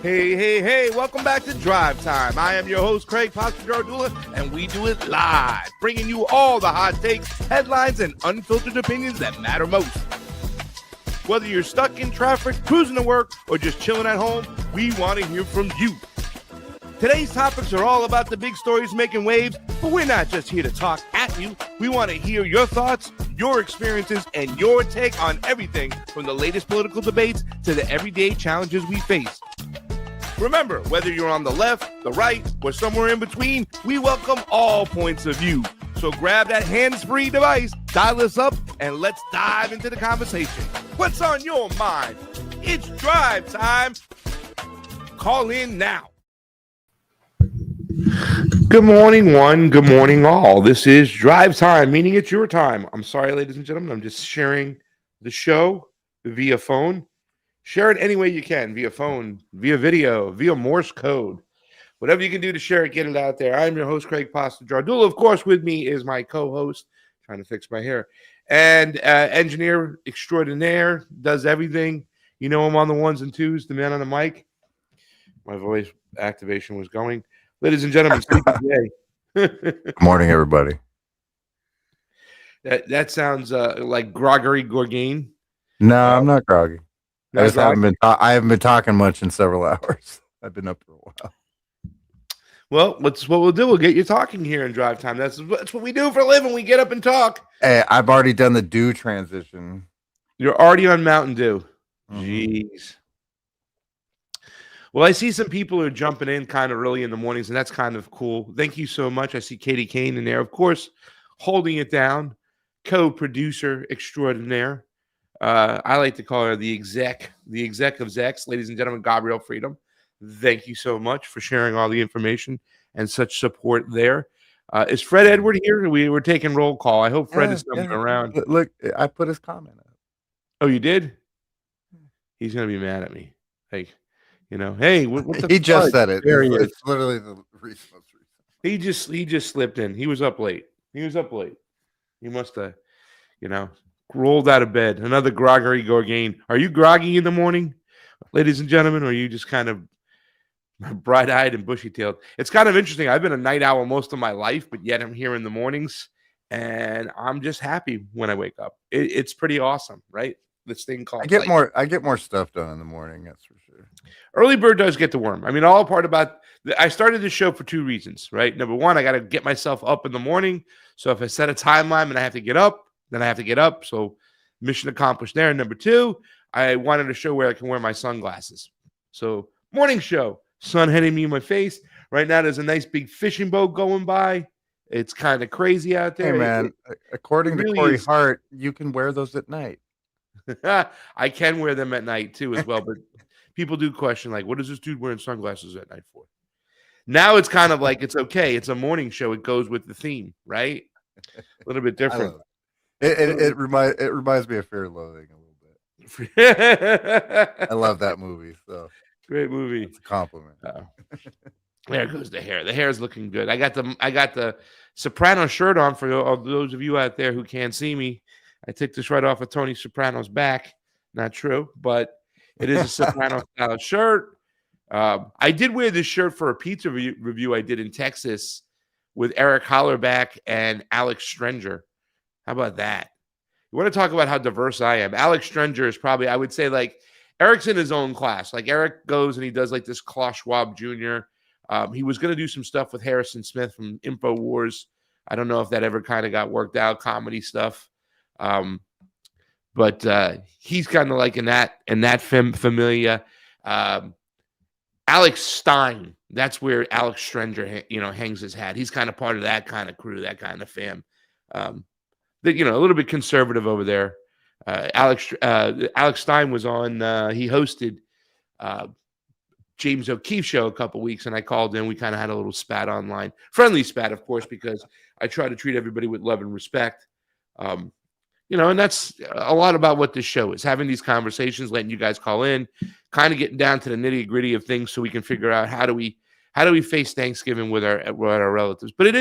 Hey, hey, hey, welcome back to Drive Time. I am your host, Craig Pasta Jardula, and we do it live, bringing you all the hot takes, headlines, and unfiltered opinions that matter most. Whether you're stuck in traffic, cruising to work, or just chilling at home, we want to hear from you. Today's topics are all about the big stories making waves, but we're not just here to talk at you. We want to hear your thoughts, your experiences, and your take on everything from the latest political debates to the everyday challenges we face. Remember, whether you're on the left, the right, or somewhere in between, we welcome all points of view. So grab that hands-free device, dial us up, and let's dive into the conversation. What's on your mind? It's Drive Time. Call in now. Good morning, one. Good morning, all. This is Drive Time, meaning it's your time. I'm sorry, ladies and gentlemen. I'm just sharing the show via phone. Share it any way you can, via phone, via video, via Morse code. Whatever you can do to share it, get it out there. I'm your host, Craig Pasta Jardula. Of course, with me is my co-host, trying to fix my hair, and engineer extraordinaire, does everything. You know him on the ones and twos, the man on the mic. My voice activation was going. Ladies and gentlemen, Sleepy Jay. Good morning, everybody. That sounds like Gregory Gorgain. No, I'm not groggy. I haven't been talking much in several hours. I've been up for a while. Well, what we'll do. We'll get you talking here in Drive Time. That's what we do for a living. We get up and talk. Hey, I've already done the dew transition. You're already on Mountain Dew. Mm-hmm. Jeez. Well, I see some people are jumping in kind of early in the mornings, and that's kind of cool. Thank you so much. I see Katie Kane in there, of course, holding it down, co-producer extraordinaire. I like to call her the exec of Zex. Ladies and gentlemen, Gabrielle Freedom, thank you so much for sharing all the information and such support there. Is Fred Edward here? We were taking roll call. I hope Fred is coming around. Look, I put his comment up. Oh, you did? He's going to be mad at me. Like, hey, what the he just said it. It's literally the reason. He just slipped in. He was up late. He must have, rolled out of bed. Another groggery Gorgain. Are you groggy in the morning, ladies and gentlemen, or are you just kind of bright-eyed and bushy-tailed? It's kind of interesting. I've been a night owl most of my life, but yet I'm here in the mornings, and I'm just happy when I wake up. It's pretty awesome, right? This thing called I get more stuff done in the morning, that's for sure. Early bird does get the worm. I mean, all part about I started this show for two reasons, right? Number one, I got to get myself up in the morning. So if I set a timeline and I have to get up, then I have to get up. So mission accomplished there. And number two, I wanted a show where I can wear my sunglasses. So morning show, sun hitting me in my face. Right now, there's a nice big fishing boat going by. It's kind of crazy out there. Hey, man, according to Corey Hart, you can wear those at night. I can wear them at night too as well, but people do question, like, what is this dude wearing sunglasses at night for? Now it's kind of like, it's okay. It's a morning show. It goes with the theme, right? A little bit different. It reminds me of Fear and Loathing a little bit. I love that movie. So great movie. It's a compliment. There goes the hair. The hair is looking good. I got the Soprano shirt on for those of you out there who can't see me. I took this right off of Tony Soprano's back. Not true, but it is a Soprano style shirt. I did wear this shirt for a pizza review I did in Texas with Eric Hollerback and Alex Strenger. How about that? You want to talk about how diverse I am? Alex Strenger is probably, I would say, like, Eric's in his own class. Like, Eric goes and he does like this Klaus Schwab Jr. He was going to do some stuff with Harrison Smith from InfoWars. I don't know if that ever kind of got worked out, comedy stuff. But he's kind of like in that familia. Alex Stein, that's where Alex Strenger, hangs his hat. He's kind of part of that kind of crew, that kind of fam. A little bit conservative over there. Alex Stein was on. He hosted James O'Keefe's show a couple weeks, and I called in. We kind of had a little spat online, friendly spat, of course, because I try to treat everybody with love and respect. And that's a lot about what this show is, having these conversations, letting you guys call in, kind of getting down to the nitty gritty of things so we can figure out how do we face Thanksgiving with our relatives. But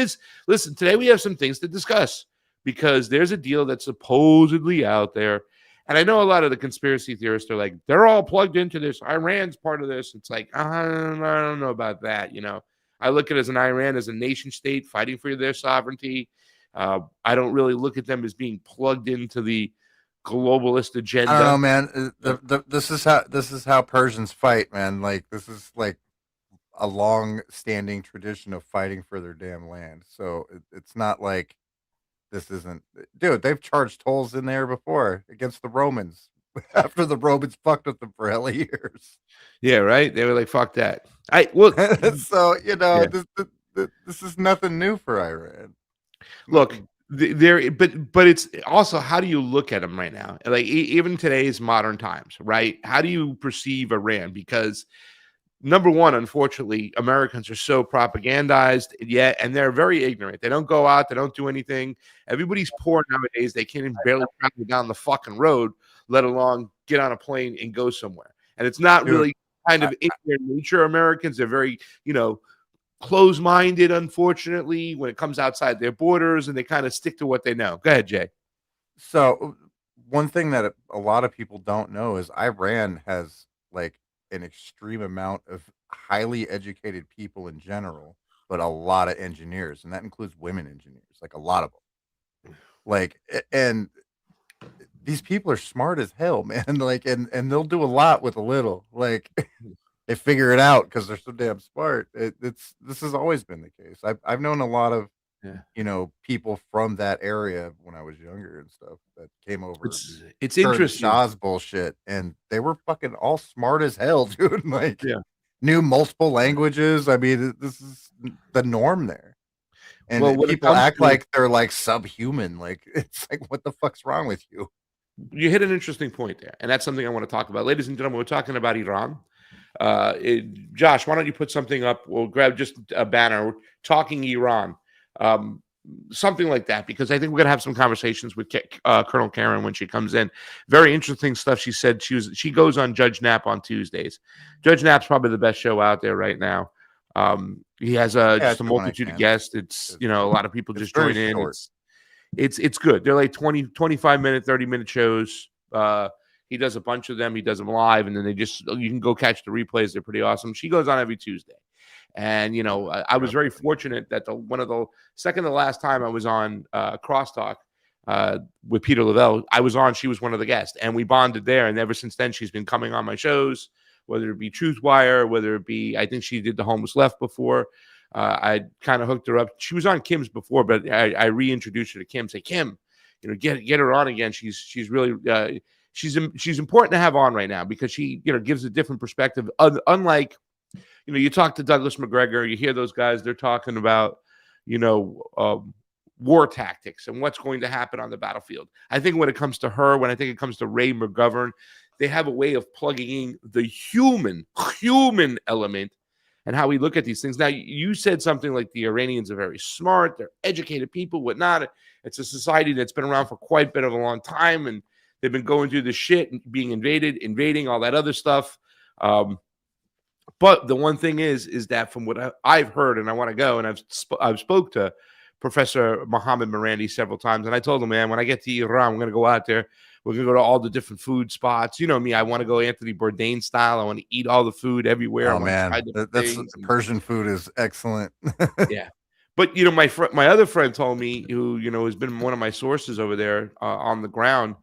listen, today we have some things to discuss because there's a deal that's supposedly out there, And I know a lot of the conspiracy theorists are like, they're all plugged into this. Iran's part of this. It's like, I don't know about that. I look at it as Iran as a nation state fighting for their sovereignty. I don't really look at them as being plugged into the globalist agenda. I don't know, man. This is how Persians fight, man. Like, this is like a long-standing tradition of fighting for their damn land. So it's not like this isn't, dude. They've charged tolls in there before against the Romans after the Romans fucked with them for hella years. Yeah, right. They were like, "Fuck that." So Yeah. this is nothing new for Iran. Look, but it's also, how do you look at them right now? Like even today's modern times, right? How do you perceive Iran? Because number one, unfortunately, Americans are so propagandized, and they're very ignorant. They don't go out, they don't do anything. Everybody's poor nowadays. They can't even barely travel down the fucking road, let alone get on a plane and go somewhere. And it's not really kind of in their nature. Americans are very, close-minded, unfortunately, when it comes outside their borders, and they kind of stick to what they know. Go ahead, Jay. So one thing that a lot of people don't know is Iran has like an extreme amount of highly educated people in general, but a lot of engineers, and that includes women engineers, like a lot of them. Like, and these people are smart as hell, man. Like, and they'll do a lot with a little. Like, they figure it out because they're so damn smart. This has always been the case. I've known a lot of people from that area when I was younger and stuff that came over. It's interesting. Shah's bullshit, and they were fucking all smart as hell, dude. Like, knew multiple languages. I mean, this is the norm there. And people act like they're like subhuman. Like, it's like, what the fuck's wrong with you? You hit an interesting point there, and that's something I want to talk about. Ladies and gentlemen, we're talking about Iran. Josh, why don't you put something up? We'll grab just a banner. We're talking Iran. Something like that, because I think we're gonna have some conversations with Colonel Karen when she comes in. Very interesting stuff. She said she goes on Judge Knapp on Tuesdays. Judge Knapp's probably the best show out there right now. He has just a multitude of guests. It's a lot of people just join in. It's good. They're like 20, 25-minute, 30-minute shows. He does a bunch of them. He does them live, and then you can go catch the replays. They're pretty awesome. She goes on every Tuesday. And, I was very fortunate that second to last time I was on Crosstalk with Peter Lavelle, she was one of the guests, and we bonded there. And ever since then, she's been coming on my shows, whether it be Truthwire, whether it be, I think she did The Homeless Left before. I kind of hooked her up. She was on Kim's before, but I reintroduced her to Kim. Say, Kim, get her on again. She's really she's important to have on right now because she gives a different perspective. Unlike you talk to Douglas McGregor, you hear those guys, they're talking about war tactics and what's going to happen on the battlefield. I think when it comes to her, when I think it comes to Ray McGovern, they have a way of plugging in the human element and how we look at these things. Now, you said something like the Iranians are very smart, they're educated people, whatnot. It's a society that's been around for quite a bit of a long time, and they've been going through the shit and being invading, all that other stuff. But the one thing is that from what I've heard, and I want to go, and I've spoke to Professor Mohammed Morandi several times, and I told him, man, when I get to Iran, I'm going to go out there. We're going to go to all the different food spots. You know me, I want to go Anthony Bourdain style. I want to eat all the food everywhere. Oh, man. Persian food is excellent. Yeah. But, my other friend told me, who, has been one of my sources over there on the ground,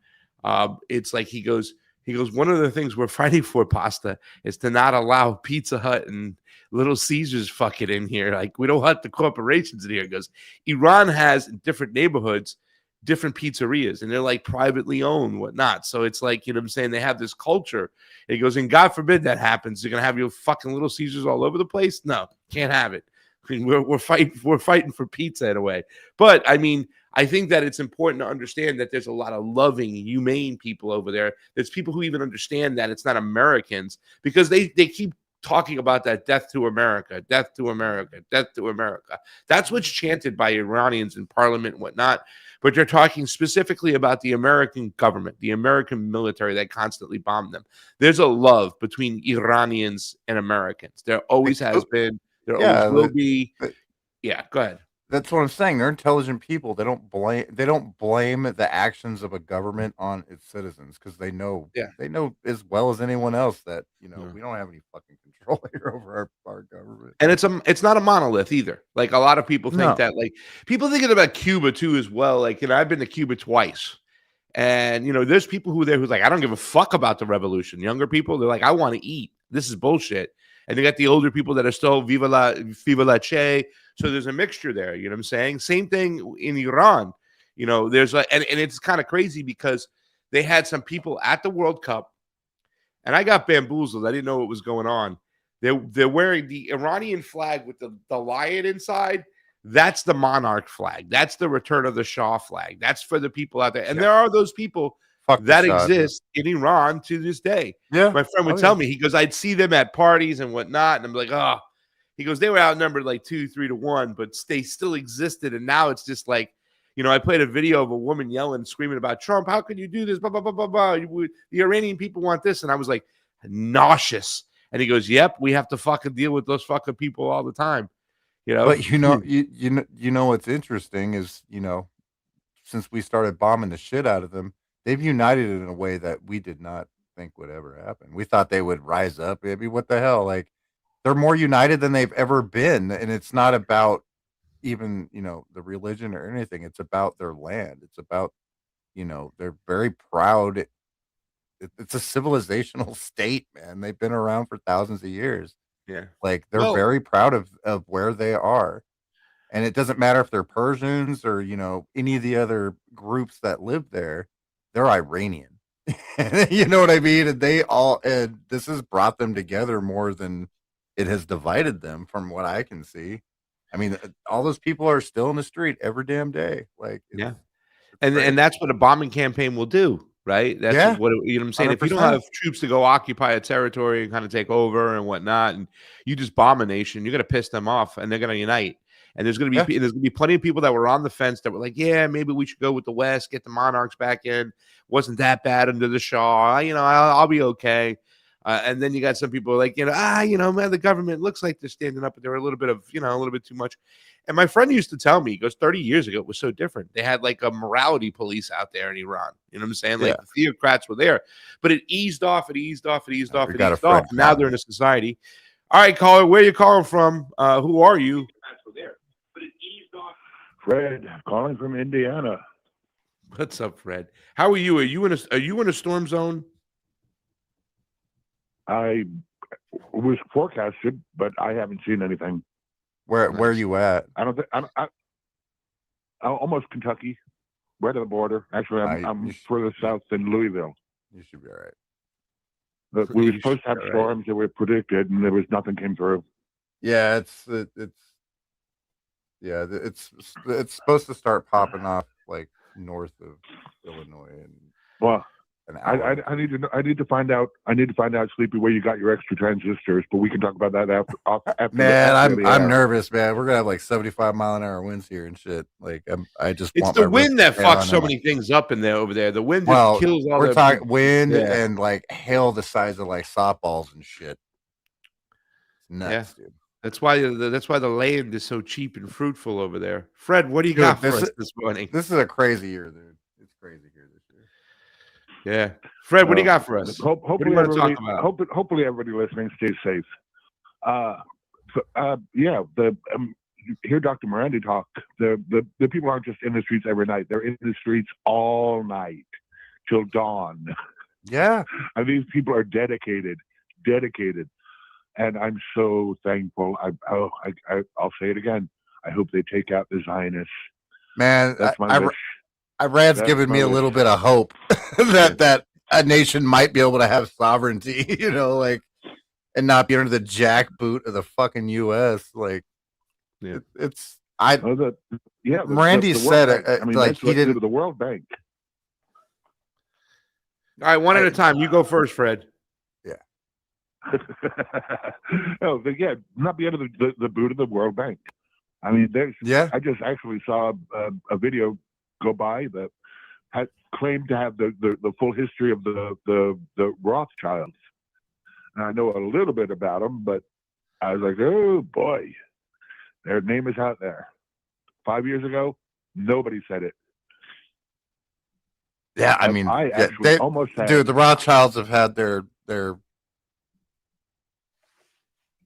it's like he goes, one of the things we're fighting for, Pasta, is to not allow Pizza Hut and Little Caesars fucking in here. Like, we don't want the corporations in here. He goes, Iran has in different neighborhoods different pizzerias, and they're like privately owned, whatnot. So it's like, what I'm saying, they have this culture. And he goes, and God forbid that happens. You're gonna have your fucking Little Caesars all over the place. No, can't have it. I mean, we're fighting for pizza in a way. But I mean, I think that it's important to understand that there's a lot of loving, humane people over there. There's people who even understand that it's not Americans, because they keep talking about that death to America, death to America, death to America. That's what's chanted by Iranians in parliament and whatnot. But they're talking specifically about the American government, the American military that constantly bombed them. There's a love between Iranians and Americans. There always has been. There always will be. Yeah, go ahead. That's what I'm saying. They're intelligent people. They don't blame the actions of a government on its citizens because Yeah. they know as well as anyone else that, Yeah. we don't have any fucking control here over our government. And it's not a monolith either. Like a lot of people think No. that, like people thinking about Cuba too as well. Like, I've been to Cuba twice. And there's people who are there who's like, I don't give a fuck about the revolution. Younger people, they're like, I want to eat. This is bullshit. And they got the older people that are still viva la che. So there's a mixture there. You know what I'm saying? Same thing in Iran. There's like, and it's kind of crazy because they had some people at the World Cup, and I got bamboozled. I didn't know what was going on. They're wearing the Iranian flag with the lion inside. That's the monarch flag. That's the return of the Shah flag. That's for the people out there. And there are those people Fuck the that Shah, dude. exist in Iran to this day. Yeah. My friend would tell me, he goes, I'd see them at parties and whatnot. And I'm like, oh, he goes, they were outnumbered like 2-3-1, but they still existed. And now it's just like, I played a video of a woman yelling, screaming about Trump. How could you do this? Blah, blah, blah, blah, blah. The Iranian people want this. And I was like, nauseous. And he goes, yep, we have to fucking deal with those fucking people all the time. But you know what's interesting is, since we started bombing the shit out of them, they've united in a way that we did not think would ever happen. We thought they would rise up. Maybe what the hell? Like they're more united than they've ever been. And it's not about even, the religion or anything. It's about their land. It's about, they're very proud. It's a civilizational state, man. They've been around for thousands of years. Yeah. Like they're Well, very proud of where they are. And it doesn't matter if they're Persians or, any of the other groups that live there, they're Iranian. You know what I mean? And this has brought them together more than it has divided them from what I can see. I mean, all those people are still in the street every damn day. Like, yeah. it's And great. that's what a bombing campaign will do, right? That's Yeah, what I'm saying. If you don't 100%. have troops to go occupy a territory and kind of take over and whatnot, and you just bomb a nation, you're gonna piss them off, and they're gonna unite. And Yeah. there's gonna be plenty of people that were on the fence that were like, yeah, maybe we should go with the West, get the monarchs back in. Wasn't that bad under the Shah? I'll be okay. And then you got some people like, man, the government looks like they're standing up, but they're a little bit of, a little bit too much. And my friend used to tell me, he goes, 30 years ago, it was so different. They had like a morality police out there in Iran. You know what I'm saying? Like the theocrats were there, but it eased off, it eased off, it eased off, it eased off. Now they're in a society. All right, caller, where are you calling from? Who are you? Fred, calling from Indiana. What's up, Fred? How are you? Are you in a storm zone? I was forecasted, but I haven't seen anything. Where are you at? I don't think I'm almost Kentucky, right at the border. Actually, I'm further south than Louisville. You should be all right. But we were supposed to have storms that were predicted, and there was nothing came through. Yeah, it's supposed to start popping off like north of Illinois and well. An hour. I need to find out. Sleepy, where you got your extra transistors, but we can talk about that after. Man, I'm nervous, man. We're gonna have like 75-mile-an-hour winds here and shit. Like it's the wind that fucks so many things up over there. The wind just kills all. We're talking wind and like hail the size of like softballs and shit. It's nuts, dude. That's why the land is so cheap and fruitful over there. Fred, what do you got for us this morning? This is a crazy year, dude. It's crazy here this year. Yeah, Fred, what do you got for us? Hopefully, everybody listening stays safe. Hear Dr. Morandi talk. The people aren't just in the streets every night; they're in the streets all night till dawn. Yeah, and these people are dedicated, and I'm so thankful. I'll say it again. I hope they take out the Zionists. Man, that's my wish. Iran's given me a little bit of hope that a nation might be able to have sovereignty, and not be under the jackboot of the fucking U.S. Like, Randy said it. Like he didn't. The World Bank. All right, one at a time. You go first, Fred. Yeah. Not be under the boot of the World Bank. I mean, I just actually saw a video go by that had claimed to have the full history of the Rothschilds. And I know a little bit about them, but I was like, oh boy, their name is out there. 5 years ago, nobody said it. Yeah, I mean, I actually almost had. Dude, the Rothschilds have had their.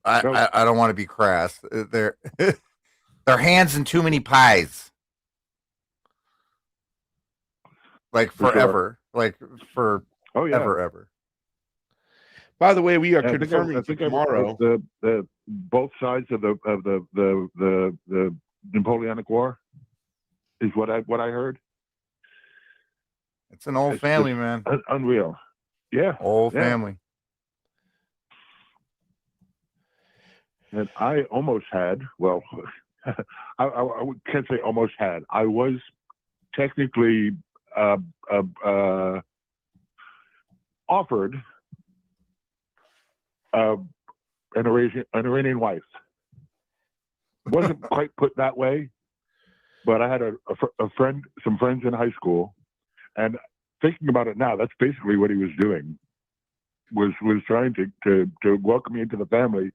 I don't want to be crass. Their hands in too many pies. Like forever. Sure. Ever. By the way, we are confirming tomorrow. The both sides of the Napoleonic War is what I heard. It's an old family, man. Unreal. Yeah. Old family. And I almost had, well, I can't say almost had. I was technically offered an Iranian wife. It wasn't quite put that way, but I had a friend, some friends in high school, and thinking about it now, that's basically what he was doing. Was trying to welcome me into the family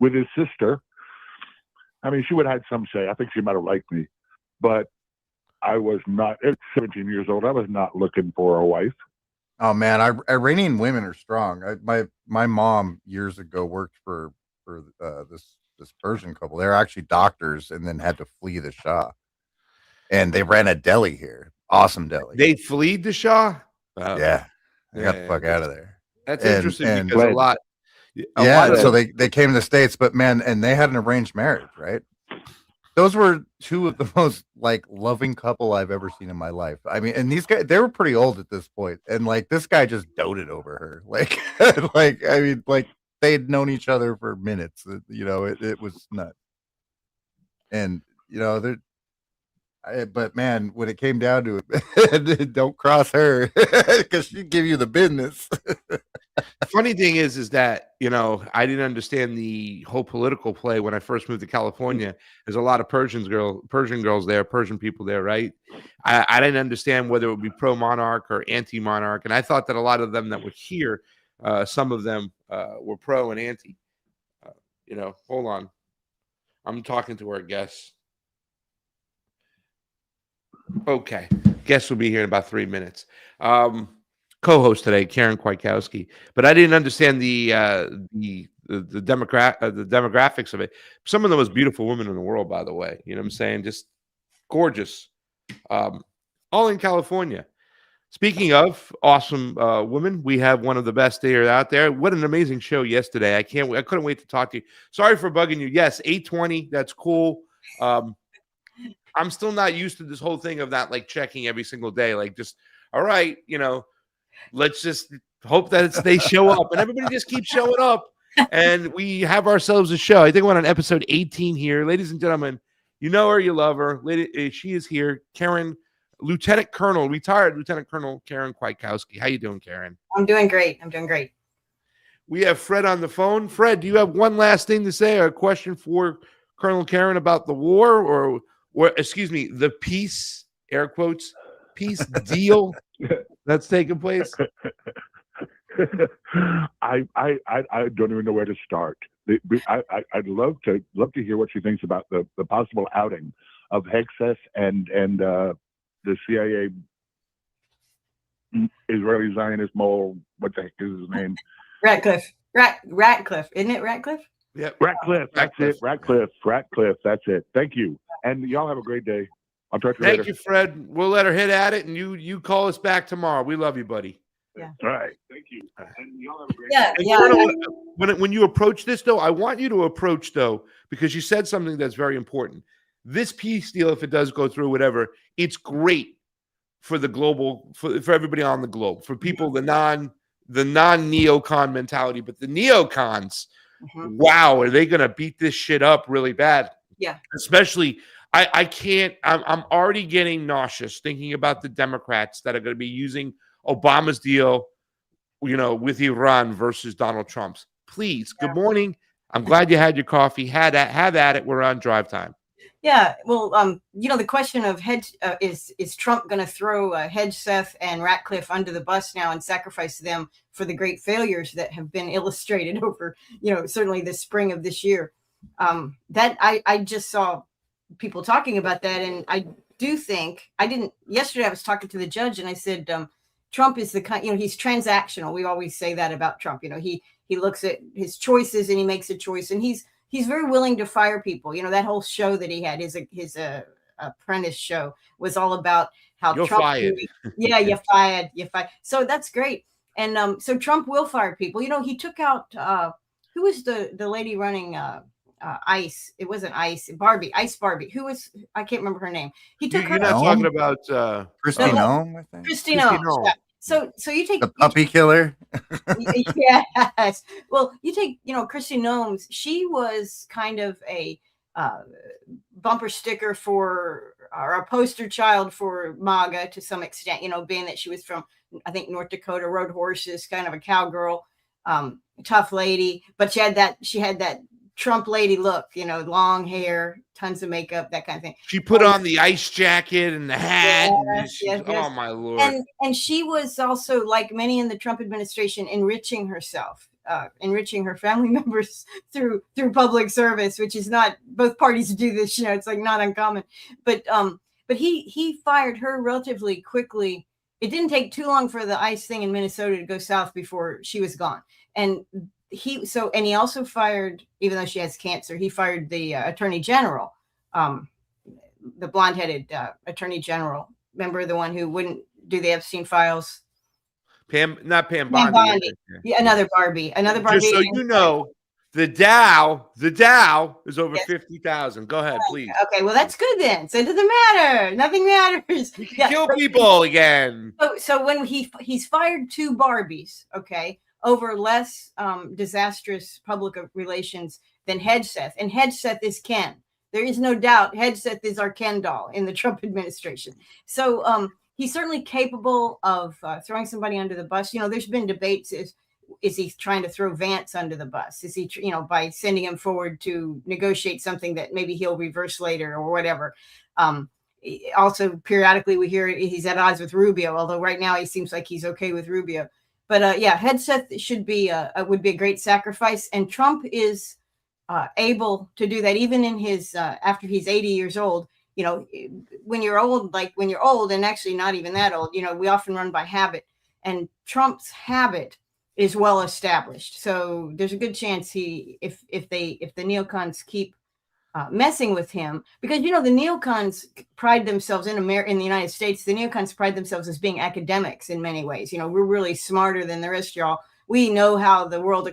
with his sister. I mean, she would have had some say. I think she might have liked me, but I was not. At 17 years old, I was not looking for a wife. Oh man, Iranian women are strong. My mom years ago worked for this Persian couple. They're actually doctors, and then had to flee the Shah, and they ran a deli here. Awesome deli. They fled the Shah. Yeah, they got the fuck out of there. That's interesting because a lot. So they came to the States, but man, and they had an arranged marriage, right? Those were two of the most like loving couple I've ever seen in my life. I mean, and these guys, they were pretty old at this point, and like this guy just doted over her, like, I mean, like they'd known each other for minutes. You know, it was nuts, and you know, but man, when it came down to it, don't cross her because she'd give you the business. The funny thing is that, you know, I didn't understand the whole political play when I first moved to California. There's a lot of Persian girls there, Persian people there, right? I didn't understand whether it would be pro-monarch or anti-monarch, and I thought that a lot of them that were here, some of them were pro and anti. You know, hold on. I'm talking to our guests. Okay. Guests will be here in about 3 minutes. Co-host today, Karen Kwiatkowski. But I didn't understand the demographics of it. Some of the most beautiful women in the world, by the way. You know what I'm saying? Just gorgeous. All in California. Speaking of awesome women, we have one of the best there out there. What an amazing show yesterday. I couldn't wait to talk to you. Sorry for bugging you. Yes, 8:20. That's cool. I'm still not used to this whole thing of that, like checking every single day. Like, just, all right, you know, let's just hope that they show up, and everybody just keeps showing up, and we have ourselves a show. I think we're on episode 18 here. Ladies and gentlemen, you know her, you love her. She is here. Karen, retired Lieutenant Colonel Karen Kwiatkowski. How you doing, Karen? I'm doing great. We have Fred on the phone. Fred, do you have one last thing to say or a question for Colonel Karen about the war or excuse me, the peace, air quotes, peace deal that's taking place? I don't even know where to start. I'd love to hear what she thinks about the possible outing of Hexeth and the CIA Israeli Zionist mole. What the heck is his name? Ratcliffe, isn't it Ratcliffe? Yeah, Ratcliffe. That's it. Ratcliffe. That's it. Thank you. And y'all have a great day. I'll talk to you later. Thank you, Fred. We'll let her hit at it, and you call us back tomorrow. We love you, buddy. Yeah. All right. Thank you. And y'all have a great day. Yeah. When you approach this, though, I want you to approach, though, because you said something that's very important. This peace deal, if it does go through, whatever, it's great for the global, for everybody on the globe, for people, the non-neocon mentality, but the neocons, wow, are they going to beat this shit up really bad? Yeah. Especially, I'm already getting nauseous thinking about the Democrats that are going to be using Obama's deal, you know, with Iran versus Donald Trump's. Please, good morning. I'm glad you had your coffee. Have at it. We're on drive time. Yeah. Well, you know, the question of is Trump going to throw Hedgeseth and Ratcliffe under the bus now and sacrifice them for the great failures that have been illustrated over, you know, certainly the spring of this year. That I just saw people talking about that. And I do think yesterday I was talking to the judge and I said, Trump is the kind, he's transactional. We always say that about Trump. He looks at his choices and he makes a choice, and he's very willing to fire people. That whole show that he had, his apprentice show, was all about how You're Trump, fired. you're fired. So that's great. And so Trump will fire people. He took out, who was the lady running ICE? It wasn't ICE Barbie. I can't remember her name. He took You're not talking about Christine Nome, I think. Christine Nome. Yeah. So you take the puppy killer. Yes. Well, you take, Christine Nome. She was kind of a bumper sticker for, or a poster child for MAGA to some extent, being that she was from, I think, North Dakota, rode horses, kind of a cowgirl, tough lady, but she had that Trump lady look, long hair, tons of makeup, that kind of thing. She put on the ice jacket and the hat. Yes. Oh my Lord. And she was also, like many in the Trump administration, enriching herself, enriching her family members through public service, which is not, both parties do this, it's like not uncommon. But he fired her relatively quickly. It didn't take too long for the ICE thing in Minnesota to go south before she was gone. And he also fired, even though she has cancer, he fired the attorney general, the blonde-headed attorney general. Remember, the one who wouldn't do the Epstein files? Not Pam Bondi. Yeah, another Barbie. Just so you know, the Dow is over 50,000. Go ahead, please. Okay, well, that's good then. So it doesn't matter. Nothing matters. He can kill people again. So when he's fired 2 Barbies, okay, over less disastrous public relations than Hegseth. And Hegseth is Ken. There is no doubt Hegseth is our Ken doll in the Trump administration. So he's certainly capable of throwing somebody under the bus. There's been debates. Is he trying to throw Vance under the bus? Is he, by sending him forward to negotiate something that maybe he'll reverse later or whatever? Also, periodically we hear he's at odds with Rubio, although right now he seems like he's okay with Rubio. But Hegseth would be a great sacrifice, and Trump is able to do that even in his after he's 80 years old. When you're old, and actually not even that old, we often run by habit, and Trump's habit is well established. So there's a good chance if the neocons keep messing with him, because the neocons pride themselves in the United States. The neocons pride themselves as being academics in many ways. We're really smarter than the rest of y'all. We know how the world,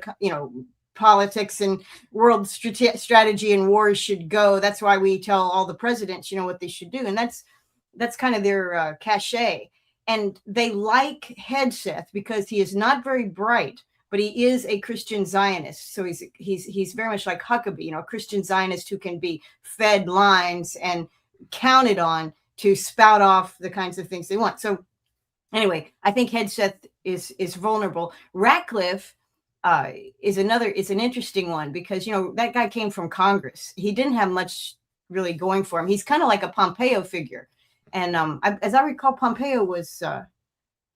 politics and world strategy and wars should go. That's why we tell all the presidents, what they should do, and that's kind of their cachet. And they like Hegseth because he is not very bright, but he is a Christian Zionist. So he's very much like Huckabee, a Christian Zionist who can be fed lines and counted on to spout off the kinds of things they want. So anyway, I think Hegseth is vulnerable. Ratcliffe is an interesting one because, that guy came from Congress. He didn't have much really going for him. He's kind of like a Pompeo figure. And as I recall, Pompeo was,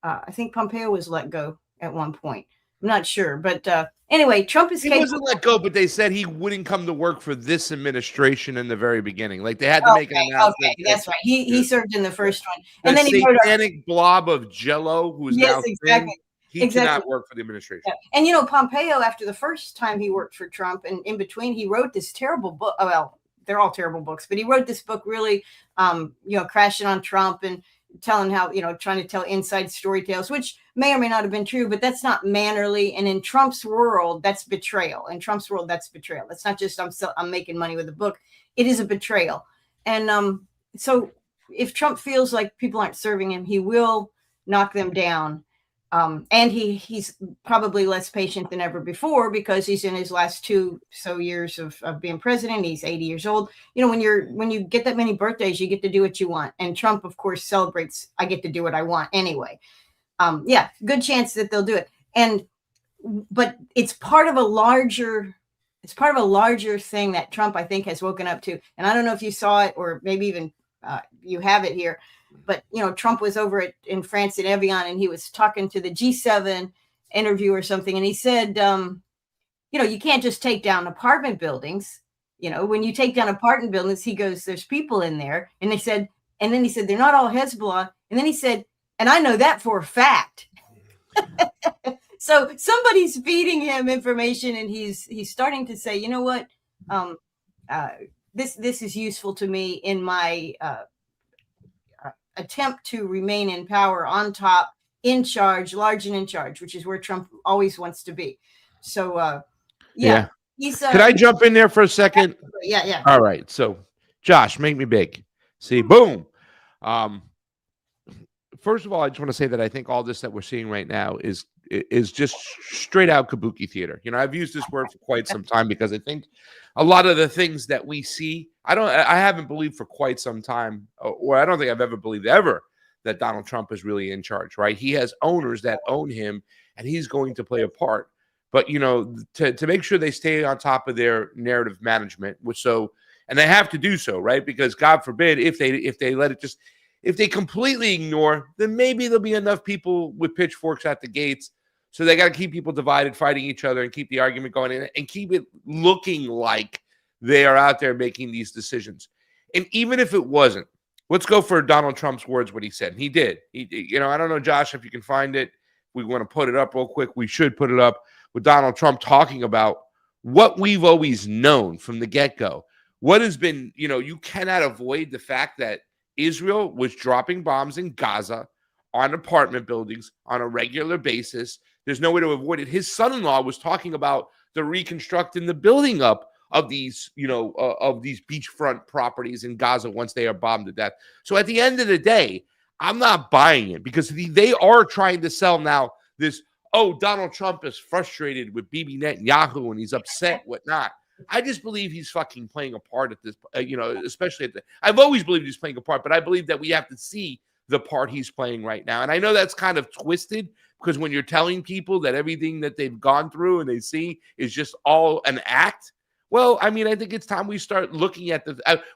I think Pompeo was let go at one point. I'm not sure. But anyway, Trump is capable. He wasn't let go, but they said he wouldn't come to work for this administration in the very beginning. Like they had to make an announcement. Okay, that's right. He served in the first one. And then he satanic blob of Jello, who is now exactly. He cannot work for the administration. Yeah. And Pompeo, after the first time he worked for Trump, and in between, he wrote this terrible book. Well, they're all terrible books, but he wrote this book really, crashing on Trump and telling how, trying to tell inside story tales, which may or may not have been true, but that's not mannerly. And in Trump's world, that's betrayal. In Trump's world, that's betrayal. That's not just I'm making money with a book. It is a betrayal. And so if Trump feels like people aren't serving him, he will knock them down. And he's probably less patient than ever before because he's in his last 2 years of being president. He's 80 years old. When you get that many birthdays, you get to do what you want. And Trump, of course, celebrates, I get to do what I want anyway. Good chance that they'll do it. But it's part of a larger thing that Trump, I think, has woken up to. And I don't know if you saw it or maybe even you have it here. But, Trump was over in France in Evian, and he was talking to the G7 interview or something. And he said, you can't just take down apartment buildings. You know, when you take down apartment buildings, he goes, there's people in there. And they said, and then he said, they're not all Hezbollah. And then he said, and I know that for a fact. So somebody's feeding him information, and he's starting to say, you know what, this is useful to me in my attempt to remain in power, on top, in charge, large and in charge, which is where Trump always wants to be. So yeah. He's, Could I jump in there for a second? Yeah. All right. So, Josh, make me big. See, boom. First of all, I just want to say that I think all this that we're seeing right now is just straight out kabuki theater. You know, I've used this word for quite some time because I think a lot of the things that we see, I haven't believed for quite some time, or I don't think I've ever believed ever that Donald Trump is really in charge, right? He has owners that own him, and he's going to play a part. But, you know, to make sure they stay on top of their narrative management, and they have to do so, right? Because God forbid, if they let it just, if they completely ignore, then maybe there'll be enough people with pitchforks at the gates. So they got to keep people divided, fighting each other, and keep the argument going, and keep it looking like they are out there making these decisions. And even if it wasn't, let's go for Donald Trump's words, what he said. He did. You know, I don't know, Josh, if you can find it. We want to put it up real quick. We should put it up with Donald Trump talking about what we've always known from the get-go. What has been, you know, you cannot avoid the fact that Israel was dropping bombs in Gaza on apartment buildings on a regular basis. There's no way to avoid it. His son-in-law was talking about the reconstructing, the building up of these, you know, of these beachfront properties in Gaza once they are bombed to death. So at the end of the day, I'm not buying it because they are trying to sell now this, oh, Donald Trump is frustrated with Bibi Netanyahu and he's upset, whatnot. I just believe he's fucking playing a part at this, you know, especially I've always believed he's playing a part, but I believe that we have to see the part he's playing right now. And I know that's kind of twisted because when you're telling people that everything that they've gone through and they see is just all an act, well, I mean, I think it's time we start looking at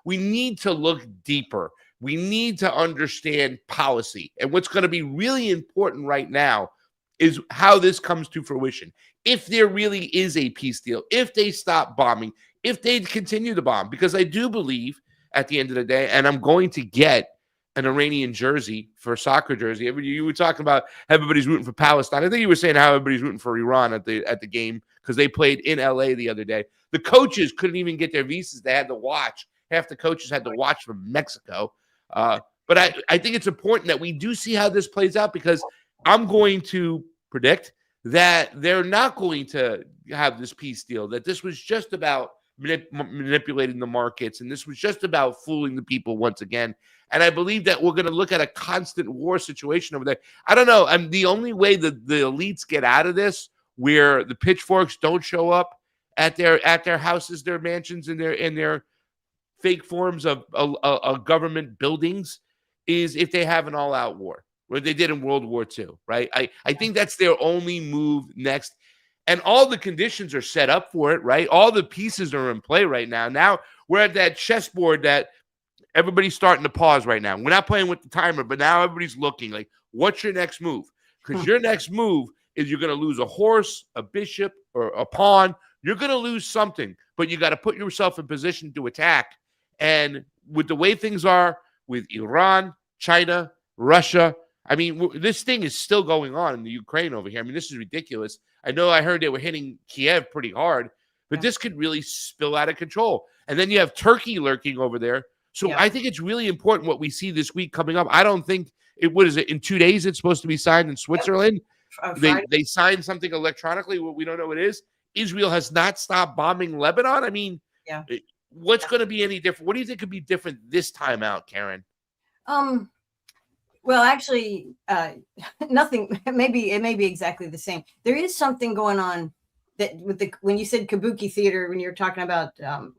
we need to look deeper. We need to understand policy. And what's going to be really important right now is how this comes to fruition. If there really is a peace deal, if they stop bombing, if they continue to bomb, because I do believe at the end of the day, and I'm going to get an Iranian jersey for a soccer jersey. You were talking about everybody's rooting for Palestine. I think you were saying how everybody's rooting for Iran at the game because they played in LA the other day. The coaches couldn't even get their visas. They had to watch. Half the coaches had to watch from Mexico. But I think it's important that we do see how this plays out because I'm going to predict that they're not going to have this peace deal, that this was just about manipulating the markets, and this was just about fooling the people once again. And I believe that we're going to look at a constant war situation over there. I don't know. The only way that the elites get out of this, where the pitchforks don't show up at their houses, their mansions, and their fake forms of government buildings, is if they have an all-out war, where they did in World War II, right? I think that's their only move next. And all the conditions are set up for it, right? All the pieces are in play right now. Now we're at that chessboard that everybody's starting to pause right now. We're not playing with the timer, but now everybody's looking like, what's your next move? Because your next move is you're going to lose a horse, a bishop, or a pawn. You're going to lose something, but you got to put yourself in position to attack. And with the way things are with Iran, China, Russia, I mean, this thing is still going on in the Ukraine over here. I mean, this is ridiculous. I know I heard they were hitting Kiev pretty hard, but this could really spill out of control. And then you have Turkey lurking over there. So I think it's really important what we see this week coming up. I don't think what is it, in 2 days it's supposed to be signed in Switzerland? They signed something electronically. We don't know what it is. Israel has not stopped bombing Lebanon. I mean, what's going to be any different? What do you think could be different this time out, Karen? Well, actually, nothing. Maybe it may be exactly the same. There is something going on that when you said kabuki theater, when you're talking about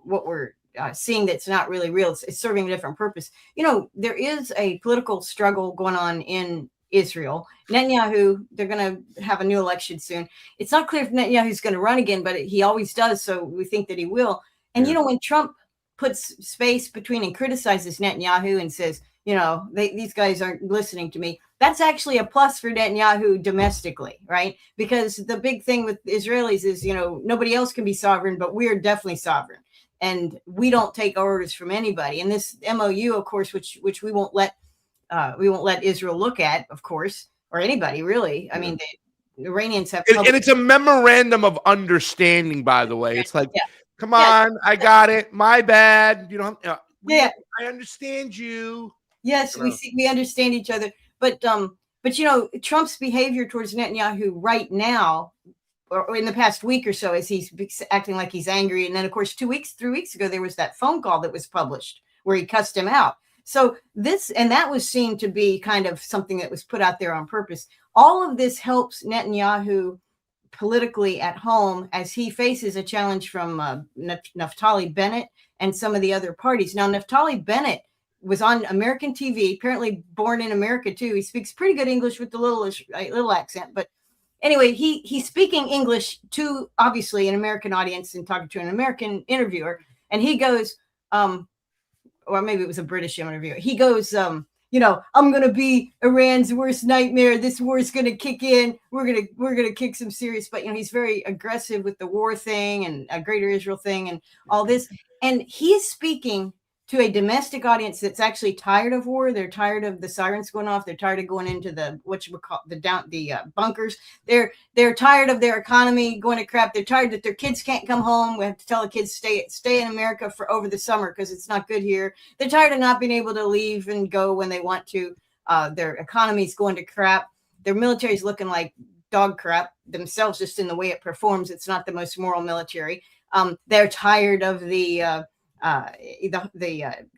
what we're seeing that's not really real, it's serving a different purpose. You know, there is a political struggle going on in Israel. Netanyahu, they're going to have a new election soon. It's not clear if Netanyahu's going to run again, but he always does. So we think that he will. And, you know, when Trump puts space between and criticizes Netanyahu and says, you know, these guys aren't listening to me, that's actually a plus for Netanyahu domestically, right? Because the big thing with Israelis is, you know, nobody else can be sovereign, but we're definitely sovereign. and we don't take orders from anybody. And this MOU, of course, which we won't let Israel look at, of course, or anybody really. I mean, the Iranians have, and it's a memorandum of understanding. By the way, it's like, come on, I got it. My bad. You know, I understand you. Yes, we understand each other, but you know, Trump's behavior towards Netanyahu right now, or in the past week or so, as he's acting like he's angry, and then of course 3 weeks ago there was that phone call that was published where he cussed him out. So that was seen to be kind of something that was put out there on purpose. All of this helps Netanyahu politically at home as he faces a challenge from Naftali Bennett and some of the other parties. Now, Naftali Bennett was on American TV, apparently born in America too. He speaks pretty good English with the little accent, but anyway, he's speaking English to obviously an American audience and talking to an American interviewer, and he goes, or maybe it was a British interviewer. He goes, you know, I'm going to be Iran's worst nightmare. This war is going to kick in. We're going to kick some serious, but, you know, he's very aggressive with the war thing and a Greater Israel thing and all this. And he's speaking to a domestic audience that's actually tired of war. They're tired of the sirens going off. They're tired of going into the bunkers. They're tired of their economy going to crap. They're tired that their kids can't come home. We have to tell the kids stay in America for over the summer because it's not good here. They're tired of not being able to leave and go when they want to. Their economy's going to crap. Their military's looking like dog crap themselves, just in the way it performs. It's not the most moral military. They're tired of the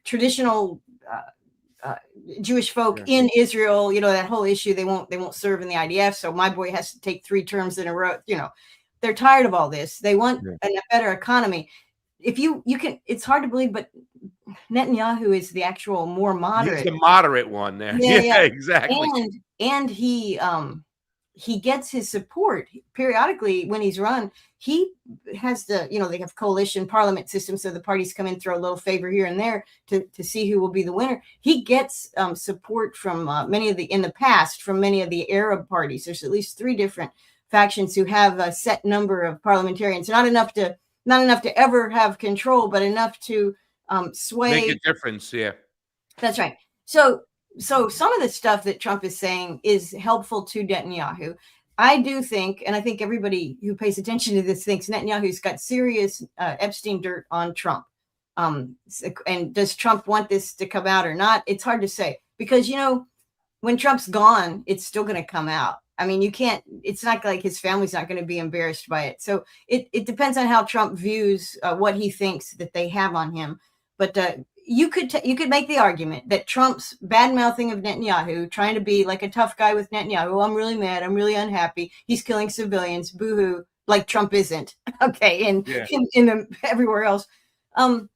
traditional Jewish folk in Israel, you know, that whole issue. They won't serve in the IDF. So my boy has to take 3 terms in a row. You know, they're tired of all this. They want a better economy. If you can, it's hard to believe, but Netanyahu is the actual more moderate. He's the moderate one there. Yeah, exactly. And he gets his support periodically when he's run. He has they have coalition parliament system. So the parties come in, throw a little favor here and there to see who will be the winner. He gets support from many of the Arab parties. There's at least 3 different factions who have a set number of parliamentarians, not enough to ever have control, but enough to sway. Make a difference. Yeah, that's right. So some of the stuff that Trump is saying is helpful to Netanyahu. I do think, and I think everybody who pays attention to this thinks Netanyahu's got serious Epstein dirt on Trump. And does Trump want this to come out or not? It's hard to say because, you know, when Trump's gone, it's still going to come out. I mean, it's not like his family's not going to be embarrassed by it. So it depends on how Trump views what he thinks that they have on him. But you could make the argument that Trump's bad mouthing of Netanyahu, trying to be like a tough guy with Netanyahu, I'm really mad, I'm really unhappy, he's killing civilians, boo-hoo, like Trump isn't, okay, and everywhere else, that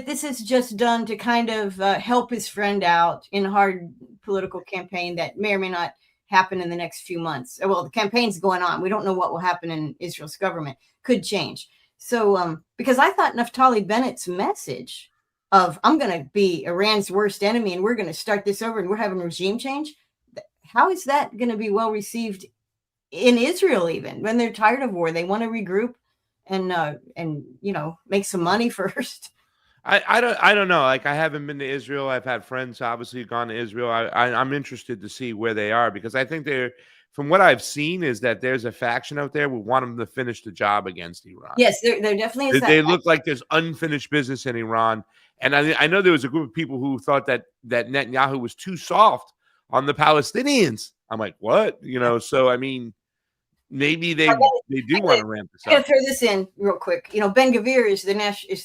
this is just done to kind of help his friend out in a hard political campaign that may or may not happen in the next few months. Well, the campaign's going on. We don't know what will happen in Israel's government. Could change. So, because I thought Naftali Bennett's message of I'm going to be Iran's worst enemy and we're going to start this over and we're having regime change, how is that going to be well received in Israel even when they're tired of war? They want to regroup and you know, make some money first. I don't know. Like, I haven't been to Israel. I've had friends obviously gone to Israel. I'm interested to see where they are because I think from what I've seen is that there's a faction out there who want them to finish the job against Iran. Yes, there definitely is. They look like there's unfinished business in Iran. And I know there was a group of people who thought that Netanyahu was too soft on the Palestinians. I'm like, what? You know, so I mean, maybe they do want to ramp this up. I'm going to throw this in real quick. You know, Ben Gvir is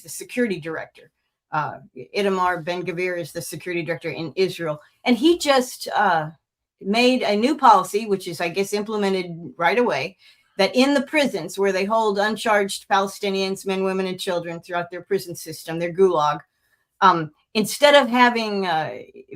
the security director. Itamar Ben Gvir is the security director in Israel. And he just made a new policy, which is, I guess, implemented right away, that in the prisons where they hold uncharged Palestinians, men, women, and children throughout their prison system, their gulag, instead of having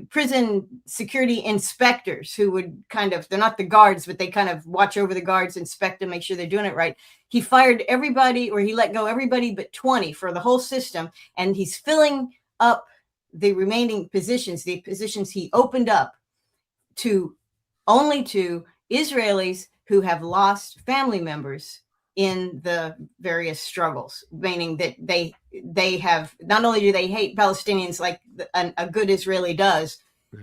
prison security inspectors who would they're not the guards, but they kind of watch over the guards, inspect them, make sure they're doing it right. He fired everybody, or he let go everybody but 20 for the whole system. And he's filling up the remaining positions, the positions he opened up only to Israelis who have lost family members in the various struggles, meaning that they have, not only do they hate Palestinians like a good Israeli does,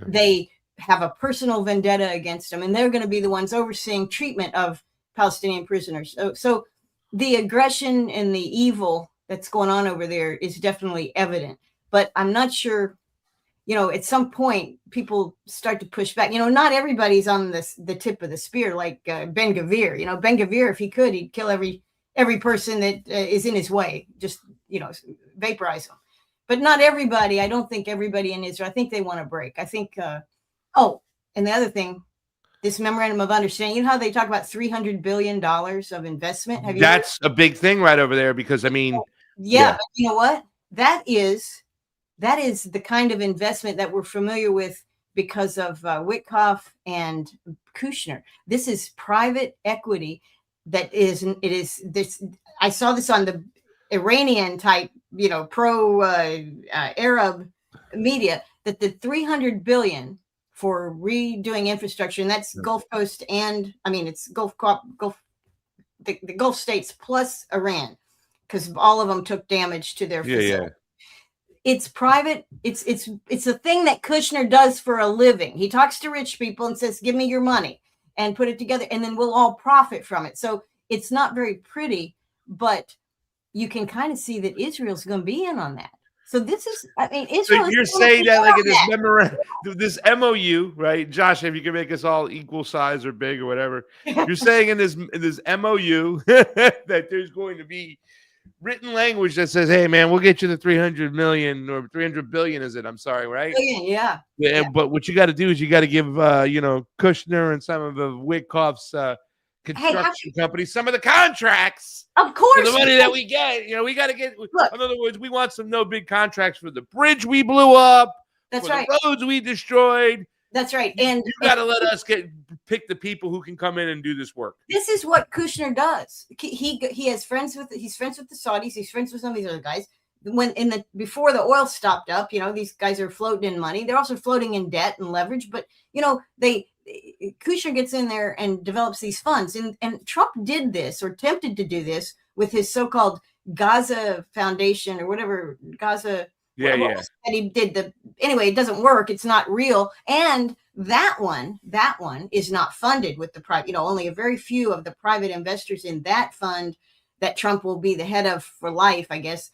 they have a personal vendetta against them, and they're going to be the ones overseeing treatment of Palestinian prisoners. So the aggression and the evil that's going on over there is definitely evident, but I'm not sure, at some point people start to push back. Not everybody's on the tip of the spear, like Ben-Gvir. Ben-Gvir, if he could, he'd kill every person that is in his way, just, vaporize them. But not everybody. I don't think everybody in Israel, I think they want to break. I think, and the other thing, this memorandum of understanding, how they talk about $300 billion of investment? Have you That's a big thing right over there, because, I mean. Yeah. But you know what? That is the kind of investment that we're familiar with because of Witkoff and Kushner. This is private equity I saw this on the Iranian type, pro Arab media, that the $300 billion for redoing infrastructure, and that's Gulf Coast, and it's the Gulf states plus Iran, because all of them took damage to their facility. Yeah. It's private. It's a thing that Kushner does for a living. He talks to rich people and says, "Give me your money and put it together, and then we'll all profit from it." So it's not very pretty, but you can kind of see that Israel's going to be in on that. So this is, Israel. So you're saying that like in this memorandum, this MOU, right? Josh, if you can make us all equal size or big or whatever, you're saying in this MOU that there's going to be written language that says, "Hey, man, we'll get you the 300 million or 300 billion." Is it? I'm sorry, right? Yeah. But what you got to do is you got to give, Kushner and some of the Witkoff's construction companies some of the contracts. Of course, for the money that we get. We got to get. Look, in other words, we want some no big contracts for the bridge we blew up. That's for right. The roads we destroyed. That's right. And you got to let us pick the people who can come in and do this work. This is what Kushner does. He has friends with the Saudis. He's friends with some of these other guys. Before the oil stopped up, these guys are floating in money. They're also floating in debt and leverage. But Kushner gets in there and develops these funds. And Trump did this, or attempted to do this, with his so-called Gaza Foundation or whatever, Gaza. Yeah. And he did anyway, it doesn't work. It's not real. And that one is not funded with the private, only a very few of the private investors in that fund that Trump will be the head of for life, I guess.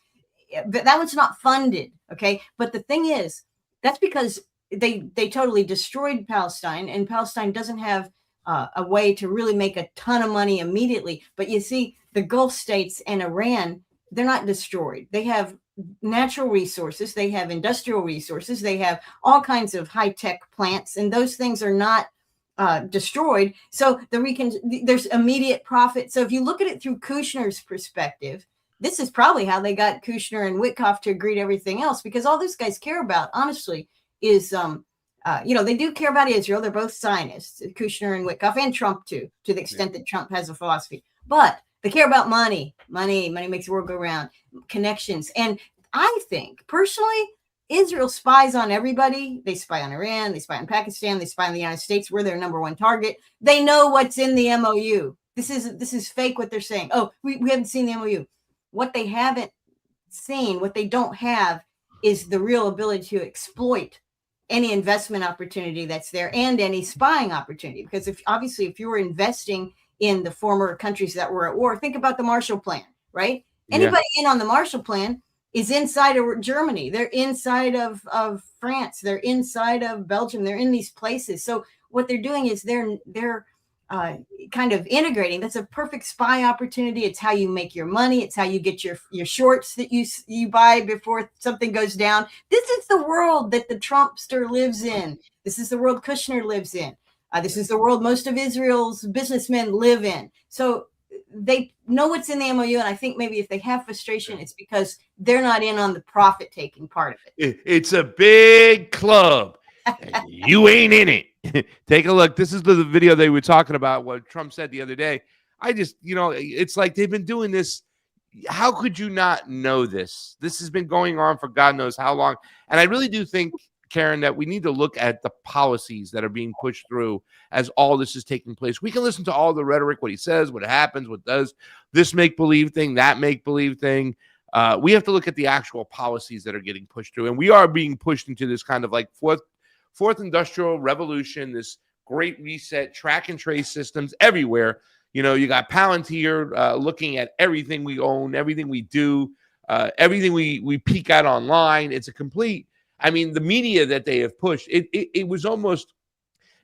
But that one's not funded. Okay. But the thing is, that's because they totally destroyed Palestine, and Palestine doesn't have a way to really make a ton of money immediately. But you see, the Gulf states and Iran, they're not destroyed. They have natural resources, they have industrial resources, they have all kinds of high-tech plants, and those things are not destroyed. So there's immediate profit. So if you look at it through Kushner's perspective, this is probably how they got Kushner and Witkoff to agree to everything else, because all those guys care about, honestly, is they do care about Israel. They're both Zionists, Kushner and Witkoff, and Trump too, to the extent that Trump has a philosophy. But they care about money. Money makes the world go round. Connections. And I think, personally, Israel spies on everybody. They spy on Iran. They spy on Pakistan. They spy on the United States. We're their number one target. They know what's in the MOU. This is fake what they're saying. Oh, we haven't seen the MOU. What they haven't seen, what they don't have, is the real ability to exploit any investment opportunity that's there and any spying opportunity. Because if you were investing in the former countries that were at war, think about the Marshall Plan, right? Anybody in on the Marshall Plan is inside of Germany. They're inside of France. They're inside of Belgium. They're in these places. So what they're doing is they're kind of integrating. That's a perfect spy opportunity. It's how you make your money. It's how you get your shorts that you buy before something goes down. This is the world that the Trumpster lives in. This is the world Kushner lives in. This is the world most of Israel's businessmen live in. So they know what's in the MOU, and I think maybe if they have frustration, it's because they're not in on the profit-taking part of it. It's a big club. And you ain't in it. Take a look. This is the video they were talking about, what Trump said the other day. I just, it's like they've been doing this. How could you not know this? This has been going on for God knows how long. And I really do think Karen, that we need to look at the policies that are being pushed through as all this is taking place. We can listen to all the rhetoric, what he says, what happens, what does, this make-believe thing, that make-believe thing. We have to look at the actual policies that are getting pushed through. And we are being pushed into this kind of like fourth industrial revolution, this great reset, track and trace systems everywhere. You know, you got Palantir looking at everything we own, everything we do, everything we peek at online. It's a complete, I mean, the media that they have pushed, it was almost,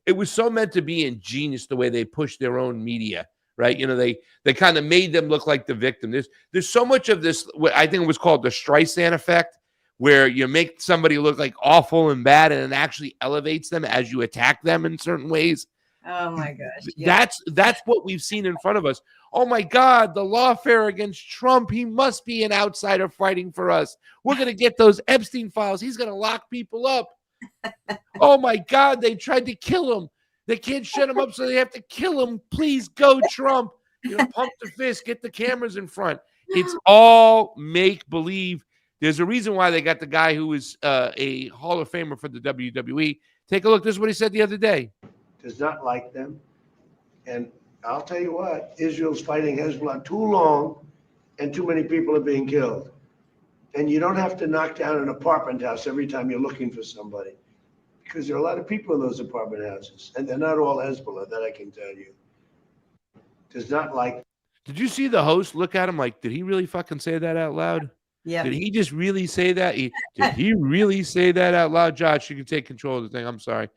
it was so meant to be ingenious the way they pushed their own media, right? You know, they kind of made them look like the victim. There's so much of this, what I think it was called the Streisand effect, where you make somebody look like awful and bad, and it actually elevates them as you attack them in certain ways. Oh my gosh. Yeah. That's what we've seen in front of us. Oh my God, the lawfare against Trump. He must be an outsider fighting for us. We're going to get those Epstein files. He's going to lock people up. Oh my God, they tried to kill him. They can't shut him up, so they have to kill him. Please go, Trump. You know, pump the fist, get the cameras in front. It's all make believe. There's a reason why they got the guy who is a Hall of Famer for the WWE. Take a look. This is what he said the other day. Does not like them. And I'll tell you what, Israel's fighting Hezbollah too long and too many people are being killed. And you don't have to knock down an apartment house every time you're looking for somebody, because there are a lot of people in those apartment houses, and they're not all Hezbollah, that I can tell you. Does not like. Did you see the host look at him like, did he really fucking say that out loud? Yeah. Did he just really say that? Did he really say that out loud? Josh, you can take control of the thing. I'm sorry.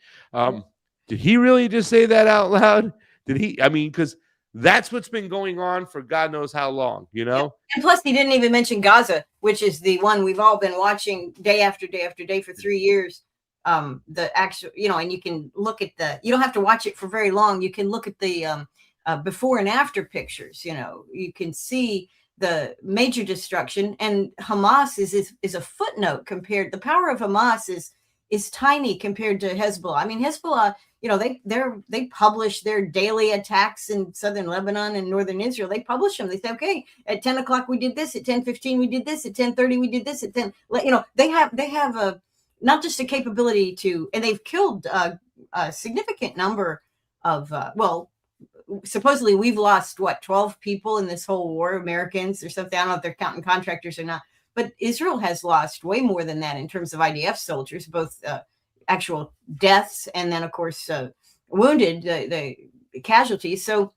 Did he really just say that out loud? Did he? I mean, because that's what's been going on for God knows how long, you know? And plus, he didn't even mention Gaza, which is the one we've all been watching day after day after day for 3 years. The actual, you know, and you can look at you don't have to watch it for very long. You can look at the before and after pictures. You know, you can see the major destruction, and Hamas is a footnote compared. The power of Hamas is tiny compared to Hezbollah. I mean, Hezbollah, you know, they publish their daily attacks in southern Lebanon and northern Israel. They publish them. They say, okay, at 10 o'clock we did this, at 10:15 we did this, at 10:30 we did this, at 10. You know, they have a not just a capability to, and they've killed a significant number of supposedly we've lost 12 people in this whole war, Americans or something. I don't know if they're counting contractors or not, but Israel has lost way more than that in terms of IDF soldiers, both actual deaths and then of course wounded, the casualties. So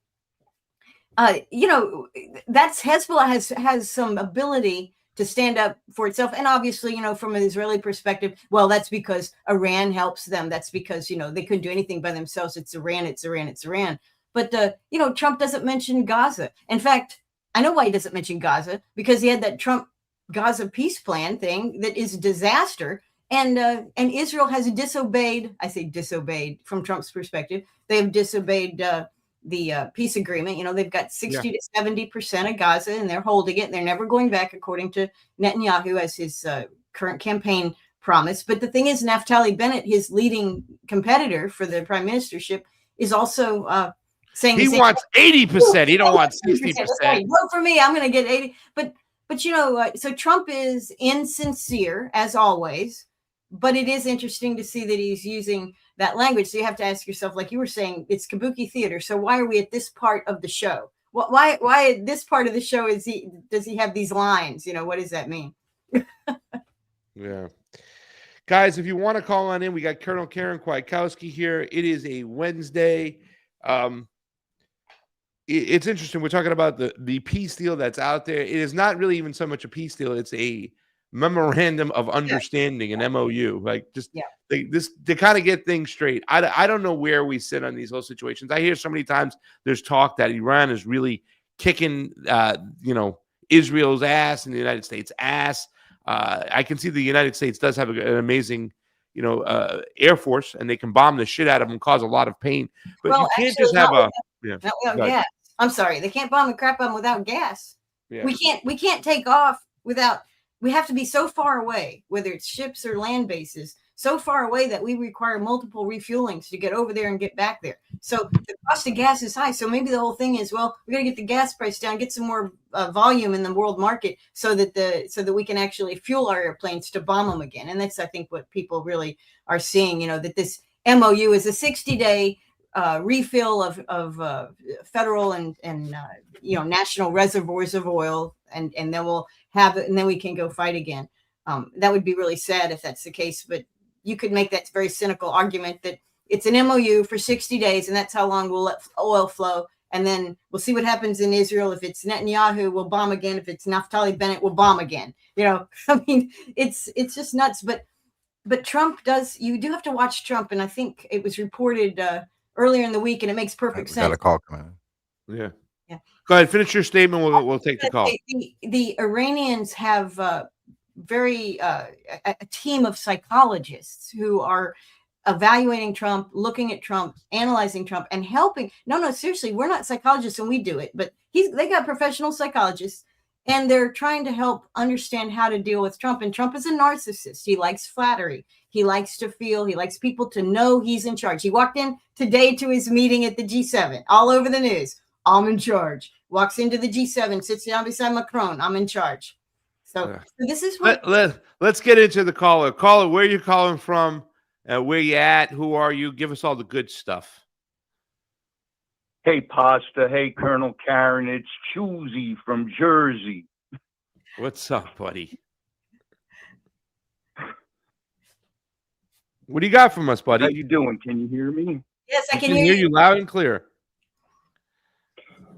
you know, that's Hezbollah has some ability to stand up for itself. And obviously, you know, from an Israeli perspective, well, that's because Iran helps them. That's because, you know, they couldn't do anything by themselves. It's Iran, it's Iran, it's Iran. But, you know, Trump doesn't mention Gaza. In fact, I know why he doesn't mention Gaza, because he had that Trump-Gaza peace plan thing that is a disaster. And Israel has disobeyed, I say disobeyed from Trump's perspective. They have disobeyed the peace agreement. You know, they've got 60 to 70% of Gaza, and they're holding it. And they're never going back, according to Netanyahu, as his current campaign promise. But the thing is, Naftali Bennett, his leading competitor for the prime ministership, is also saying he wants 80%. He don't want 60%. Right. Vote for me. I'm going to get 80. But you know, so Trump is insincere as always. But it is interesting to see that he's using that language. So you have to ask yourself, like you were saying, it's kabuki theater. So why are we at this part of the show? Why at this part of the show does he have these lines? You know, what does that mean? Yeah. Guys, if you want to call on in, we got Colonel Karen Kwiatkowski here. It is a Wednesday. It's interesting. We're talking about the peace deal that's out there. It is not really even so much a peace deal. It's a memorandum of understanding, an MOU. Like just they kind of get things straight. I don't know where we sit on these whole situations. I hear so many times there's talk that Iran is really kicking you know, Israel's ass and the United States' ass. I can see the United States does have an amazing, you know, Air Force, and they can bomb the shit out of them and cause a lot of pain. But you can't just have without gas. I'm sorry, they can't bomb the crap out of them without gas. Yeah. We can't take off without. We have to be so far away, whether it's ships or land bases, so far away that we require multiple refuelings to get over there and get back there. So the cost of gas is high. So maybe the whole thing is, well, we got to get the gas price down, get some more volume in the world market so that we can actually fuel our airplanes to bomb them again. And that's, I think, what people really are seeing, that this MOU is a 60-day refill of federal and national reservoirs of oil, and then we'll have it, and then we can go fight again. That would be really sad if that's the case, but you could make that very cynical argument that it's an MOU for 60 days, and that's how long we'll let oil flow, and then we'll see what happens in Israel. If it's Netanyahu, we'll bomb again. If it's Naftali Bennett, we'll bomb again. I mean, it's just nuts. But Trump you do have to watch Trump, and I think it was reported earlier in the week, and it makes perfect sense. Got a call coming in. Yeah. Go ahead, finish your statement. We'll take the call. The Iranians have a team of psychologists who are evaluating Trump, looking at Trump, analyzing Trump, and helping. No, seriously, we're not psychologists and we do it, but they got professional psychologists, and they're trying to help understand how to deal with Trump. And Trump is a narcissist. He likes flattery. He likes to feel, he likes people to know he's in charge. He walked in today to his meeting at the G7, all over the news. I'm in charge. Walks into the G7, sits down beside Macron. I'm in charge. So this is what. Let's get into the caller. Caller, where are you calling from? Where you at? Who are you? Give us all the good stuff. Hey, Pasta. Hey, Colonel Karen. It's Choosy from Jersey. What's up, buddy? What do you got from us, buddy? How you doing? Can you hear me? Yes, I can hear you loud and clear.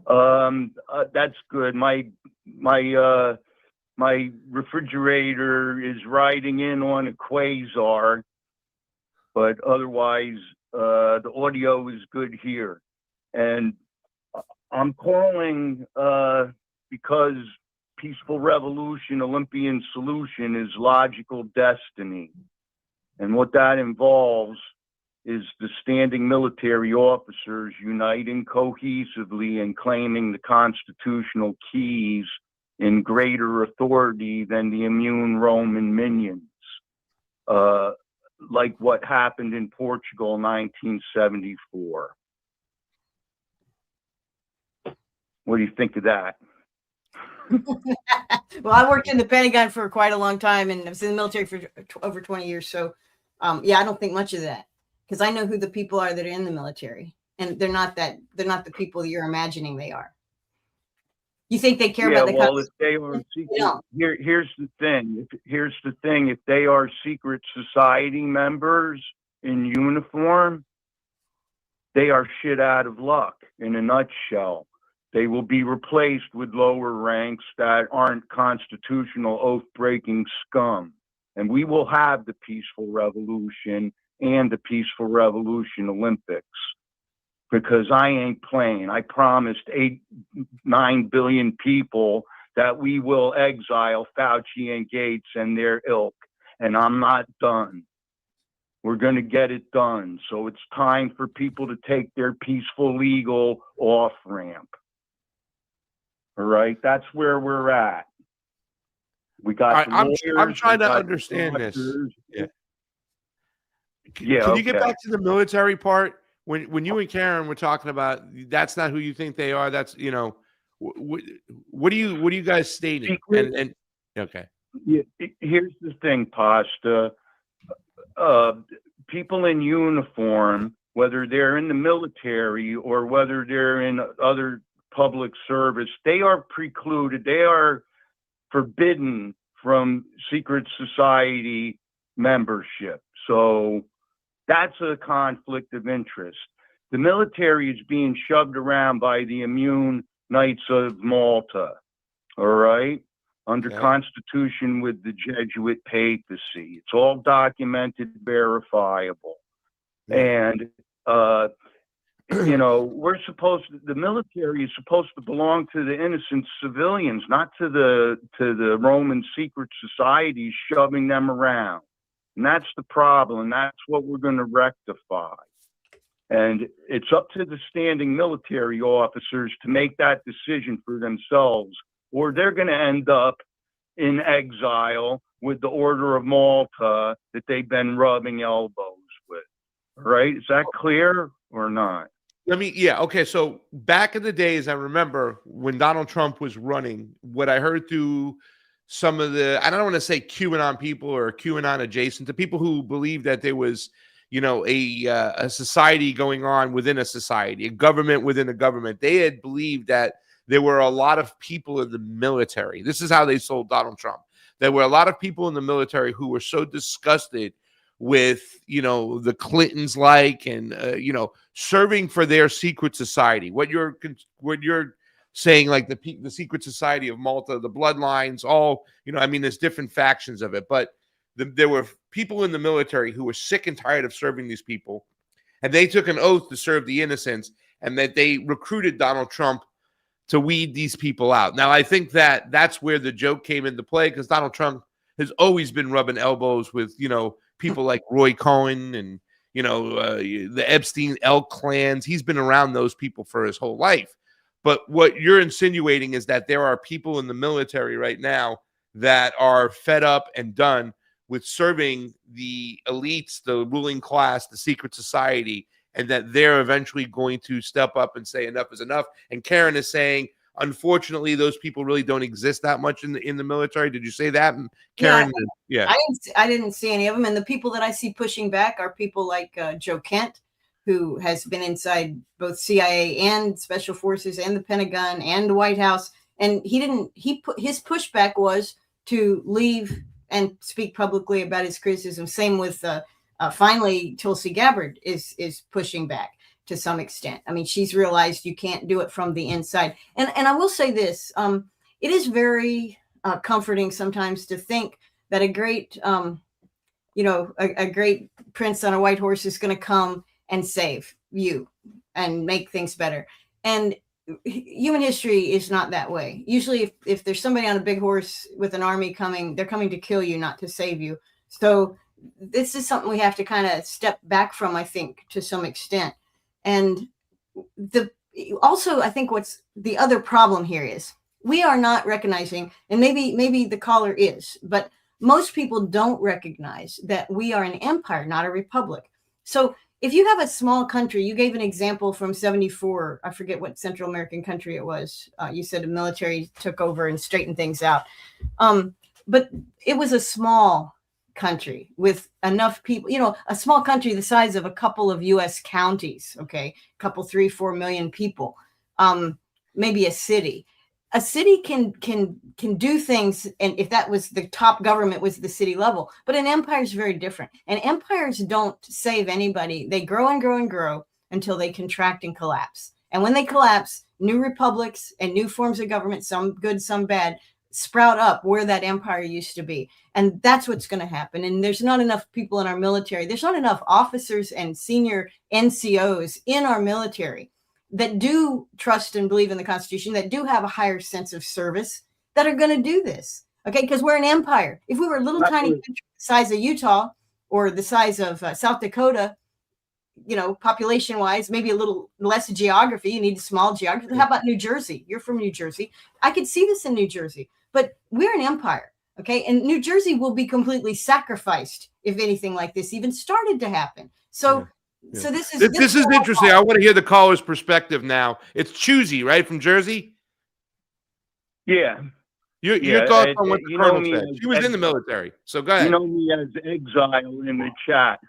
That's good. My refrigerator is riding in on a quasar, but otherwise, the audio is good here. And I'm calling because peaceful revolution, Olympian solution is logical destiny. And what that involves is the standing military officers uniting cohesively and claiming the constitutional keys in greater authority than the immune Roman minions, like what happened in Portugal in 1974. What do you think of that? Well, I worked in the Pentagon for quite a long time, and I was in the military for over 20 years. So, I don't think much of that, because I know who the people are that are in the military, and they're not the people you're imagining they are. You think they care about the if they are secret, here's the thing. If they are secret society members in uniform, they are shit out of luck in a nutshell. They will be replaced with lower ranks that aren't constitutional oath-breaking scum. And we will have the peaceful revolution and the peaceful revolution Olympics, because I ain't playing. I promised 9 billion people that we will exile Fauci and Gates and their ilk, and I'm not done. We're going to get it done. So it's time for people to take their peaceful legal off-ramp. All right, that's where we're at. We got. I'm trying to understand this. Yeah. Can you get back to the military part? When you and Karen were talking about, that's not who you think they are. That's what are you guys stating? And okay. Yeah, here's the thing, Pasta. People in uniform, whether they're in the military or whether they're in other public service, they are precluded, they are forbidden from secret society membership. So that's a conflict of interest. The military is being shoved around by the immune Knights of Malta, all right, under Constitution with the Jesuit papacy. It's all documented, verifiable. And the military is supposed to belong to the innocent civilians, not to the Roman secret societies shoving them around. And that's the problem. And that's what we're going to rectify. And it's up to the standing military officers to make that decision for themselves, or they're going to end up in exile with the Order of Malta that they've been rubbing elbows with. Right? Is that clear or not? Okay. So back in the days, I remember when Donald Trump was running, what I heard through some of I don't want to say QAnon people or QAnon adjacent to people who believe that there was, a society going on within a society, a government within a government. They had believed that there were a lot of people in the military. This is how they sold Donald Trump. There were a lot of people in the military who were so disgusted with, the Clintons and, serving for their secret society. What you're saying, like the secret society of Malta, the bloodlines, all, there's different factions of it, but there were people in the military who were sick and tired of serving these people. And they took an oath to serve the innocents, and that they recruited Donald Trump to weed these people out. Now, I think that that's where the joke came into play, because Donald Trump has always been rubbing elbows with, people like Roy Cohn and, the Epstein Elk clans. He's been around those people for his whole life. But what you're insinuating is that there are people in the military right now that are fed up and done with serving the elites, the ruling class, the secret society, and that they're eventually going to step up and say enough is enough. And Karen is saying, unfortunately, those people really don't exist that much in the military. Did you say that, Karen? Yeah. I didn't see any of them. And the people that I see pushing back are people like Joe Kent, who has been inside both CIA and Special Forces and the Pentagon and the White House. And his pushback was to leave and speak publicly about his criticism. Same with finally Tulsi Gabbard is pushing back to some extent. I mean, she's realized you can't do it from the inside. And I will say this, it is very comforting sometimes to think that a great, a great prince on a white horse is going to come and save you and make things better. And human history is not that way. Usually if there's somebody on a big horse with an army coming, they're coming to kill you, not to save you. So this is something we have to kind of step back from, I think, to some extent. And also, I think what's the other problem here is we are not recognizing, and maybe the caller is, but most people don't recognize that we are an empire, not a republic. So if you have a small country, you gave an example from 74, I forget what Central American country it was. You said the military took over and straightened things out. But it was a small country with enough people, a small country the size of a couple of US counties, okay, a couple, 3-4 million people, maybe a city. A city can do things, and if that was the top government was the city level, but an empire is very different. And empires don't save anybody. They grow and grow and grow until they contract and collapse. And when they collapse, new republics and new forms of government, some good, some bad, sprout up where that empire used to be. And that's what's going to happen. And there's not enough people in our military. There's not enough officers and senior NCOs in our military that do trust and believe in the Constitution, that do have a higher sense of service, that are going to do this. Okay, because we're an empire. If we were a little tiny country the size of Utah or the size of South Dakota, population wise, maybe a little less geography, you need a small geography. How about New Jersey? You're from New Jersey. I could see this in New Jersey, but we're an empire. Okay, and New Jersey will be completely sacrificed if anything like this even started to happen. So. Yeah. Yeah. So this is interesting. I want to hear the caller's perspective now. It's Choosy, right, from Jersey? Yeah. Your thoughts on what the colonel said. She was in the military, so go ahead. You know me as Exile in the chat.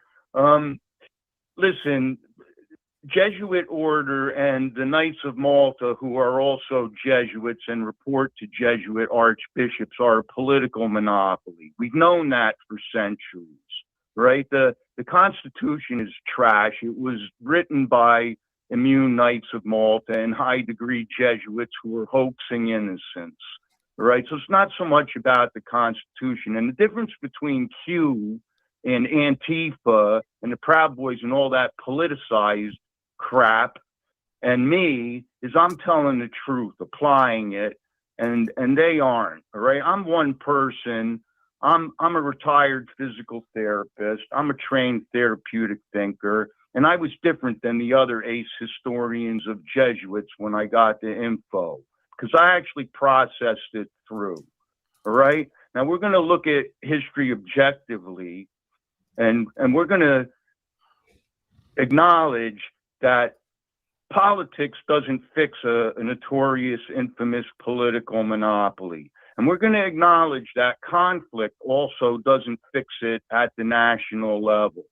Listen, Jesuit order and the Knights of Malta, who are also Jesuits and report to Jesuit archbishops, are a political monopoly. We've known that for centuries. Right? The Constitution is trash. It was written by immune Knights of Malta and high-degree Jesuits who were hoaxing innocents. Right? So it's not so much about the Constitution. And the difference between Q and Antifa and the Proud Boys and all that politicized crap and me is I'm telling the truth, applying it, and they aren't. All right? I'm one person. I'm a retired physical therapist. I'm a trained therapeutic thinker, and I was different than the other ace historians of Jesuits when I got the info, because I actually processed it through. All right. Now we're going to look at history objectively, and we're going to acknowledge that politics doesn't fix a notorious, infamous political monopoly. And we're going to acknowledge that conflict also doesn't fix it at the national level,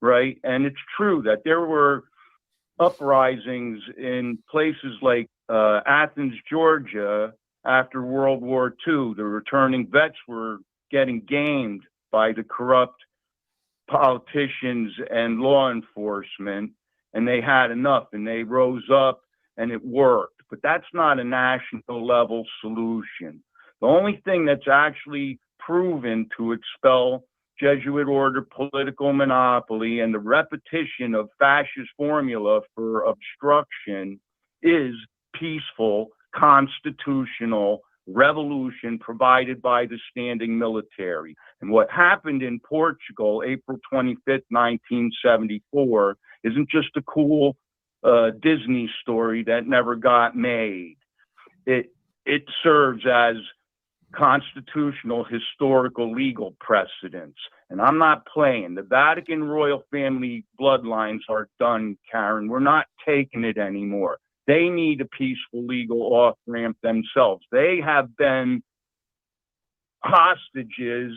right? And it's true that there were uprisings in places like Athens, Georgia, after World War II. The returning vets were getting gamed by the corrupt politicians and law enforcement, and they had enough, and they rose up, and it worked. But that's not a national level solution. The only thing that's actually proven to expel Jesuit order political monopoly and the repetition of fascist formula for obstruction is peaceful constitutional revolution provided by the standing military. And what happened in Portugal, April 25th, 1974, isn't just a cool Disney story that never got made. It serves as constitutional, historical, legal precedents. And I'm not playing. The Vatican royal family bloodlines are done, Karen. We're not taking it anymore. They need a peaceful legal off-ramp themselves. They have been hostages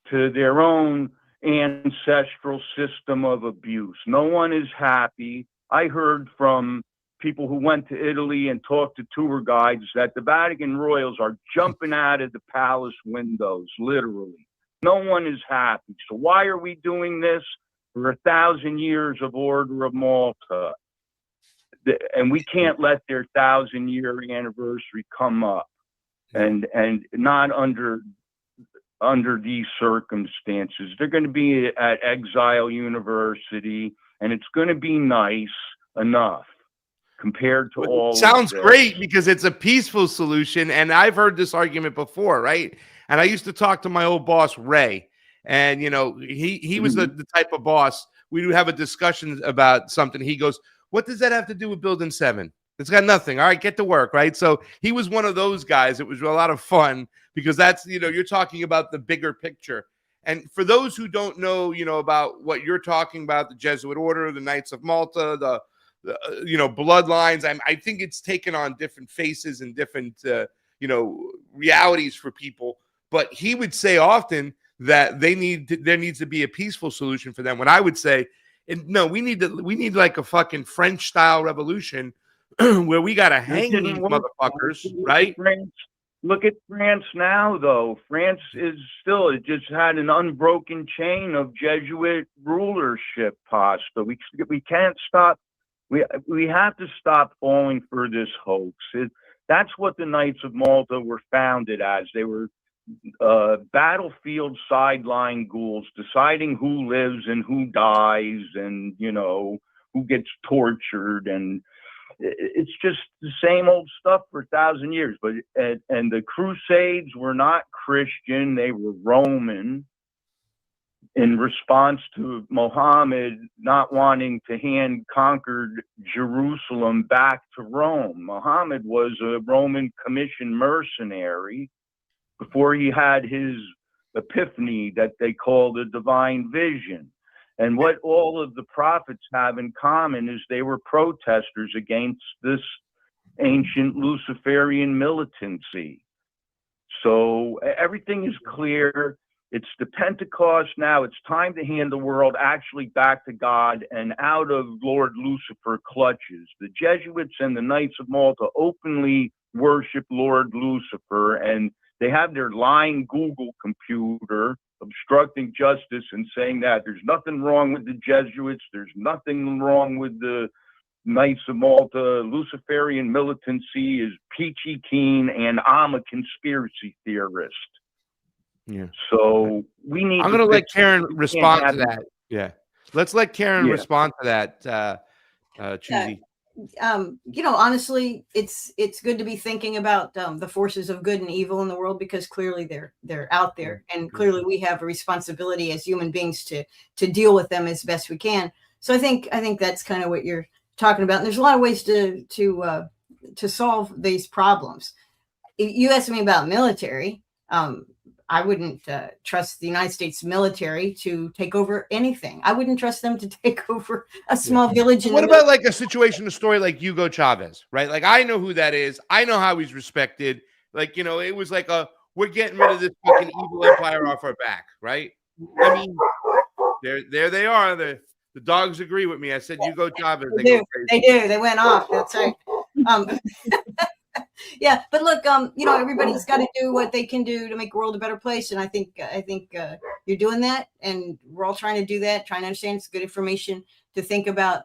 to their own ancestral system of abuse. No one is happy. I heard from people who went to Italy and talked to tour guides that the Vatican royals are jumping out of the palace windows, literally. No one is happy. So why are we doing this? For 1,000 years of Order of Malta. And we can't let their 1,000-year anniversary come up, and not under these circumstances. They're going to be at Exile University, and it's going to be nice enough compared to all. Sounds great because it's a peaceful solution, and I've heard this argument before, right? And I used to talk to my old boss Ray, and you know he was the type of boss we would have a discussion about something. He goes, "What does that have to do with Building 7? It's got nothing. All right, get to work," right? So he was one of those guys. It was a lot of fun because that's, you know, you're talking about the bigger picture. And for those who don't know, you know, about what you're talking about, the Jesuit order, the Knights of Malta, the you know, bloodlines, I think it's taken on different faces and different, you know, realities for people. But he would say often that there needs to be a peaceful solution for them. When I would say, no, we need like a fucking French style revolution where we got to hang these motherfuckers, right? Look at France now, though. France is still, it just had an unbroken chain of Jesuit rulership, Pasta. We can't stop. We have to stop falling for this hoax. That's what the Knights of Malta were founded as. They were battlefield sideline ghouls deciding who lives and who dies and, you know, who gets tortured. And it's just the same old stuff for 1,000 years. But and the Crusades were not Christian, they were Roman, in response to Muhammad not wanting to hand conquered Jerusalem back to Rome. Muhammad was a Roman commissioned mercenary before he had his epiphany that they call the divine vision. And what all of the prophets have in common is they were protesters against this ancient Luciferian militancy. So everything is clear. It's the Pentecost now. It's time to hand the world actually back to God and out of Lord Lucifer clutches. The Jesuits and the Knights of Malta openly worship Lord Lucifer, and they have their lying Google computer obstructing justice and saying that there's nothing wrong with the Jesuits, there's nothing wrong with the Knights of Malta. Luciferian militancy is peachy keen, and I'm a conspiracy theorist. Yeah. So we need. I'm going to let Karen respond to that. Yeah. Let's let Karen respond to that. Choosy. You know, honestly, it's good to be thinking about the forces of good and evil in the world, because clearly they're out there, and clearly we have a responsibility as human beings to deal with them as best we can. So I think that's kind of what you're talking about. And there's a lot of ways to solve these problems. You asked me about military. I wouldn't trust the United States military to take over anything. I wouldn't trust them to take over a small village. What about like a situation, a story like Hugo Chavez, right? Like, I know who that is. I know how he's respected. Like, you know, it was like we're getting rid of this fucking evil empire off our back, right? I mean, there they are. The dogs agree with me. I said Hugo Chavez. They do. They do. They went off. That's right. Yeah, but look, you know, everybody's got to do what they can do to make the world a better place, and I think you're doing that, and we're all trying to do that. Trying to understand. It's good information to think about.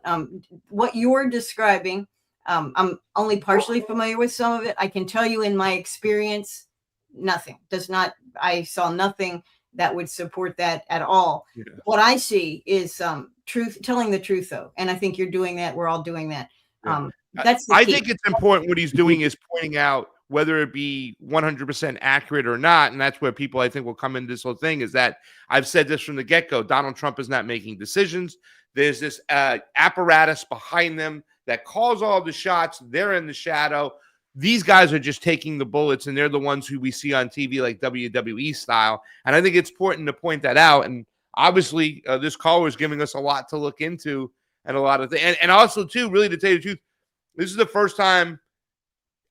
What you're describing, I'm only partially familiar with some of it. I can tell you, in my experience, nothing does not. I saw nothing that would support that at all. Yeah. What I see is truth, telling the truth, though, and I think you're doing that. We're all doing that. Yeah. That's I think it's important what he's doing is pointing out whether it be 100% accurate or not. And that's where people, I think, will come into this whole thing is that I've said this from the get-go. Donald Trump is not making decisions. There's this apparatus behind them that calls all the shots. They're in the shadow. These guys are just taking the bullets, and they're the ones who we see on TV like WWE style. And I think it's important to point that out. And obviously, this caller is giving us a lot to look into and a lot of things. And also, too, really, to tell you the truth, this is the first time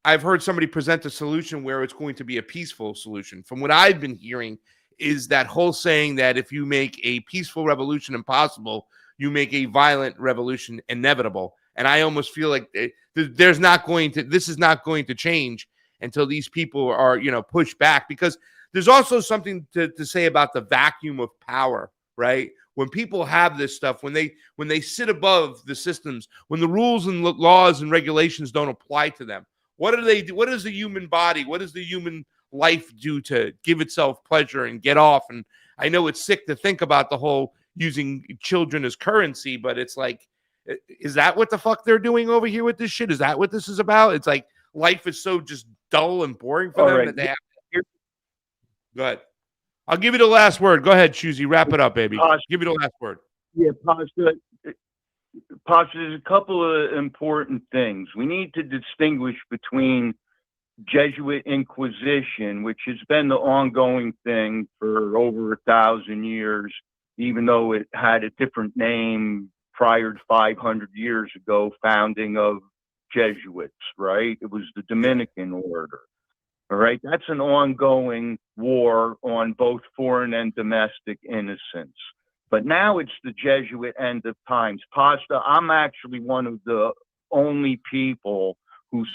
I've heard somebody present a solution where it's going to be a peaceful solution. From what I've been hearing is that whole saying that if you make a peaceful revolution impossible, you make a violent revolution inevitable. And I almost feel like this is not going to change until these people are, you know, pushed back, because there's also something to say about the vacuum of power, right? When people have this stuff, when they sit above the systems, when the rules and laws and regulations don't apply to them, what do they do? What does the human body, what does the human life do to give itself pleasure and get off? And I know it's sick to think about the whole using children as currency, but it's like, is that what the fuck they're doing over here with this shit? Is that what this is about? It's like life is so just dull and boring for them that they have to. Go ahead. I'll give you the last word. Go ahead, Shuzi. Wrap it up, baby. Give me the last word. Yeah, Pasta, there's a couple of important things. We need to distinguish between Jesuit Inquisition, which has been the ongoing thing for over 1,000 years, even though it had a different name prior to 500 years ago, founding of Jesuits, right? It was the Dominican order. All right, that's an ongoing war on both foreign and domestic innocence. But now it's the Jesuit end of times. Pasta, I'm actually one of the only people who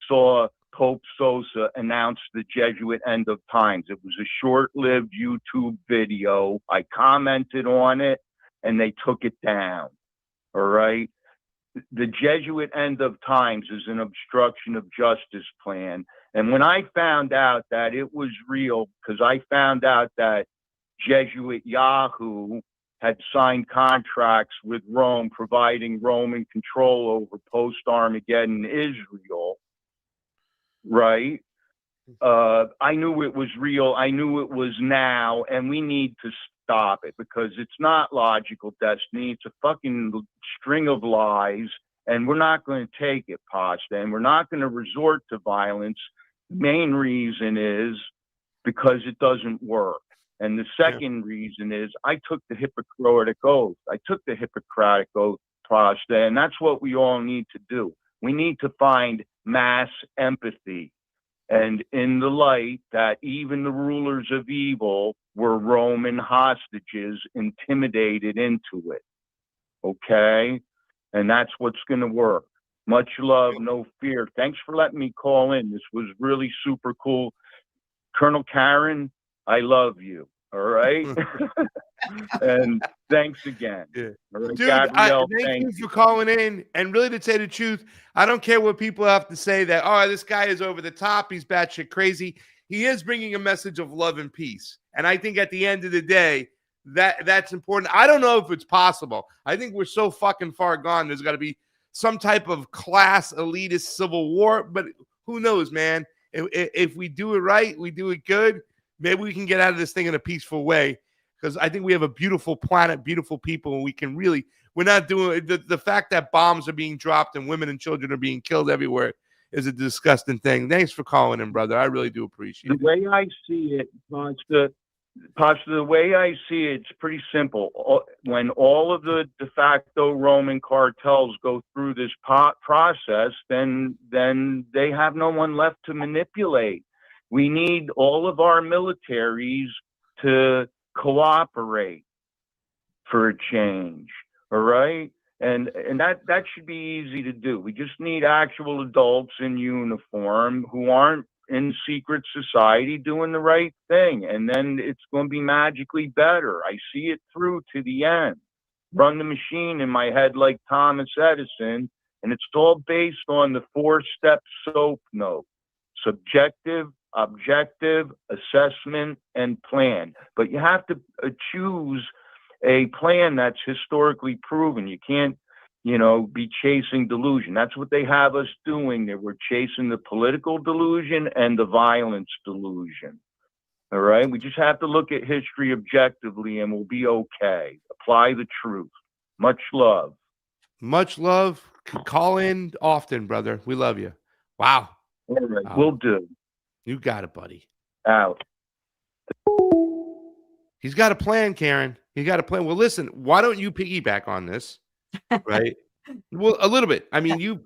saw Pope Sosa announce the Jesuit end of times. It was a short-lived YouTube video. I commented on it, and they took it down. All right? The Jesuit end of times is an obstruction of justice plan. And when I found out that it was real, because I found out that Jesuit Yahoo had signed contracts with Rome, providing Roman control over post-Armageddon Israel, right? I knew it was real. I knew it was now, and we need to stop it because it's not logical destiny. It's a fucking string of lies, and we're not going to take it, Pasta, and we're not going to resort to violence. The main reason is because it doesn't work. And the second reason is I took the Hippocratic Oath. Pasta, and that's what we all need to do. We need to find mass empathy. And in the light that even the rulers of evil were Roman hostages intimidated into it. Okay? And that's what's going to work. Much love, no fear. Thanks for letting me call in. This was really super cool. Colonel Karen, I love you. All right. And thanks again. Yeah. Right, dude, Gabrielle, thank you for calling in. And really, to tell the truth, I don't care what people have to say that, oh, this guy is over the top. He's batshit crazy. He is bringing a message of love and peace. And I think at the end of the day, that's important. I don't know if it's possible. I think we're so fucking far gone. There's got to be some type of class elitist civil war. But who knows, man? If we do it right, we do it good, maybe we can get out of this thing in a peaceful way, because I think we have a beautiful planet, beautiful people, and we can really, we're not doing the fact that bombs are being dropped and women and children are being killed everywhere is a disgusting thing. Thanks for calling in, brother. I really do appreciate it. The way I see it, Pasta, the way I see it, it's pretty simple. When all of the de facto Roman cartels go through this process, then they have no one left to manipulate. We need all of our militaries to cooperate for a change. All right. And that should be easy to do. We just need actual adults in uniform who aren't in secret society doing the right thing. And then it's going to be magically better. I see it through to the end. Run the machine in my head like Thomas Edison. And it's all based on the 4-step SOAP note: subjective, objective, assessment, and plan. But you have to choose a plan that's historically proven. You can't, be chasing delusion. That's what they have us doing. They were chasing the political delusion and the violence delusion. All right. We just have to look at history objectively and we'll be okay. Apply the truth. Much love. Much love. Call in often, brother. We love you. Wow. All right. We'll do. You got it, buddy. Out. He's got a plan, Karen. He got a plan. Well, listen, why don't you piggyback on this? Right. Well, a little bit. I mean,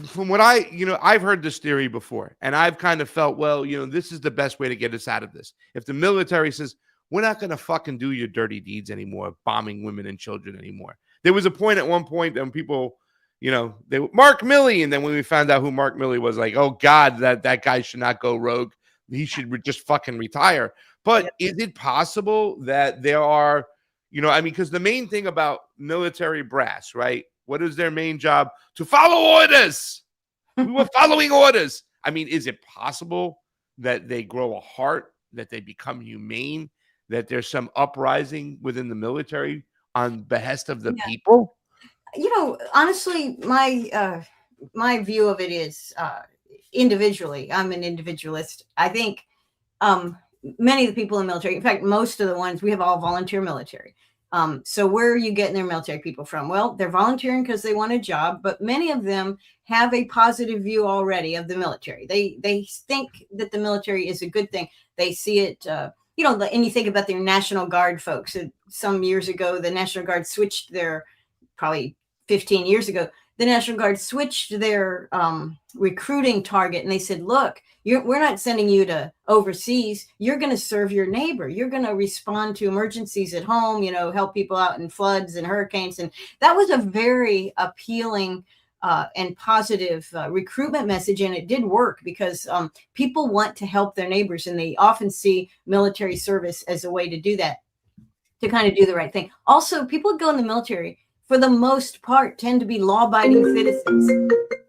from what I've heard this theory before, and I've kind of felt, well, this is the best way to get us out of this. If the military says, we're not going to fucking do your dirty deeds anymore, bombing women and children anymore. There was a point at one point when people, they Mark Milley. And then when we found out who Mark Milley was, like, oh God, that guy should not go rogue. He should just fucking retire. But is it possible that there are, because the main thing about military brass, right? What is their main job? To follow orders. We were following orders. I mean, is it possible that they grow a heart, that they become humane, that there's some uprising within the military on behest of the people? Honestly, my view of it is individually. I'm an individualist. I think many of the people in the military, in fact, most of the ones, we have all volunteer military. So where are you getting their military people from? Well, they're volunteering because they want a job, but many of them have a positive view already of the military. They think that the military is a good thing. They see it, and you think about their National Guard folks. Some years ago, the National Guard switched probably 15 years ago, the National Guard switched their recruiting target, and they said, look, we're not sending you to overseas. You're going to serve your neighbor. You're going to respond to emergencies at home, help people out in floods and hurricanes. And that was a very appealing and positive recruitment message. And it did work because people want to help their neighbors, and they often see military service as a way to do that, to kind of do the right thing. Also, people who go in the military, for the most part, tend to be law-abiding citizens.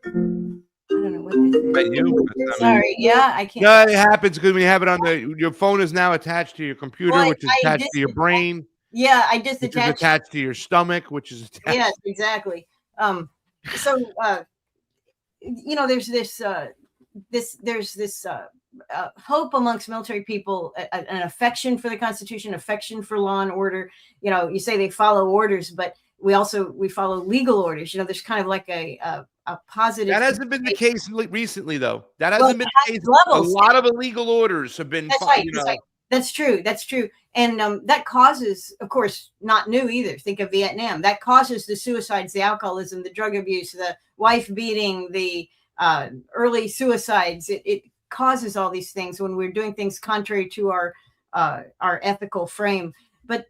I don't know what this is. You? Sorry, yeah, I can't. No, it happens because when you have it on your phone is now attached to your computer, which is attached to your brain. Yeah, I just attached. Which is attached to your stomach, which is attached. Yes, exactly. So there's this hope amongst military people, an affection for the Constitution, affection for law and order. You say they follow orders, but we follow legal orders. There's kind of like a positive. That hasn't been the case recently, though. That hasn't been the case. Levels. A lot of illegal orders have been. That's right. That's right. That's true. That's true. And that causes, of course, not new either. Think of Vietnam. That causes the suicides, the alcoholism, the drug abuse, the wife beating, the early suicides. It causes all these things when we're doing things contrary to our ethical frame. But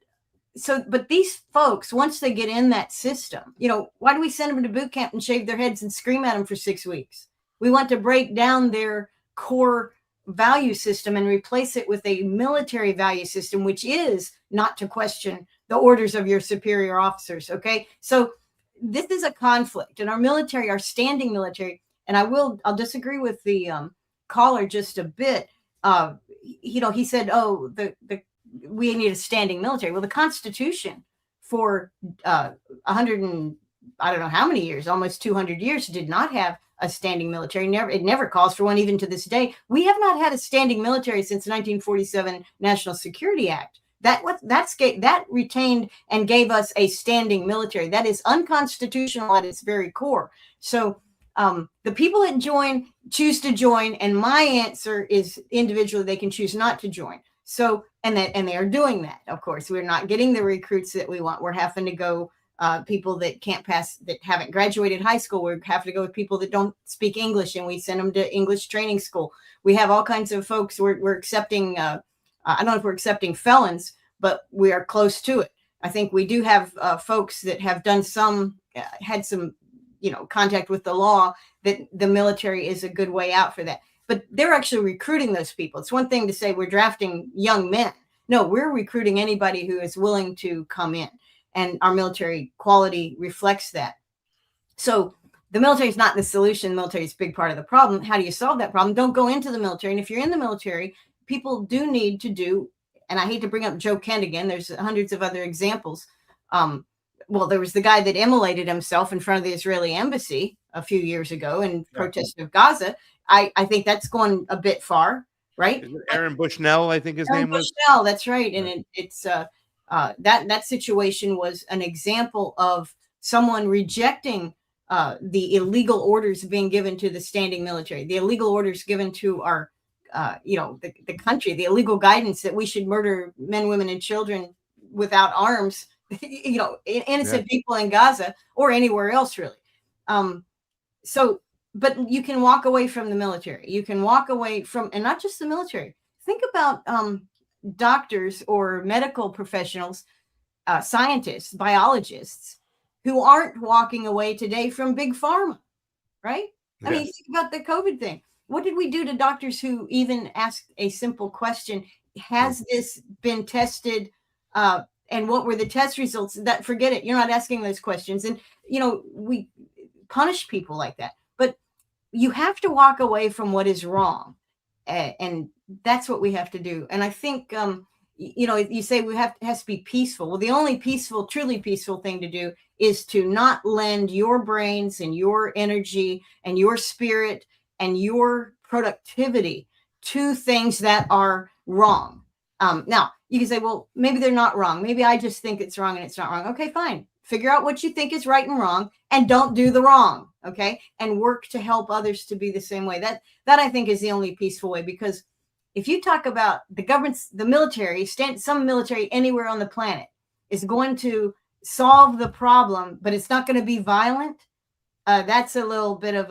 these folks, once they get in that system, why do we send them to boot camp and shave their heads and scream at them for 6 weeks? We want to break down their core value system and replace it with a military value system, which is not to question the orders of your superior officers. Okay. So this is a conflict, and our military, our standing military, and I'll disagree with the caller just a bit. He said, oh, we need a standing military. Well, the Constitution for 100 and I don't know how many years, almost 200 years, did not have a standing military. It never calls for one, even to this day. We have not had a standing military since the 1947 National Security Act. That retained and gave us a standing military. That is unconstitutional at its very core. So The people that choose to join, and my answer is individually they can choose not to join. So, and they are doing that. Of course, we're not getting the recruits that we want. We're having to go people that can't pass, that haven't graduated high school. We're having to go with people that don't speak English, and we send them to English training school. We have all kinds of folks. We're accepting. I don't know if we're accepting felons, but we are close to it. I think we do have folks that have done had some, contact with the law, that the military is a good way out for that. But they're actually recruiting those people. It's one thing to say we're drafting young men. No, we're recruiting anybody who is willing to come in. And our military quality reflects that. So the military is not the solution. The military is a big part of the problem. How do you solve that problem? Don't go into the military. And if you're in the military, people do need to do, and I hate to bring up Joe Kent again, there's hundreds of other examples. Well, there was the guy that immolated himself in front of the Israeli embassy a few years ago in protest of Gaza. I think that's going a bit far, right? Aaron Bushnell, I think his name was. Bushnell, that's right. And it's that situation was an example of someone rejecting the illegal orders being given to the standing military, the illegal orders given to our, the country, the illegal guidance that we should murder men, women, and children without arms, innocent people in Gaza or anywhere else, really. But you can walk away from the military. You can walk away from, and not just the military. Think about doctors or medical professionals, scientists, biologists, who aren't walking away today from big pharma, right? I mean, think about the COVID thing. What did we do to doctors who even asked a simple question? Has this been tested? And what were the test results? That, forget it. You're not asking those questions. And, we punish people like that. But you have to walk away from what is wrong. And that's what we have to do. And I think, you say has to be peaceful. Well, the only truly peaceful thing to do is to not lend your brains and your energy and your spirit and your productivity to things that are wrong. Now, you can say, well, maybe they're not wrong. Maybe I just think it's wrong and it's not wrong. Okay, fine. Figure out what you think is right and wrong, and don't do the wrong. Okay. And work to help others to be the same way. That I think is the only peaceful way, because if you talk about the government's, the military, some military anywhere on the planet is going to solve the problem, but it's not going to be violent. That's a little bit of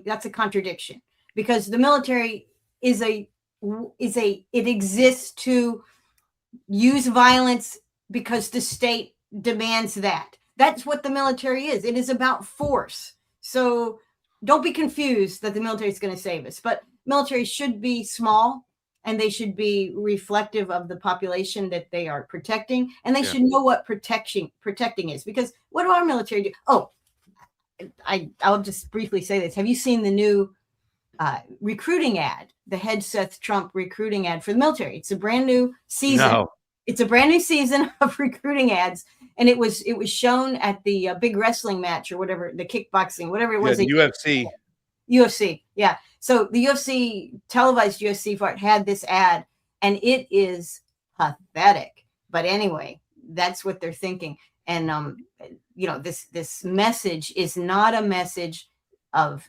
that's a contradiction, because the military it exists to use violence because the state demands that. That's what the military is. It is about force. So don't be confused that the military is going to save us, but military should be small, and they should be reflective of the population that they are protecting, and they should know what protecting is, because what do our military do? Oh, I'll just briefly say this. Have you seen the new recruiting ad, the Hegseth Trump recruiting ad for the military? It's a brand new season. No. It's a brand new season of recruiting ads. And it was shown at the big wrestling match or whatever, the kickboxing, whatever it was. The UFC. Yeah. So the UFC, televised UFC fight, had this ad, and it is pathetic. But anyway, that's what they're thinking. And, this message is not a message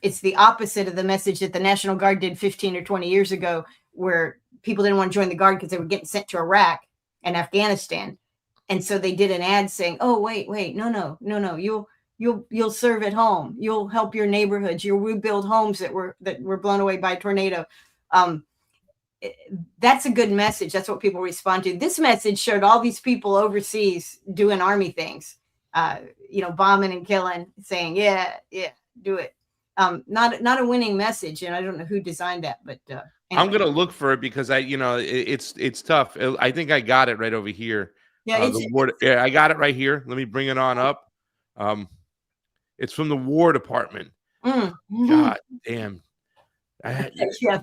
it's the opposite of the message that the National Guard did 15 or 20 years ago, where people didn't want to join the Guard because they were getting sent to Iraq and Afghanistan. And so they did an ad saying, oh, wait, no, you'll serve at home. You'll help your neighborhoods. You'll rebuild homes that were blown away by a tornado. That's a good message. That's what people respond to. This message showed all these people overseas doing army things, bombing and killing, saying, yeah, do it. Not a winning message. And I don't know who designed that, but anyway. I'm going to look for it, because it's tough. I think I got it right over here. Yeah, I got it right here. Let me bring it on up. It's from the War Department. God damn.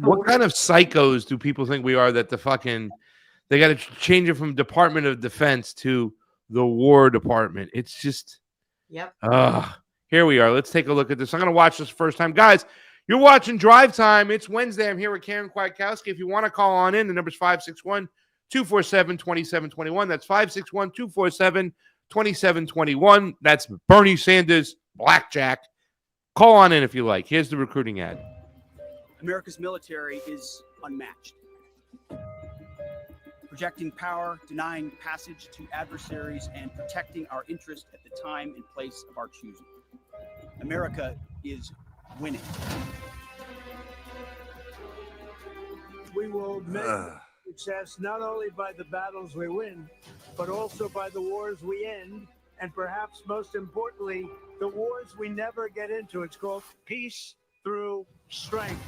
What kind of psychos do people think we are, that they got to change it from Department of Defense to the War Department? It's just, here we are. Let's take a look at this. I'm going to watch this first time. Guys, you're watching Drive Time. It's Wednesday. I'm here with Karen Kwiatkowski. If you want to call on in, the number's 561-247-2721. That's 561-247-2721. That's Bernie Sanders, Blackjack. Call on in if you like. Here's the recruiting ad. America's military is unmatched. Projecting power, denying passage to adversaries, and protecting our interest at the time and place of our choosing. America is winning. We will measure success not only by the battles we win, but also by the wars we end, and perhaps most importantly, the wars we never get into. It's called peace through strength.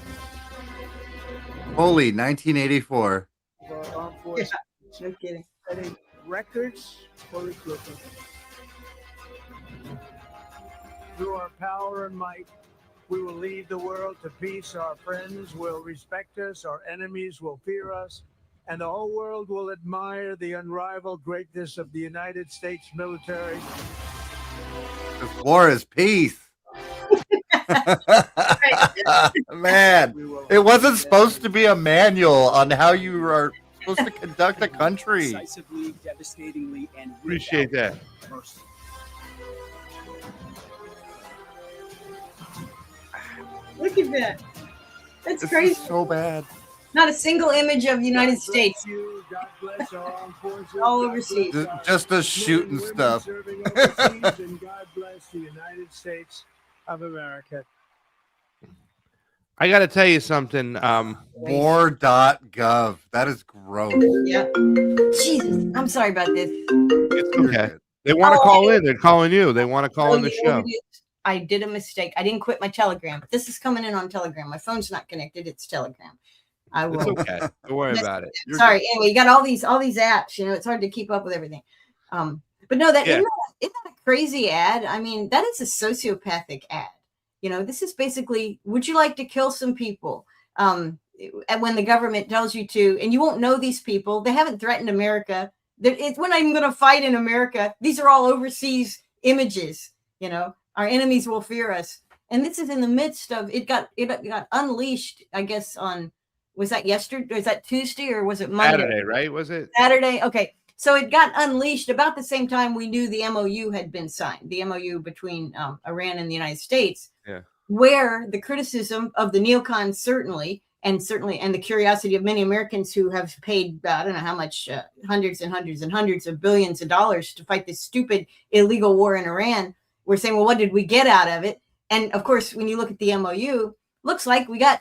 Holy 1984. For armed forces. Yeah, no kidding. Setting records for recruitment. Through our power and might, we will lead the world to peace. Our friends will respect us, our enemies will fear us, and the whole world will admire the unrivaled greatness of the United States military. This war is peace. Man, it wasn't supposed to be a manual on how you are supposed to conduct a country. Decisively, devastatingly, and Appreciate that. mercy. Look at that. That's This crazy. is so bad. Not a single image of the United States. God bless our armed forces. All overseas. Just us shooting Men and women stuff. serving overseas, and God bless the United States of America. I got to tell you something. War.gov. That is gross. Yeah. Jesus. I'm sorry about this. It's okay. They want to call in. They're calling you. They want to call in the You know what show. it is? I did a mistake. I didn't quit my Telegram. This is coming in on Telegram. My phone's not connected. It's Telegram. I It's will. okay. Don't worry about it. You're Sorry. Anyway, you got all these apps. You know, it's hard to keep up with everything. But no, that isn't that a crazy ad? I mean, that is a sociopathic ad. You know, this is basically, would you like to kill some people? And when the government tells you to, and you won't know these people, they haven't threatened America. We're not even going to fight in America. These are all overseas images. You know, our enemies will fear us. And this is in the midst of it got unleashed, I guess, on, was that yesterday? Was that Tuesday or was it Monday? Saturday, right? Was it? Saturday. Okay. So it got unleashed about the same time we knew the MOU had been signed, the MOU between Iran and the United States, where the criticism of the neocons certainly, and the curiosity of many Americans who have paid, I don't know how much, hundreds and hundreds and hundreds of billions of dollars to fight this stupid illegal war in Iran, we're saying, well, what did we get out of it? And of course, when you look at the MOU, looks like we got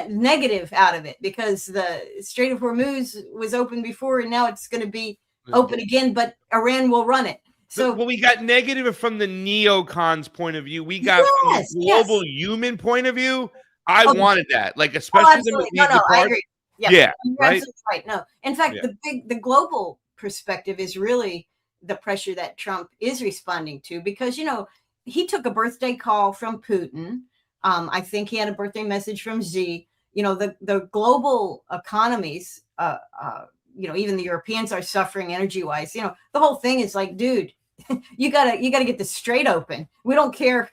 negative out of it because the Strait of Hormuz was open before and now it's going to be open again, but Iran will run it. So well, we got negative from the neocons point of view. We got from the global human point of view. I wanted that, like especially I agree. Yeah, right. Absolutely right. No, in fact, the global perspective is really the pressure that Trump is responding to because he took a birthday call from Putin. I think he had a birthday message from Xi. You know, the global economies, even the Europeans are suffering energy wise. You know, the whole thing is like, dude, you gotta get the strait open. We don't care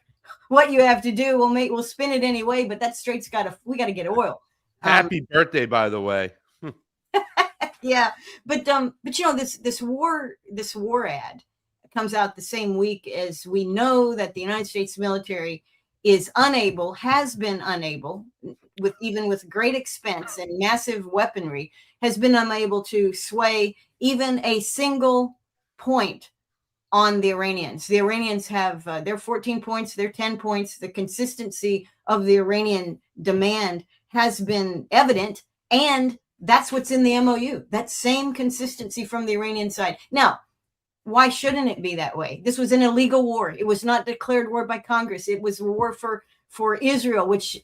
what you have to do. We'll spin it anyway, but that strait's we gotta get oil. Happy birthday, by the way. Yeah, but this war ad comes out the same week as we know that the United States military has been unable, with great expense and massive weaponry, has been unable to sway even a single point on the Iranians. The Iranians have their 14 points, their 10 points. The consistency of the Iranian demand has been evident, and that's what's in the MOU, that same consistency from the Iranian side. Now, why shouldn't it be that way? This was an illegal war. It was not declared war by Congress. It was war for Israel, which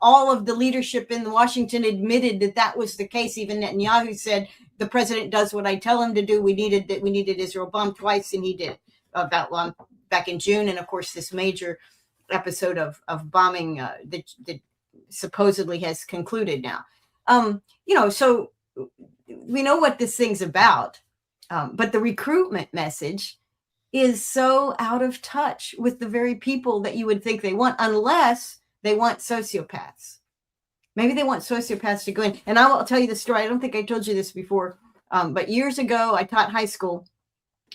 all of the leadership in Washington admitted that was the case. Even Netanyahu said, the president does what I tell him to do. We needed Israel bombed twice, and he did back in June. And of course, this major episode of bombing that supposedly has concluded now. So we know what this thing's about. But the recruitment message is so out of touch with the very people that you would think they want, unless they want sociopaths. Maybe they want sociopaths to go in. And I will tell you the story. I don't think I told you this before, but years ago, I taught high school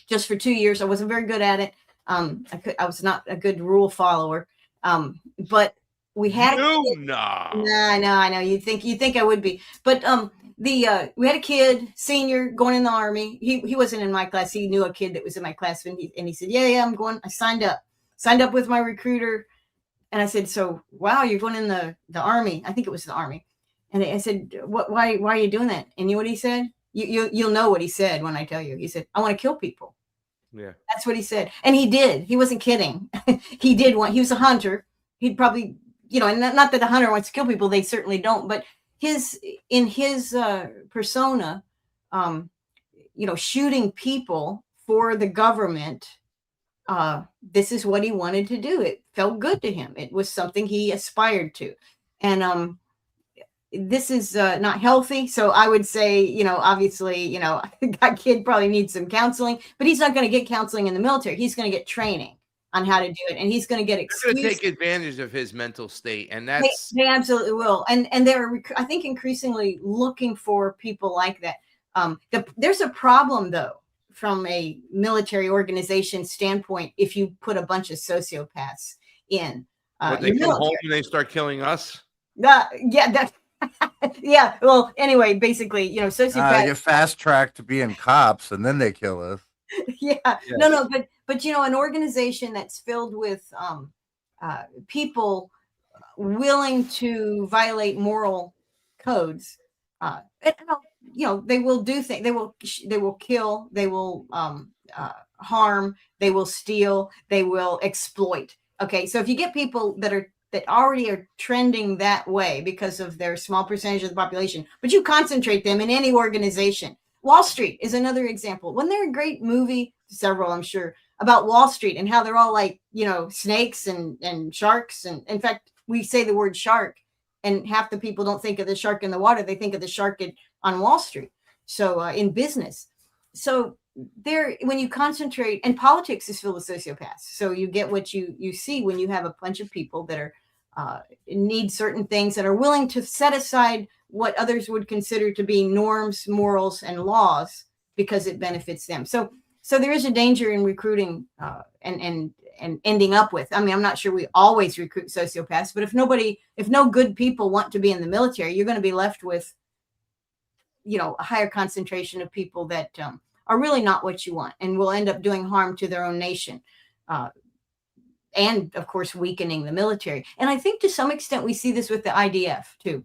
just for 2 years. I wasn't very good at it. I was not a good rule follower. But we had No. I know. You think I would be, but we had a kid, senior, going in the Army. He wasn't in my class. He knew a kid that was in my class, and he said, yeah, I'm going. I signed up with my recruiter, and I said, so wow, you're going in the Army. I think it was the Army, and I said, why are you doing that? And you know what he said? You'll know what he said when I tell you. He said, I want to kill people. Yeah, that's what he said, and he did. He wasn't kidding. He did want. He was a hunter. He'd probably, and not that a hunter wants to kill people. They certainly don't. But in his persona, shooting people for the government. This is what he wanted to do. It felt good to him. It was something he aspired to, and this is not healthy. So I would say, obviously, that kid probably needs some counseling, but he's not going to get counseling in the military. He's going to get training on how to do it, and he's going to get going to take advantage of his mental state, and that's they absolutely will. And they're, I think, increasingly looking for people like that. There's a problem though, from a military organization standpoint, if you put a bunch of sociopaths in. They come home and they start killing us. Yeah. Well, anyway, basically, sociopaths. They get fast tracked to being cops, and then they kill us. Yeah. Yes. No, but an organization that's filled with people willing to violate moral codes. They will do things. They will kill. They will harm. They will steal. They will exploit. Okay, so if you get people that already are trending that way because of their small percentage of the population, but you concentrate them in any organization. Wall Street is another example. Wasn't there a great movie, several I'm sure, about Wall Street and how they're all like, snakes and sharks. And in fact, we say the word shark and half the people don't think of the shark in the water. They think of the shark on Wall Street. So in business. So when you concentrate, and politics is filled with sociopaths. So you get what you see when you have a bunch of people that are need certain things, that are willing to set aside what others would consider to be norms, morals, and laws because it benefits them. So there is a danger in recruiting and ending up with. I mean, I'm not sure we always recruit sociopaths, but if no good people want to be in the military, you're going to be left with, a higher concentration of people that are really not what you want and will end up doing harm to their own nation. And of course, weakening the military. And I think to some extent, we see this with the IDF too.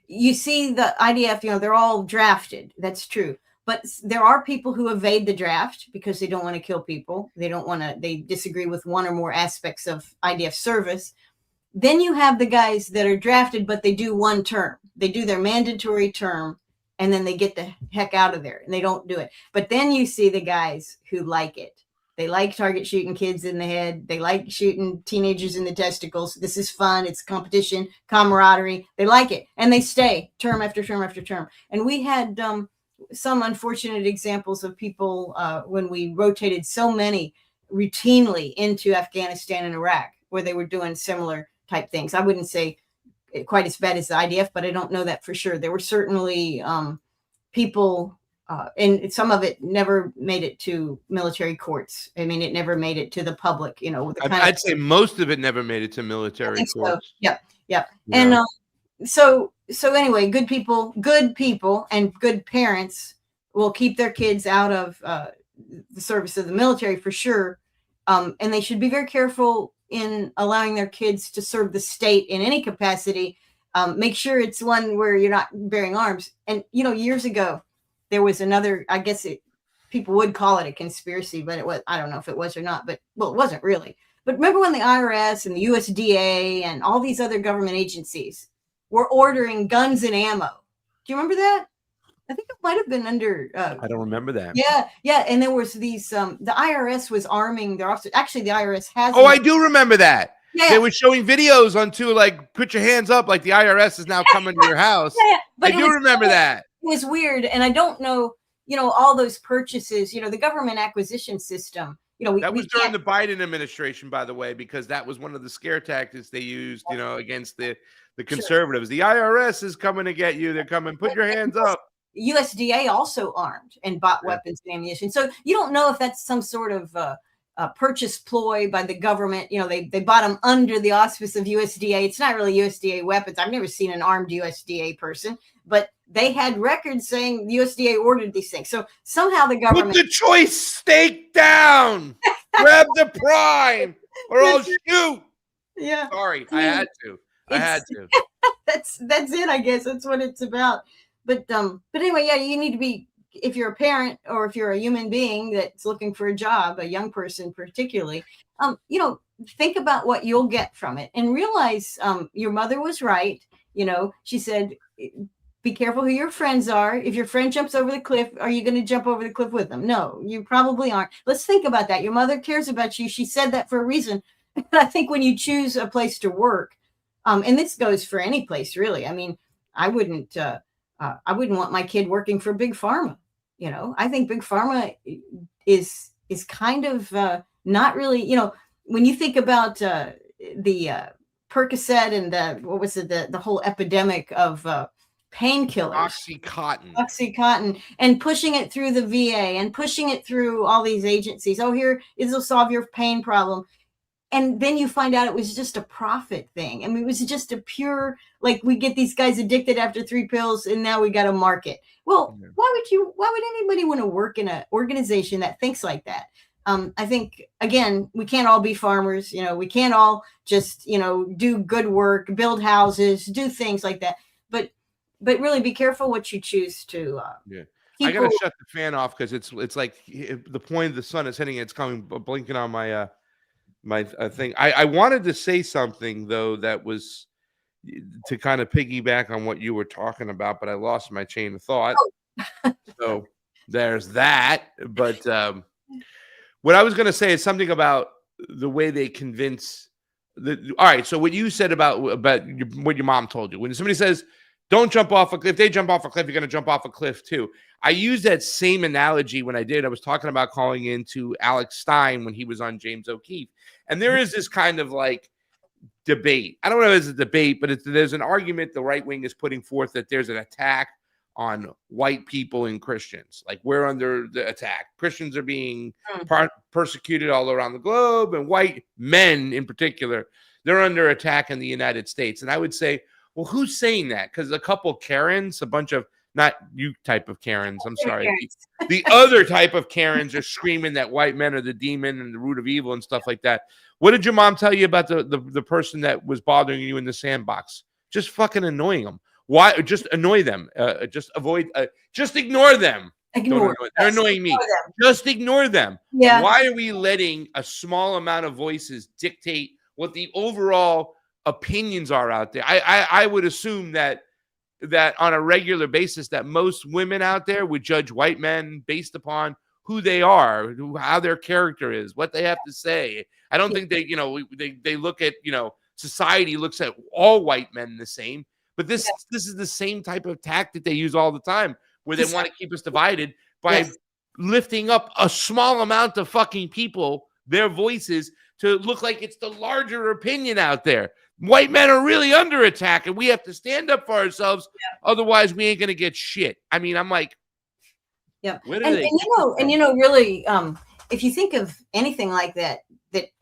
You see the IDF, they're all drafted. That's true. But there are people who evade the draft because they don't want to kill people. They disagree with one or more aspects of IDF service. Then you have the guys that are drafted, but they do one term. They do their mandatory term, and then they get the heck out of there, and they don't do it. But then you see the guys who like it. They like target shooting kids in the head. They like shooting teenagers in the testicles. This is fun. It's competition, camaraderie. They like it, and they stay term after term after term. And we had some unfortunate examples of people when we rotated so many routinely into Afghanistan and Iraq, where they were doing similar type things. I wouldn't say quite as bad as the IDF, but I don't know that for sure. There were certainly people, and some of it never made it to military courts. I mean, it never made it to the public, I'd say most of it never made it to military courts. So. Yep. Yeah. And so anyway, good people and good parents will keep their kids out of the service of the military for sure. And they should be very careful in allowing their kids to serve the state in any capacity. Make sure it's one where you're not bearing arms. And, years ago, there was another, I guess people would call it a conspiracy, but I don't know if it was or not, but it wasn't really. But remember when the IRS and the USDA and all these other government agencies were ordering guns and ammo? Do you remember that? I think it might have been under. I don't remember that. Yeah. And there was these. The IRS was arming their officers. Actually, the IRS has. Oh, I do remember that. Yeah. They were showing videos on like, put your hands up, like the IRS is now coming to your house. Yeah. But I do remember that. It was weird, and I don't know. All those purchases. The government acquisition system. That was during the Biden administration, by the way, because that was one of the scare tactics they used, against the conservatives. Sure. The IRS is coming to get you. They're coming. Put your hands up. USDA also armed and bought weapons and ammunition. So you don't know if that's some sort of purchase ploy by the government. You know, they bought them under the auspice of USDA. It's not really USDA weapons. I've never seen an armed USDA person, but they had records saying the USDA ordered these things. So somehow the government put the choice steak down, grab the prime, or I'll shoot. Yeah, sorry, I had to. That's it. I guess that's what it's about. But anyway, yeah, you need to be, if you're a parent or if you're a human being that's looking for a job, a young person particularly, you know, think about what you'll get from it and realize your mother was right. You know, she said, be careful who your friends are. If your friend jumps over the cliff, are you going to jump over the cliff with them? No, you probably aren't. Let's think about that. Your mother cares about you. She said that for a reason. I think when you choose a place to work, and this goes for any place really. I mean, I wouldn't want my kid working for Big Pharma. You know, I think Big Pharma is kind of not really. You know, when you think about the Percocet and the whole epidemic of painkillers, Oxycontin, and pushing it through the VA and pushing it through all these agencies. Oh, here, it'll solve your pain problem. And then you find out it was just a profit thing. I mean, it was just a pure, like, we get these guys addicted after 3 pills and now we got a market. Well, why would anybody want to work in an organization that thinks like that? I think, again, we can't all be farmers. You know, we can't all just, you know, do good work, build houses, do things like that. But really be careful what you choose to. I gotta shut the fan off because it's like the point of the sun is hitting. It's coming blinking on my my thing. I wanted to say something though that was to kind of piggyback on what you were talking about, but I lost my chain of thought. So there's that. But what I was going to say is something about the way they convince. All right. So what you said about what your mom told you, when somebody says, don't jump off a cliff. If they jump off a cliff, you're going to jump off a cliff too. I used that same analogy when I was talking about calling into Alex Stein when he was on James O'Keefe. And there is this kind of like debate. I don't know if it's a debate, but there's an argument the right wing is putting forth that there's an attack on white people and Christians. Like, we're under the attack. Christians are being persecuted all around the globe, and white men in particular, they're under attack in the United States. And I would say, well, who's saying that? Because a couple Karens, a bunch of, not you type of Karens, I'm sorry. The other type of Karens are screaming that white men are the demon and the root of evil and stuff like that. What did your mom tell you about the person that was bothering you in the sandbox? Just fucking annoying them. Why? Just annoy them. Just avoid. Just ignore them. They're annoying me. Just ignore them. Yeah. Why are we letting a small amount of voices dictate what the overall opinions are out there? I would assume that on a regular basis that most women out there would judge white men based upon who they are, how their character is, what they have to say. I don't think they, they look at, society looks at all white men the same. But this is the same type of tactic they use all the time, where they want to keep us divided by lifting up a small amount of fucking people, their voices, to look like it's the larger opinion out there. White men are really under attack, and we have to stand up for ourselves. Otherwise, we ain't gonna get shit. I mean, I'm like, really, if you think of anything like that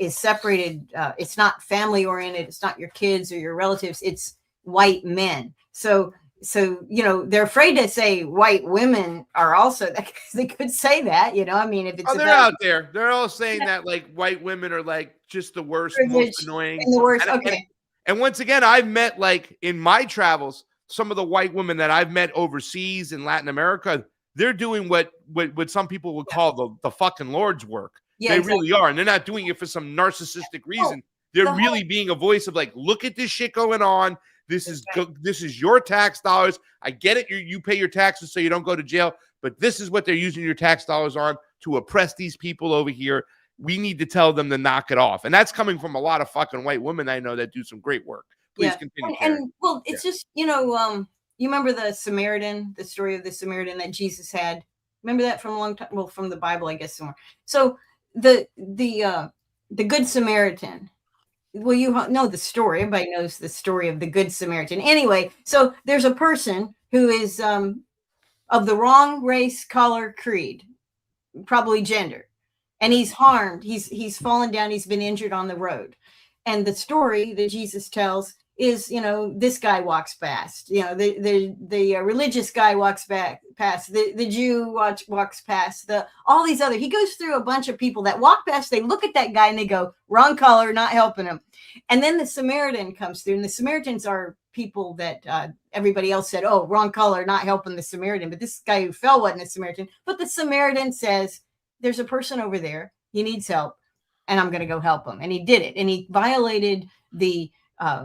is separated, it's not family oriented. It's not your kids or your relatives. It's white men. So they're afraid to say white women are also, they could say that, I mean, if it's they're out there, they're all saying that like white women are like just the worst, most annoying, and the worst. And once again, I've met, like, in my travels, some of the white women that I've met overseas in Latin America, they're doing what some people would call the fucking Lord's work. Yeah, they really are. And they're not doing it for some narcissistic reason. They're really being a voice of like, look at this shit going on. This is your tax dollars. I get it. You pay your taxes so you don't go to jail. But this is what they're using your tax dollars on, to oppress these people over here. We need to tell them to knock it off. And that's coming from a lot of fucking white women I know that do some great work. Please continue. And it's just, you remember the story of the Samaritan that Jesus had. Remember that from a long time? Well, from the Bible, I guess, somewhere. So the Good Samaritan. Well, you know the story. Everybody knows the story of the Good Samaritan. Anyway, so there's a person who is of the wrong race, color, creed, probably gender. and he's harmed. He's fallen down. He's been injured on the road. And the story that Jesus tells is, this guy walks past, the religious guy walks past, the Jew walks past, all these other, he goes through a bunch of people that walk past, they look at that guy and they go, wrong color, not helping him. And then the Samaritan comes through, and the Samaritans are people that everybody else said, oh, wrong color, not helping the Samaritan. But this guy who fell wasn't a Samaritan. But the Samaritan says, there's a person over there, he needs help, and I'm going to go help him. And he did it. And he violated the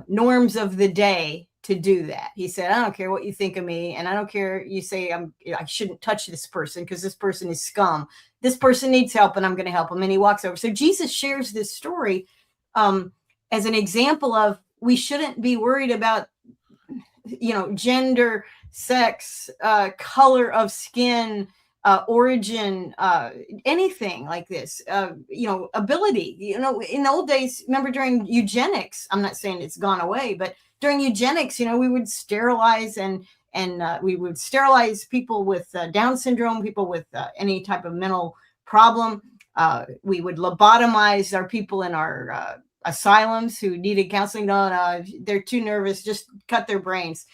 norms of the day to do that. He said, I don't care what you think of me, and I don't care you say I shouldn't touch this person because this person is scum. This person needs help, and I'm going to help him. And he walks over. So Jesus shares this story as an example of we shouldn't be worried about, gender, sex, color of skin, origin, anything like this, ability, in the old days, remember during eugenics, I'm not saying it's gone away, but during eugenics, we would sterilize and we would sterilize people with Down syndrome, people with any type of mental problem. We would lobotomize our people in our asylums who needed counseling. No, they're too nervous, just cut their brains.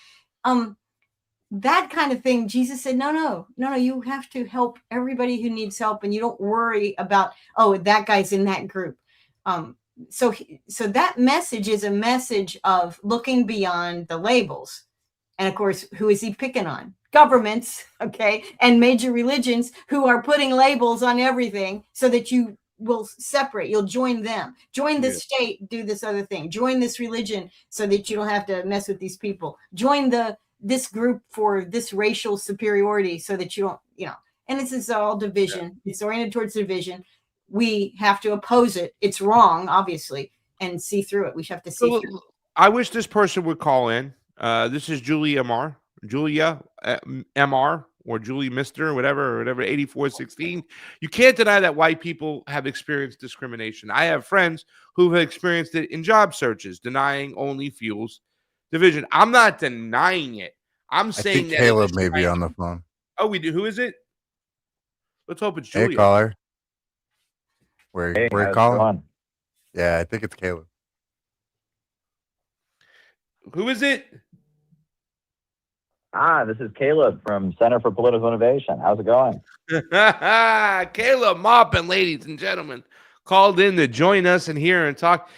That kind of thing, Jesus said, no, you have to help everybody who needs help, and you don't worry about, oh, that guy's in that group. So that message is a message of looking beyond the labels. And of course, who is he picking on? Governments, okay, and major religions who are putting labels on everything so that you will separate. You'll join them. Join the state, do this other thing. Join this religion so that you don't have to mess with these people. Join this group for this racial superiority so that you don't, and this is all division. Yeah. It's oriented towards division. We have to oppose it. It's wrong, obviously, and see through it. We have to see through it. I wish this person would call in. This is Julia MR, or Julie Mr. whatever, 8416. You can't deny that white people have experienced discrimination. I have friends who have experienced it in job searches. Denying only fuels division. I'm not denying it. I'm saying that Caleb may be on the phone. Oh, we do. Who is it? Let's hope it's Julia. Hey, caller. Where you calling? Yeah, I think it's Caleb. Who is it? This is Caleb from Center for Political Innovation. How's it going? Caleb Maupin, ladies and gentlemen, called in to join us and hear and talk.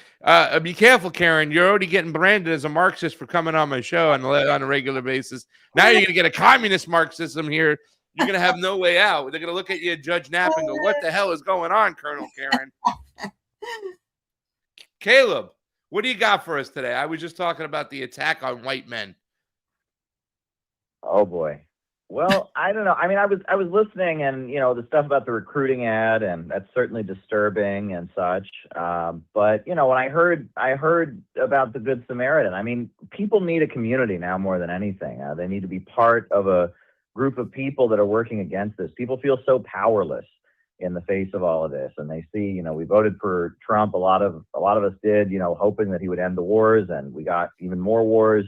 Be careful, Karen. You're already getting branded as a Marxist for coming on my show on a regular basis. Now you're going to get a communist Marxism here. You're going to have no way out. They're going to look at you, Judge Knapp, and go, what the hell is going on, Colonel Karen? Caleb, what do you got for us today? I was just talking about the attack on white men. Oh, boy. Well, I don't know. I mean, I was listening, and the stuff about the recruiting ad, and that's certainly disturbing and such. But when I heard about the Good Samaritan, I mean, people need a community now more than anything. They need to be part of a group of people that are working against this. People feel so powerless in the face of all of this, and they see, we voted for Trump. A lot of us did, hoping that he would end the wars, and we got even more wars.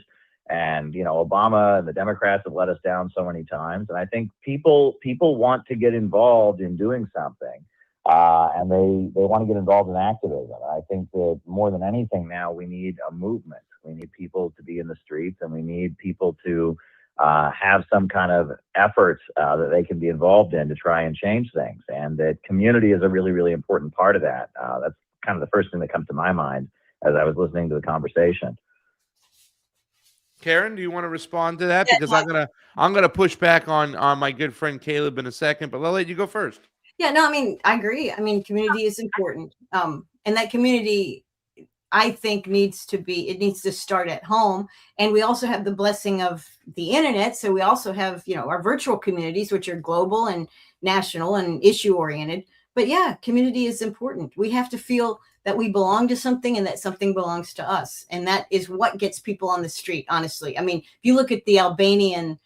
And, Obama and the Democrats have let us down so many times. And I think people want to get involved in doing something, and they want to get involved in activism. And I think that more than anything now, we need a movement. We need people to be in the streets, and we need people to have some kind of efforts that they can be involved in to try and change things. And that community is a really, really important part of that. That's kind of the first thing that comes to my mind as I was listening to the conversation. Karen, do you want to respond to that? Because I'm gonna push back on my good friend Caleb in a second, but I'll let you go first. Yeah, no, I mean, I agree. I mean, community is important. And that community, I think, needs to start at home. And we also have the blessing of the internet. So we also have, our virtual communities, which are global and national and issue oriented. But yeah, community is important. We have to feel that we belong to something and that something belongs to us. And that is what gets people on the street, honestly. I mean, if you look at the Albanian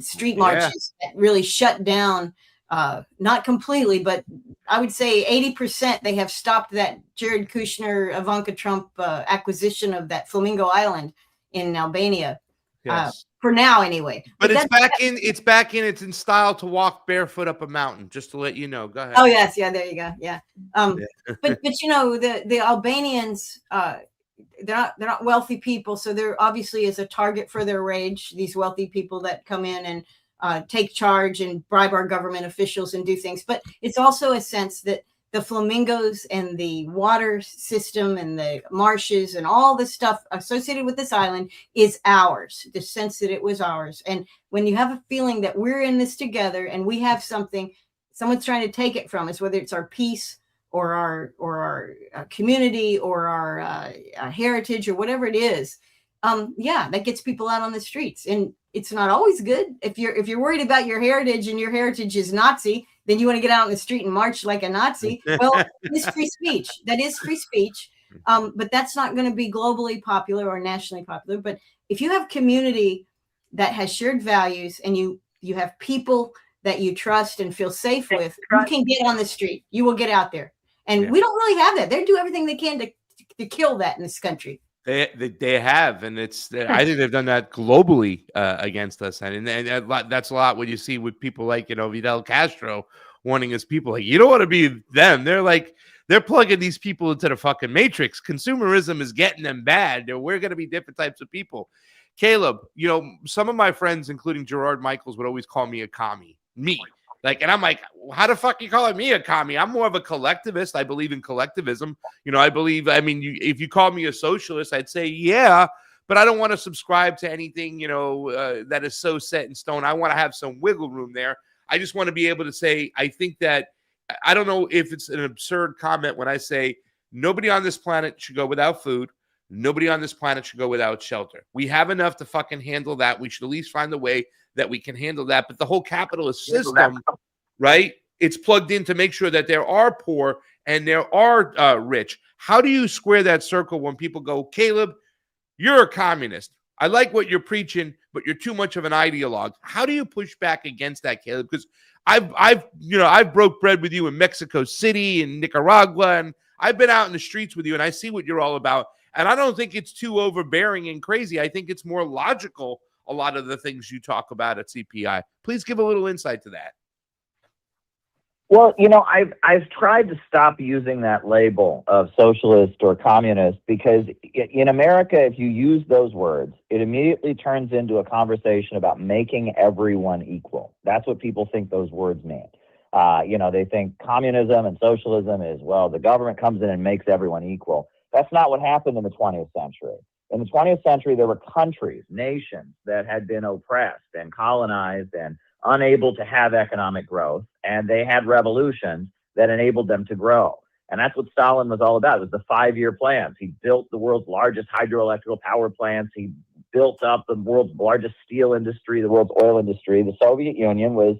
street marches that really shut down, not completely, but I would say 80%, they have stopped that Jared Kushner, Ivanka Trump acquisition of that Flamingo Island in Albania. Yes. For now, anyway. But it's back in. It's back in. It's in style to walk barefoot up a mountain. Just to let you know. Go ahead. Oh yes, yeah. There you go. Yeah. But you know the Albanians. They're not wealthy people, so there obviously is a target for their rage. These wealthy people that come in and take charge and bribe our government officials and do things. But it's also a sense that the flamingos and the water system and the marshes and all the stuff associated with this island is ours. The sense that it was ours. And when you have a feeling that we're in this together and we have something, someone's trying to take it from us, whether it's our peace or our community or our heritage or whatever it is, that gets people out on the streets. And it's not always good. If you're worried about your heritage and your heritage is Nazi, then you want to get out on the street and march like a Nazi. Well, it's free speech. That is free speech. But that's not going to be globally popular or nationally popular. But if you have community that has shared values and you have people that you trust and feel safe with, you can get on the street. You will get out there. And we don't really have that. They do everything they can to kill that in this country. They have, and I think they've done that globally against us, and that's a lot what you see with people like Fidel Castro warning his people like you don't want to be them. They're plugging these people into the fucking matrix. Consumerism is getting them bad. We're going to be different types of people. Caleb, some of my friends, including Gerard Michaels, would always call me a commie. And I'm like, how the fuck you calling me a commie? I'm more of a collectivist. I believe in collectivism. If you call me a socialist, I'd say, yeah, but I don't want to subscribe to anything, that is so set in stone. I want to have some wiggle room there. I just want to be able to say, I think that, I don't know if it's an absurd comment when I say nobody on this planet should go without food. Nobody on this planet should go without shelter. We have enough to fucking handle that. We should at least find a way that we can handle that. But the whole capitalist system, right? It's plugged in to make sure that there are poor and there are rich. How do you square that circle when people go, Caleb, you're a communist. I like what you're preaching, but you're too much of an ideologue. How do you push back against that, Caleb? Because I've broke bread with you in Mexico City and Nicaragua, and I've been out in the streets with you, and I see what you're all about. And I don't think it's too overbearing and crazy. I think it's more logical, a lot of the things you talk about at CPI. Please give a little insight to that. Well, I've tried to stop using that label of socialist or communist because in America, if you use those words, it immediately turns into a conversation about making everyone equal. That's what people think those words mean. They think communism and socialism is, well, the government comes in and makes everyone equal. That's not what happened in the 20th century. In the 20th century, there were countries, nations that had been oppressed and colonized and unable to have economic growth, and they had revolutions that enabled them to grow. And that's what Stalin was all about. It was the 5-year plans. He built the world's largest hydroelectric power plants. He built up the world's largest steel industry, the world's oil industry. The Soviet Union was,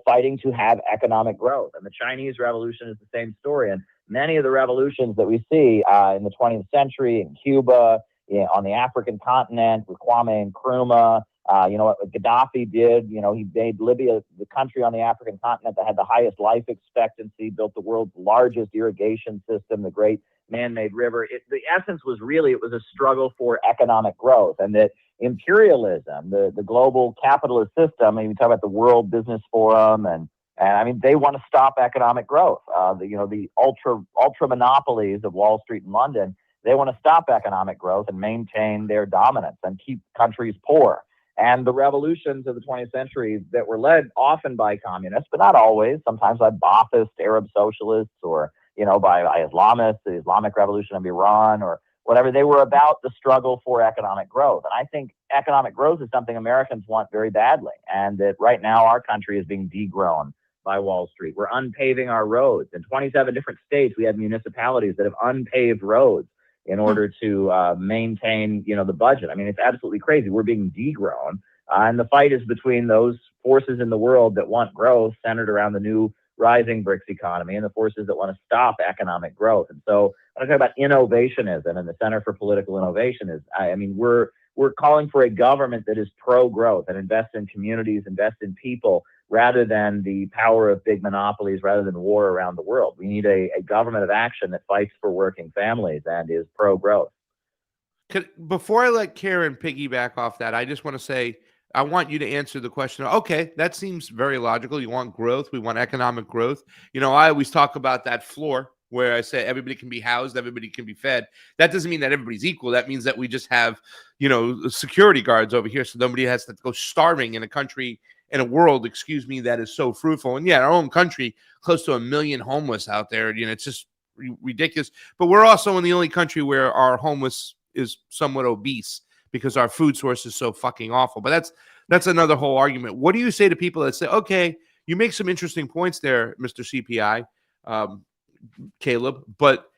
fighting to have economic growth. And the Chinese Revolution is the same story. And many of the revolutions that we see in the 20th century in Cuba, on the African continent with Kwame Nkrumah, what Gaddafi did, he made Libya the country on the African continent that had the highest life expectancy, built the world's largest irrigation system, the great man-made river. The essence was really, it was a struggle for economic growth, and that imperialism, the global capitalist system, we talk about the World Business Forum, and they want to stop economic growth. The ultra monopolies of Wall Street and London, they want to stop economic growth and maintain their dominance and keep countries poor. And the revolutions of the 20th century that were led often by communists, but not always, sometimes by Ba'athist Arab socialists or, by Islamists, the Islamic Revolution of Iran or whatever, they were about the struggle for economic growth. And I think economic growth is something Americans want very badly. And that right now our country is being degrown by Wall Street. We're unpaving our roads. In 27 different states, we have municipalities that have unpaved roads in order to maintain, the budget. It's absolutely crazy. We're being degrown. And the fight is between those forces in the world that want growth centered around the new rising BRICS economy and the forces that want to stop economic growth. And so when I talk about innovationism and the Center for Political Innovation we're calling for a government that is pro-growth and invests in communities, invests in people, rather than the power of big monopolies, rather than war around the world. We need a government of action that fights for working families and is pro-growth. Before I let Karen piggyback off that, I just want to say, I want you to answer the question. Okay, that seems very logical. You want growth. We want economic growth. You know, I always talk about that floor where I say everybody can be housed, everybody can be fed. That doesn't mean that everybody's equal. That means that we just have, you know, security guards over here, so nobody has to go starving in a country, in a world, excuse me, that is so fruitful. And yeah, our own country, close to 1 million homeless out there. You know, it's just ridiculous. But we're also in the only country where our homeless is somewhat obese because our food source is so fucking awful. But that's another whole argument. What do you say to people that say, okay, you make some interesting points there, Mr. CPI, Caleb, but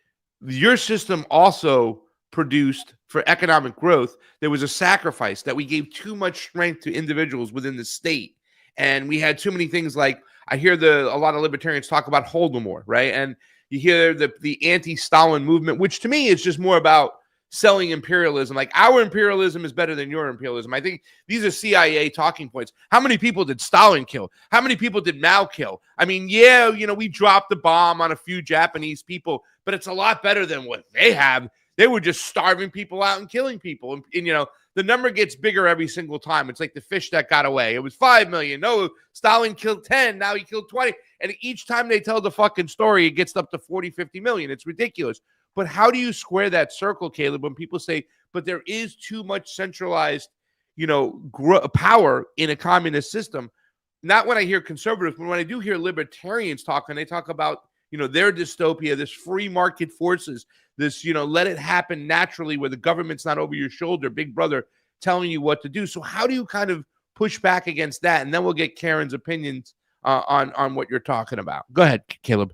your system also produced for economic growth. There was a sacrifice that we gave too much strength to individuals within the state. And we had too many things like, I hear a lot of libertarians talk about Holodomor, right? And you hear the anti-Stalin movement, which to me is just more about selling imperialism. Like, our imperialism is better than your imperialism. I think these are CIA talking points. How many people did Stalin kill? How many people did Mao kill? I mean, yeah, you know, we dropped the bomb on a few Japanese people, but it's a lot better than what they have. They were just starving people out and killing people. And you know, the number gets bigger every single time. It's like the fish that got away. It was 5 million. No, Stalin killed 10. Now he killed 20. And each time they tell the fucking story, it gets up to 40, 50 million. It's ridiculous. But how do you square that circle, Caleb, when people say, but there is too much centralized, you know, power in a communist system? Not when I hear conservatives, but when I do hear libertarians talk, and they talk about, you know, their dystopia, this free market forces, this, you know, let it happen naturally where the government's not over your shoulder, big brother telling you what to do. So how do you kind of push back against that? And then we'll get Karen's opinions on what you're talking about. Go ahead, Caleb.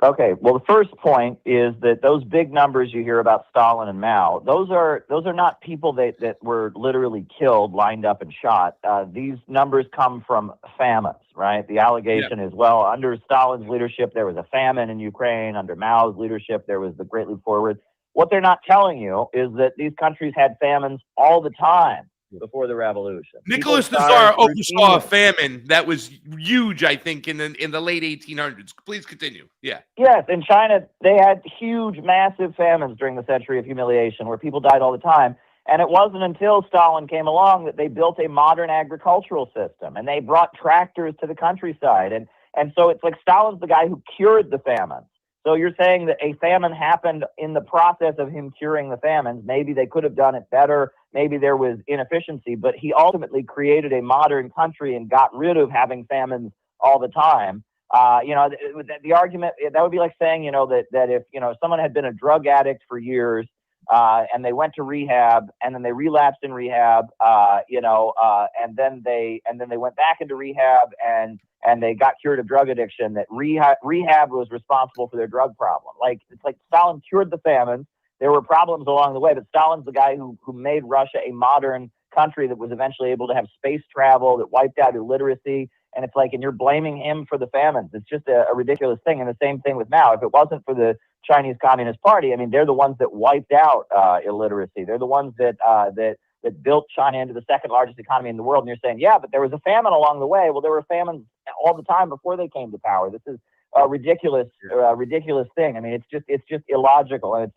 Okay. Well, the first point is that those big numbers you hear about Stalin and Mao, those are not people that were literally killed, lined up and shot. These numbers come from famines, right? The allegation is, well, under Stalin's leadership, there was a famine in Ukraine. Under Mao's leadership, there was the Great Leap Forward. What they're not telling you is that these countries had famines all the time before the revolution. Nicholas the Tsar oversaw a famine that was huge, I think, in the late 1800s. Please continue. Yeah. Yes, in China, they had huge, massive famines during the Century of Humiliation where people died all the time. And it wasn't until Stalin came along that they built a modern agricultural system, and they brought tractors to the countryside. And so it's like Stalin's the guy who cured the famine. So you're saying that a famine happened in the process of him curing the famines. Maybe they could have done it better. Maybe there was inefficiency, but he ultimately created a modern country and got rid of having famines all the time. You know, the argument, that would be like saying, you know, that if, you know, someone had been a drug addict for years and they went to rehab and then they relapsed in rehab, you know, and then they went back into rehab and they got cured of drug addiction, that rehab was responsible for their drug problem. Like, it's like Stalin cured the famines. There were problems along the way, but Stalin's the guy who made Russia a modern country that was eventually able to have space travel, that wiped out illiteracy. And it's like, and you're blaming him for the famines. It's just a ridiculous thing. And the same thing with Mao. If it wasn't for the Chinese Communist Party, I mean, they're the ones that wiped out illiteracy. They're the ones that built China into the second largest economy in the world. And you're saying, yeah, but there was a famine along the way. Well, there were famines all the time before they came to power. This is a ridiculous thing. I mean, it's just illogical, and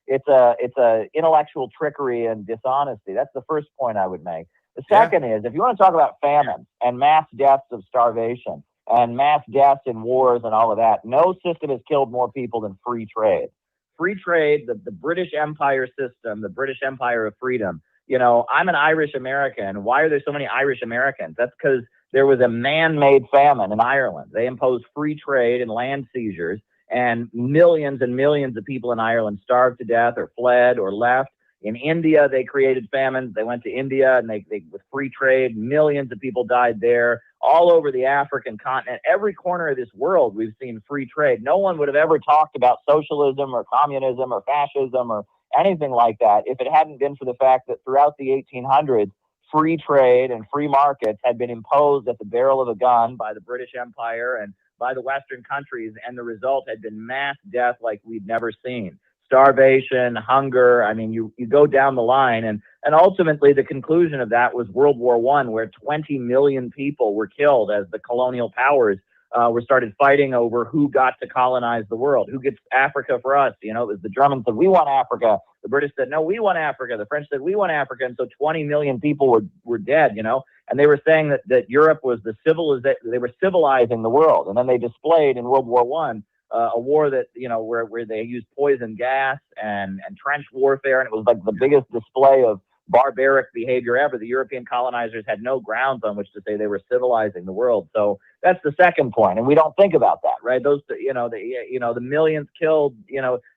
it's a intellectual trickery and dishonesty. That's the first point I would make. The second is, if you want to talk about famine and mass deaths of starvation and mass deaths in wars and all of that, no system has killed more people than free trade. Free trade, the British Empire system, the British Empire of freedom. You know, I'm an Irish American. Why are there so many Irish Americans? That's because there was a man-made famine in Ireland. They imposed free trade and land seizures, and millions of people in Ireland starved to death or fled or left. In India, they created famines. They went to India and they with free trade, millions of people died there. All over the African continent, every corner of this world, we've seen free trade. No one would have ever talked about socialism or communism or fascism or anything like that if it hadn't been for the fact that throughout the 1800s, free trade and free markets had been imposed at the barrel of a gun by the British Empire and by the Western countries, and the result had been mass death like we'd never seen. Starvation, hunger. I mean, you go down the line, and ultimately the conclusion of that was World War I, where 20 million people were killed as the colonial powers were started fighting over who got to colonize the world, who gets Africa for us. You know, it was the Germans said, we want Africa. The British said, no, we want Africa. The French said, we want Africa. And so 20 million people were dead, you know, and they were saying that Europe was they were civilizing the world. And then they displayed in World War I, a war that, you know, where they used poison gas and trench warfare. And it was like the biggest display of barbaric behavior ever. The European colonizers had no grounds on which to say they were civilizing the world. So that's the second point, and we don't think about that, right? Those, the millions killed,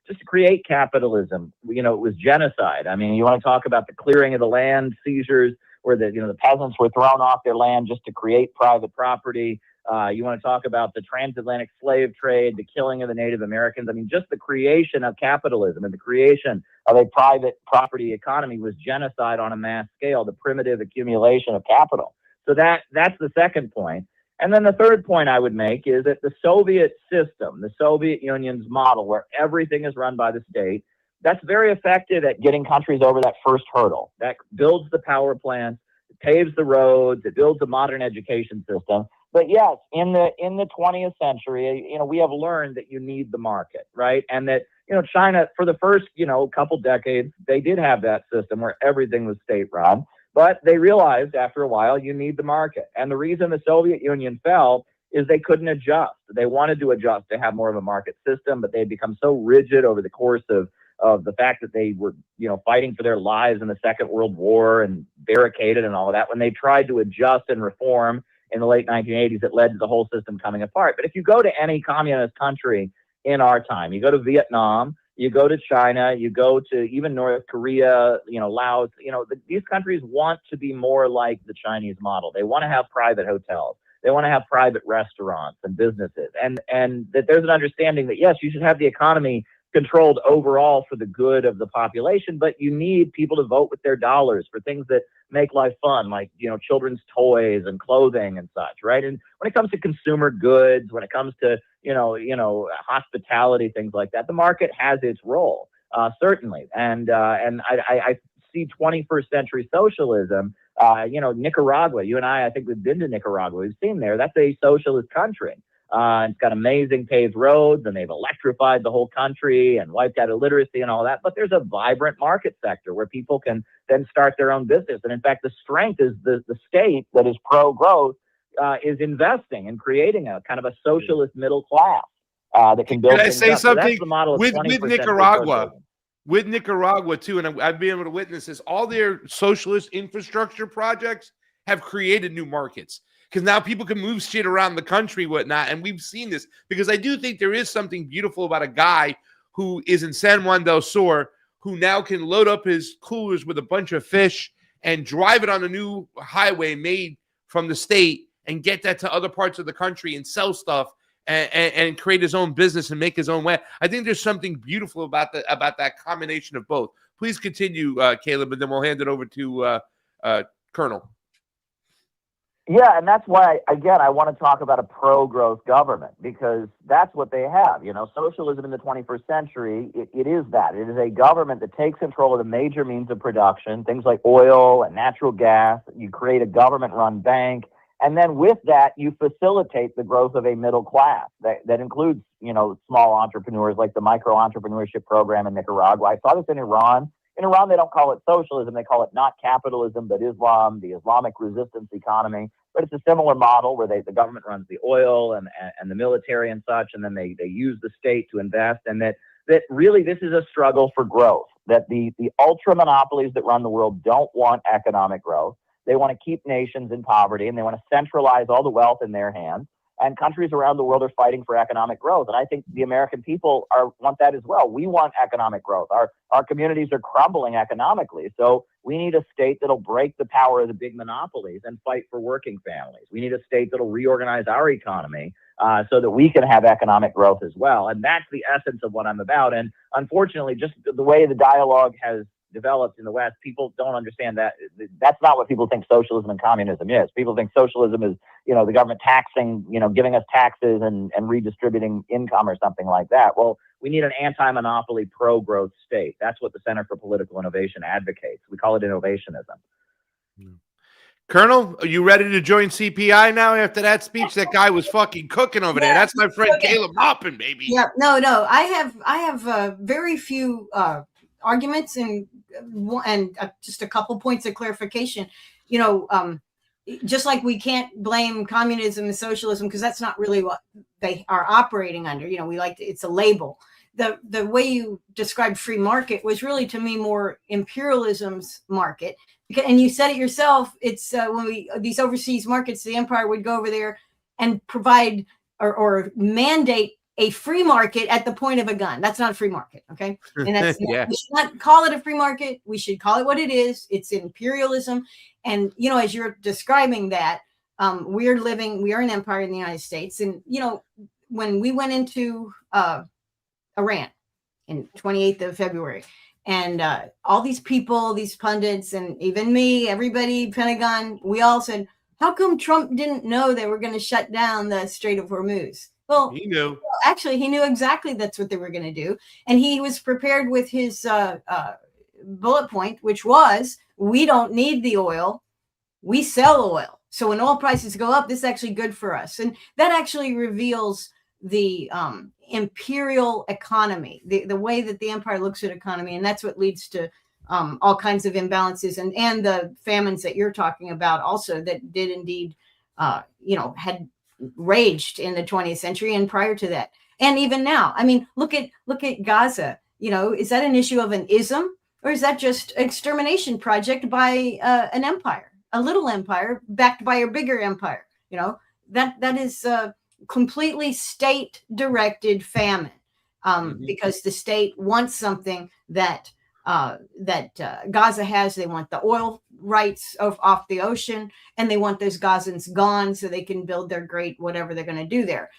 just to create capitalism. It was genocide. I mean, you want to talk about the clearing of the land, seizures, where the peasants were thrown off their land just to create private property. You want to talk about the transatlantic slave trade, the killing of the Native Americans. I mean, just the creation of capitalism and the creation of a private property economy was genocide on a mass scale, the primitive accumulation of capital. So that's the second point. And then the third point I would make is that the Soviet system, the Soviet Union's model, where everything is run by the state, that's very effective at getting countries over that first hurdle. That builds the power plants, it paves the roads, it builds a modern education system. But yes, in the 20th century, we have learned that you need the market, right? And that, China, for the first, couple decades, they did have that system where everything was state-run. But they realized after a while, you need the market. And the reason the Soviet Union fell is they couldn't adjust. They wanted to adjust to have more of a market system, but they had become so rigid over the course of the fact that they were, fighting for their lives in the Second World War and barricaded and all of that. When they tried to adjust and reform in the late 1980s, it led to the whole system coming apart. But if you go to any communist country in our time, you go to Vietnam, you go to China, you go to even North Korea, Laos, these countries want to be more like the Chinese model. They want to have private hotels. They want to have private restaurants and businesses. And that there's an understanding that, yes, you should have the economy controlled overall for the good of the population, but you need people to vote with their dollars for things that make life fun, like, children's toys and clothing and such, right? And when it comes to consumer goods, when it comes to, hospitality, things like that, the market has its role, certainly. And I see 21st century socialism, Nicaragua, you and I think we've been to Nicaragua, we've seen there, that's a socialist country. It's got amazing paved roads, and they've electrified the whole country and wiped out illiteracy and all that. But there's a vibrant market sector where people can then start their own business. And in fact, the strength is the state that is pro-growth is investing and creating a kind of a socialist middle class that can build. Can I say something? So that's the model of with Nicaragua? With Nicaragua too, and I've been able to witness this. All their socialist infrastructure projects have created new markets. Because now people can move shit around the country, whatnot. And we've seen this because I do think there is something beautiful about a guy who is in San Juan del Sur who now can load up his coolers with a bunch of fish and drive it on a new highway made from the state and get that to other parts of the country and sell stuff and create his own business and make his own way. I think there's something beautiful about that combination of both. Please continue, Caleb, and then we'll hand it over to Colonel. Yeah, and that's why, again, I want to talk about a pro-growth government, because that's what they have. Socialism in the 21st century, it is that. It is a government that takes control of the major means of production, things like oil and natural gas. You create a government-run bank, and then with that, you facilitate the growth of a middle class that includes, small entrepreneurs like the micro-entrepreneurship program in Nicaragua. I saw this in Iran. In Iran, they don't call it socialism. They call it not capitalism, but Islam, the Islamic resistance economy. But it's a similar model where the government runs the oil and the military and such, and then they use the state to invest. And that really this is a struggle for growth, that the ultra monopolies that run the world don't want economic growth. They want to keep nations in poverty, and they want to centralize all the wealth in their hands. And countries around the world are fighting for economic growth. And I think the American people want that as well. We want economic growth. Our communities are crumbling economically. So we need a state that'll break the power of the big monopolies and fight for working families. We need a state that'll reorganize our economy so that we can have economic growth as well. And that's the essence of what I'm about. And unfortunately, just the way the dialogue has developed in the West, people don't understand that. That's not what people think socialism and communism is. People think socialism is, the government taxing, giving us taxes and redistributing income or something like that. Well, we need an anti-monopoly, pro-growth state. That's what the Center for Political Innovation advocates. We call it innovationism. Colonel, are you ready to join CPI now after that speech? That guy was fucking cooking over there. That's my friend Caleb Hoppin, baby. Yeah, no. I have very few arguments and just a couple points of clarification. Just like we can't blame communism and socialism because that's not really what they are operating under. It's a label. The way you described free market was really, to me, more imperialism's market. And you said it yourself. It's when these overseas markets, the empire would go over there and provide or mandate a free market at the point of a gun. That's not a free market, okay? And that's Yeah. We should not call it a free market. We should call it what it is. It's imperialism. And as you're describing that, we are an empire in the United States. And when we went into Iran in 28th of February, and all these people, these pundits, and even me, everybody, Pentagon, we all said, how come Trump didn't know they were going to shut down the Strait of Hormuz? Well, He knew. Actually, he knew exactly that's what they were going to do. And he was prepared with his bullet point, which was, we don't need the oil. We sell oil. So when oil prices go up, this is actually good for us. And that actually reveals the imperial economy, the way that the empire looks at economy. And that's what leads to all kinds of imbalances and the famines that you're talking about also that did indeed, had raged in the 20th century and prior to that. And even now, I mean, look at Gaza. Is that an issue of an ism, or is that just extermination project by an empire, a little empire backed by a bigger empire? That is completely state directed famine, because the state wants something that Gaza has. They want the oil rights off the ocean, and they want those Gazans gone so they can build their great whatever they're going to do there.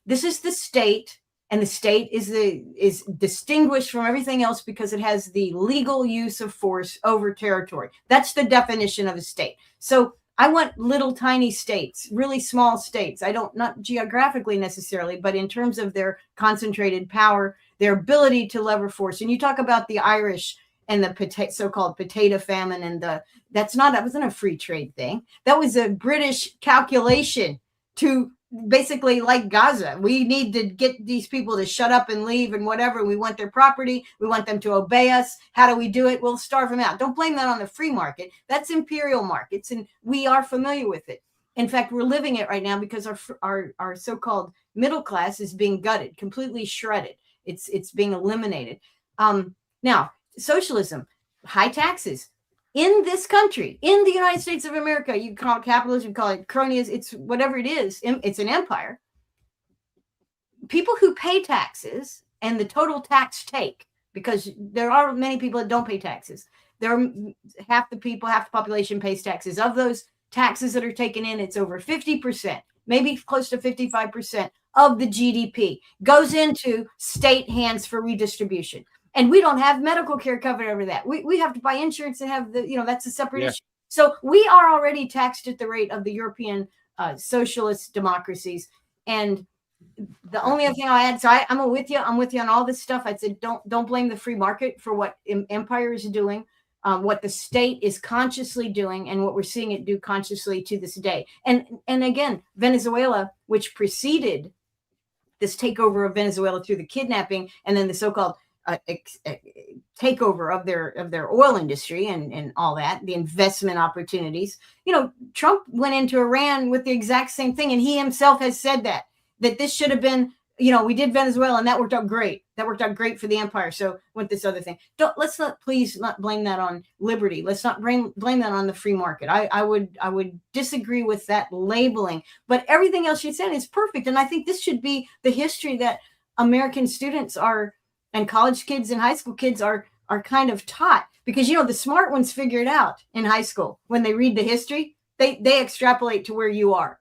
This is the state, and the state is distinguished from everything else because it has the legal use of force over territory. That's the definition of a state. So I want little tiny states, really small states. Not geographically necessarily, but in terms of their concentrated power, their ability to lever force. And you talk about the Irish and the so-called potato famine, and that wasn't a free trade thing. That was a British calculation to basically, like Gaza, we need to get these people to shut up and leave and whatever. We want their property. We want them to obey us. How do we do it? We'll starve them out. Don't blame that on the free market. That's imperial markets, and we are familiar with it. In fact, we're living it right now because our so-called middle class is being gutted, completely shredded. It's being eliminated. Now, socialism, high taxes. In this country, in the United States of America, you call it capitalism, you call it cronyism, it's whatever it is, it's an empire. People who pay taxes and the total tax take, because there are many people that don't pay taxes. There are half the population pays taxes. Of those taxes that are taken in, it's over 50%, maybe close to 55% of the GDP goes into state hands for redistribution. And we don't have medical care covered over that. We have to buy insurance and have that's a separate issue. So we are already taxed at the rate of the European socialist democracies. And the only other thing I'll add, so I'm with you on all this stuff. I said, don't blame the free market for what empire is doing, what the state is consciously doing, and what we're seeing it do consciously to this day. And again, Venezuela, which preceded this takeover of Venezuela through the kidnapping, and then the so-called takeover of their oil industry and all that, the investment opportunities. Trump went into Iran with the exact same thing, and he himself has said that this should have been, we did Venezuela and that worked out great. That worked out great for the empire. So with this other thing, please not blame that on liberty. Let's not blame that on the free market. I would disagree with that labeling, but everything else you said is perfect. And I think this should be the history that American students and college kids and high school kids are kind of taught, because the smart ones figure it out in high school. When they read the history, they extrapolate to where you are.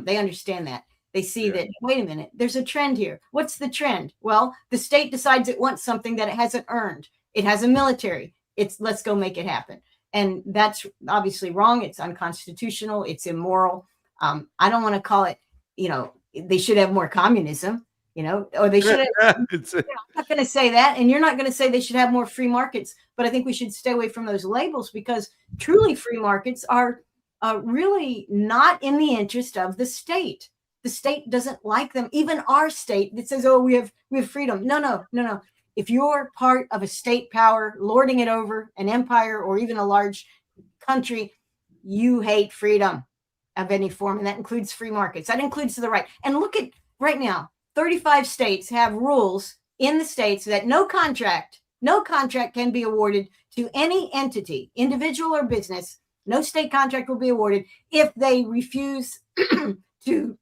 They understand that. They see that, wait a minute, there's a trend here. What's the trend? Well, the state decides it wants something that it hasn't earned. It has a military. Let's go make it happen. And that's obviously wrong. It's unconstitutional. It's immoral. I don't want to call it, they should have more communism. Or they should have, I'm not going to say that. And you're not going to say they should have more free markets, but I think we should stay away from those labels, because truly free markets are really not in the interest of the state. The state doesn't like them. Even our state that says, oh, we have freedom. No. if you're part of a state power lording it over an empire or even a large country, you hate freedom of any form, and that includes free markets. That includes the right. And look at right now, 35 states have rules in the states that no contract can be awarded to any entity, individual or business. No state contract will be awarded if they refuse to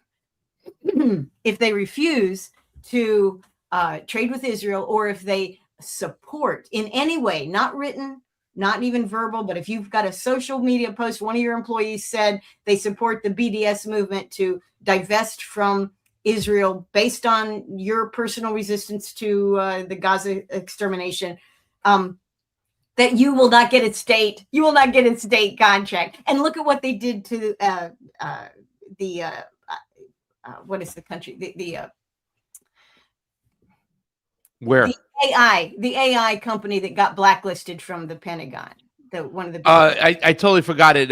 trade with Israel, or if they support in any way, not written, not even verbal, but if you've got a social media post, one of your employees said they support the BDS movement to divest from Israel based on your personal resistance to the Gaza extermination, that you will not get a state contract. And look at what they did to what is the country? Where? The AI company that got blacklisted from the Pentagon. One of the I totally forgot it.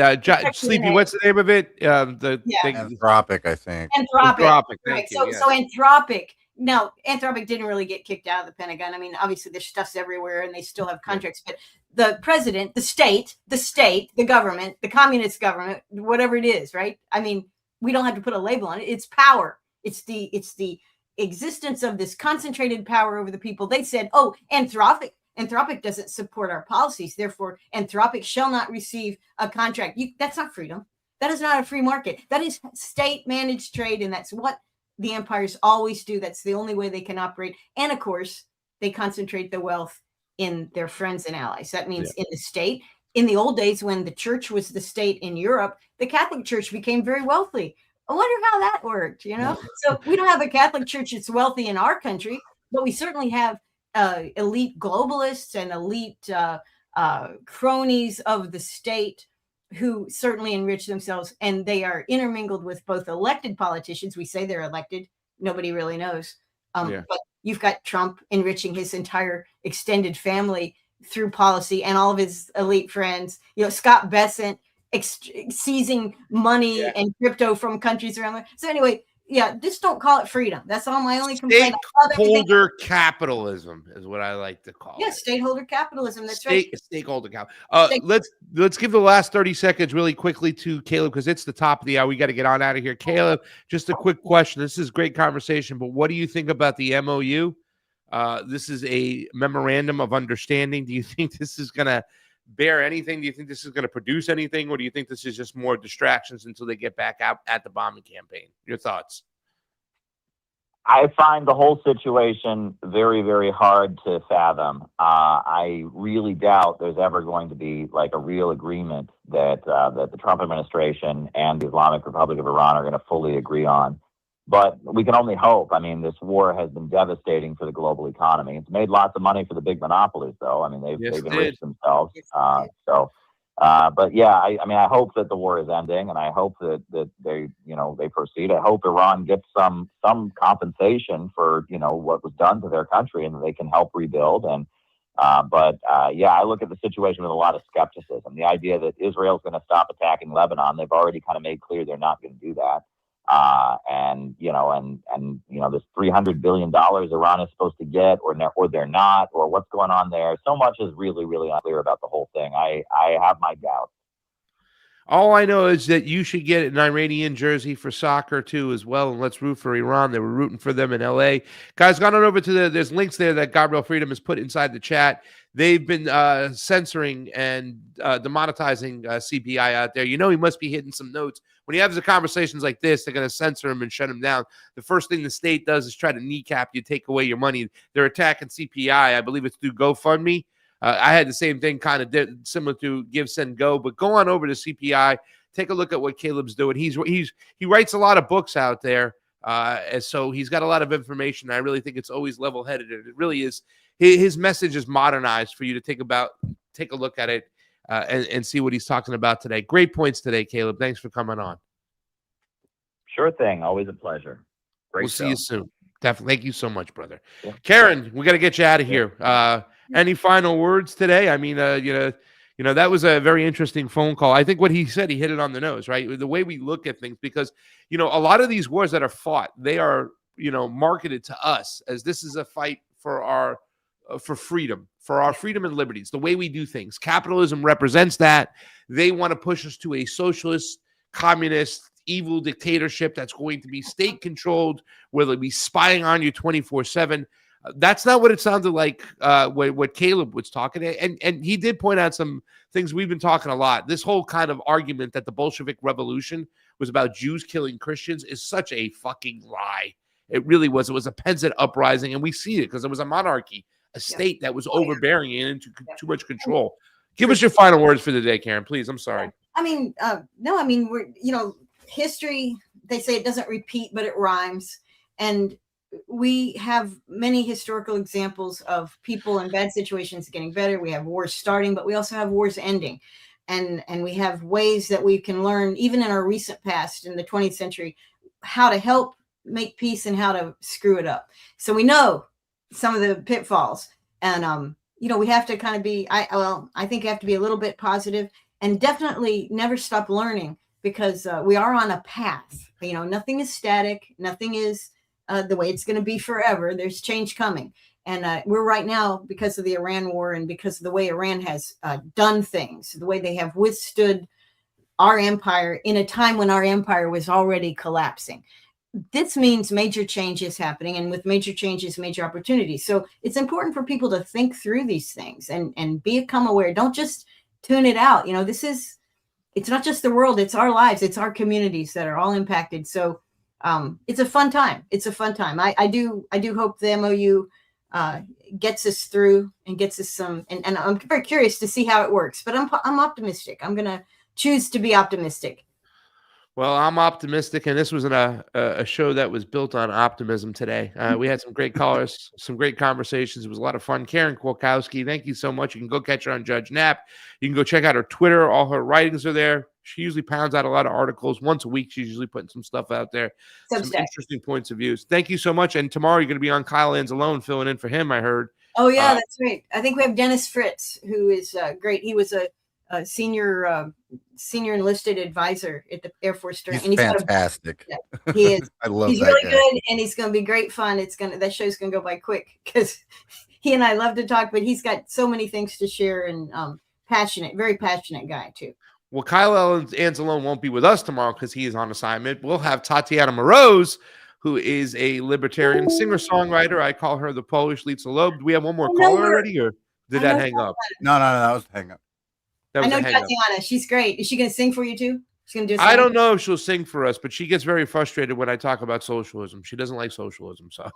Sleepy, what's the name of it? Anthropic, I think. Anthropic. Right. So Anthropic. Now, Anthropic didn't really get kicked out of the Pentagon. I mean, obviously there's stuff's everywhere and they still have contracts, but the president, the state, the government, the communist government, whatever it is, right? I mean, we don't have to put a label on it. It's power. It's the existence of this concentrated power over the people. They said, oh, Anthropic doesn't support our policies. Therefore, Anthropic shall not receive a contract. That's not freedom. That is not a free market. That is state managed trade. And that's what the empires always do. That's the only way they can operate. And of course, they concentrate the wealth in their friends and allies. That means in the state. In the old days, when the church was the state in Europe, the Catholic Church became very wealthy. I wonder how that worked, So we don't have a Catholic Church that's wealthy in our country, but we certainly have elite globalists and elite cronies of the state who certainly enrich themselves, and they are intermingled with both elected politicians. We say they're elected. Nobody really knows. But you've got Trump enriching his entire extended family through policy and all of his elite friends. Scott Bessent seizing money and crypto from countries around there. So anyway, just don't call it freedom. That's all my only complaint. Stakeholder capitalism is what I like to call it. Stakeholder capitalism. That's right. Stakeholder capitalism. Let's give the last 30 seconds really quickly to Caleb, because it's the top of the hour. We got to get on out of here. Caleb, just a quick question. This is great conversation, but what do you think about the MOU? This is a memorandum of understanding. Do you think this is going to bear anything? Do you think this is going to produce anything, or do you think this is just more distractions until they get back out at the bombing campaign? Your thoughts? I find the whole situation very, very hard to fathom. I really doubt there's ever going to be like a real agreement that the Trump administration and the Islamic Republic of Iran are going to fully agree on. But we can only hope. I mean, this war has been devastating for the global economy. It's made lots of money for the big monopolies, though. I mean, they've enriched themselves. But yeah, I hope that the war is ending, and I hope that they proceed. I hope Iran gets some compensation for what was done to their country, and that they can help rebuild. And I look at the situation with a lot of skepticism. The idea that Israel's going to stop attacking Lebanon, they've already kind of made clear they're not going to do that. This $300 billion Iran is supposed to get, or they're not, or what's going on there. So much is really, really unclear about the whole thing. I have my doubts. All I know is that you should get an Iranian jersey for soccer too, as well. And let's root for Iran. They were rooting for them in LA. Guys, gone on over to there's links there that Gabriel Freedom has put inside the chat. They've been censoring and demonetizing CPI out there. He must be hitting some notes. When he has the conversations like this, they're going to censor him and shut him down. The first thing the state does is try to kneecap you, take away your money. They're attacking CPI. I believe it's through GoFundMe. I had the same thing kind of similar to Give, Send, Go. But go on over to CPI. Take a look at what Caleb's doing. He writes a lot of books out there. And so he's got a lot of information. I really think it's always level-headed. And it really is. His message is modernized for you to take a look at it and see what he's talking about today. Great points today, Caleb. Thanks for coming on. Sure thing. Always a pleasure. We'll see you soon. Definitely. Thank you so much, brother. Yeah. Karen, we got to get you out of here. Any final words today? I mean, that was a very interesting phone call. I think what he said, he hit it on the nose, right? The way we look at things, because, a lot of these wars that are fought, they are, marketed to us as this is a fight for our for freedom, for our freedom and liberties, the way we do things. Capitalism represents that. They want to push us to a socialist, communist, evil dictatorship that's going to be state-controlled, where they'll be spying on you 24/7. That's not what it sounded like what Caleb was talking. And he did point out some things we've been talking a lot. This whole kind of argument that the Bolshevik Revolution was about Jews killing Christians is such a fucking lie. It really was. It was a peasant uprising, and we see it because it was a monarchy, a state that was overbearing and into too much control. Give us your final words for the day, Karen, please. I'm sorry. I mean, we're, history, they say it doesn't repeat, but it rhymes. And we have many historical examples of people in bad situations getting better. We have wars starting, but we also have wars ending. And we have ways that we can learn, even in our recent past, in the 20th century, how to help make peace and how to screw it up. So we know some of the pitfalls. And, we have to kind of be, I think you have to be a little bit positive and definitely never stop learning, because we are on a path. Nothing is static. Nothing is the way it's going to be forever. There's change coming. And we're right now, because of the Iran war and because of the way Iran has done things, the way they have withstood our empire in a time when our empire was already collapsing. This means major changes happening, and with major changes, major opportunities. So it's important for people to think through these things and become aware. Don't just tune it out. It's not just the world, it's our lives, it's our communities that are all impacted. So it's a fun time. It's a fun time. I do hope the MOU gets us through and gets us some, and I'm very curious to see how it works, but I'm optimistic. I'm going to choose to be optimistic. Well, I'm optimistic, and this was a show that was built on optimism today. We had some great callers, some great conversations. It was a lot of fun. Karen Kowalkowski, thank you so much. You can go catch her on Judge Knapp. You can go check out her Twitter. All her writings are there. She usually pounds out a lot of articles. Once a week, she's usually putting some stuff out there. Some interesting points of views. Thank you so much. And tomorrow you're going to be on Kyle Anzalone filling in for him, I heard. Oh, yeah, that's right. I think we have Dennis Fritz, who is great. He was a senior enlisted advisor at the Air Force. He's fantastic. He is. I love he's that really guy. good, and he's going to be great fun. That show's going to go by quick because he and I love to talk, but he's got so many things to share, and very passionate guy too. Well, Kyle Anzalone won't be with us tomorrow because he is on assignment. We'll have Tatiana Moroz, who is a libertarian singer-songwriter. I call her the Polish Lisa Loeb. Do we have one more caller already, or did that hang up? No, that was hang up. I know Tatiana. She's great. Is she going to sing for you too? She's going to do. I don't know if she'll sing for us, but she gets very frustrated when I talk about socialism. She doesn't like socialism, so.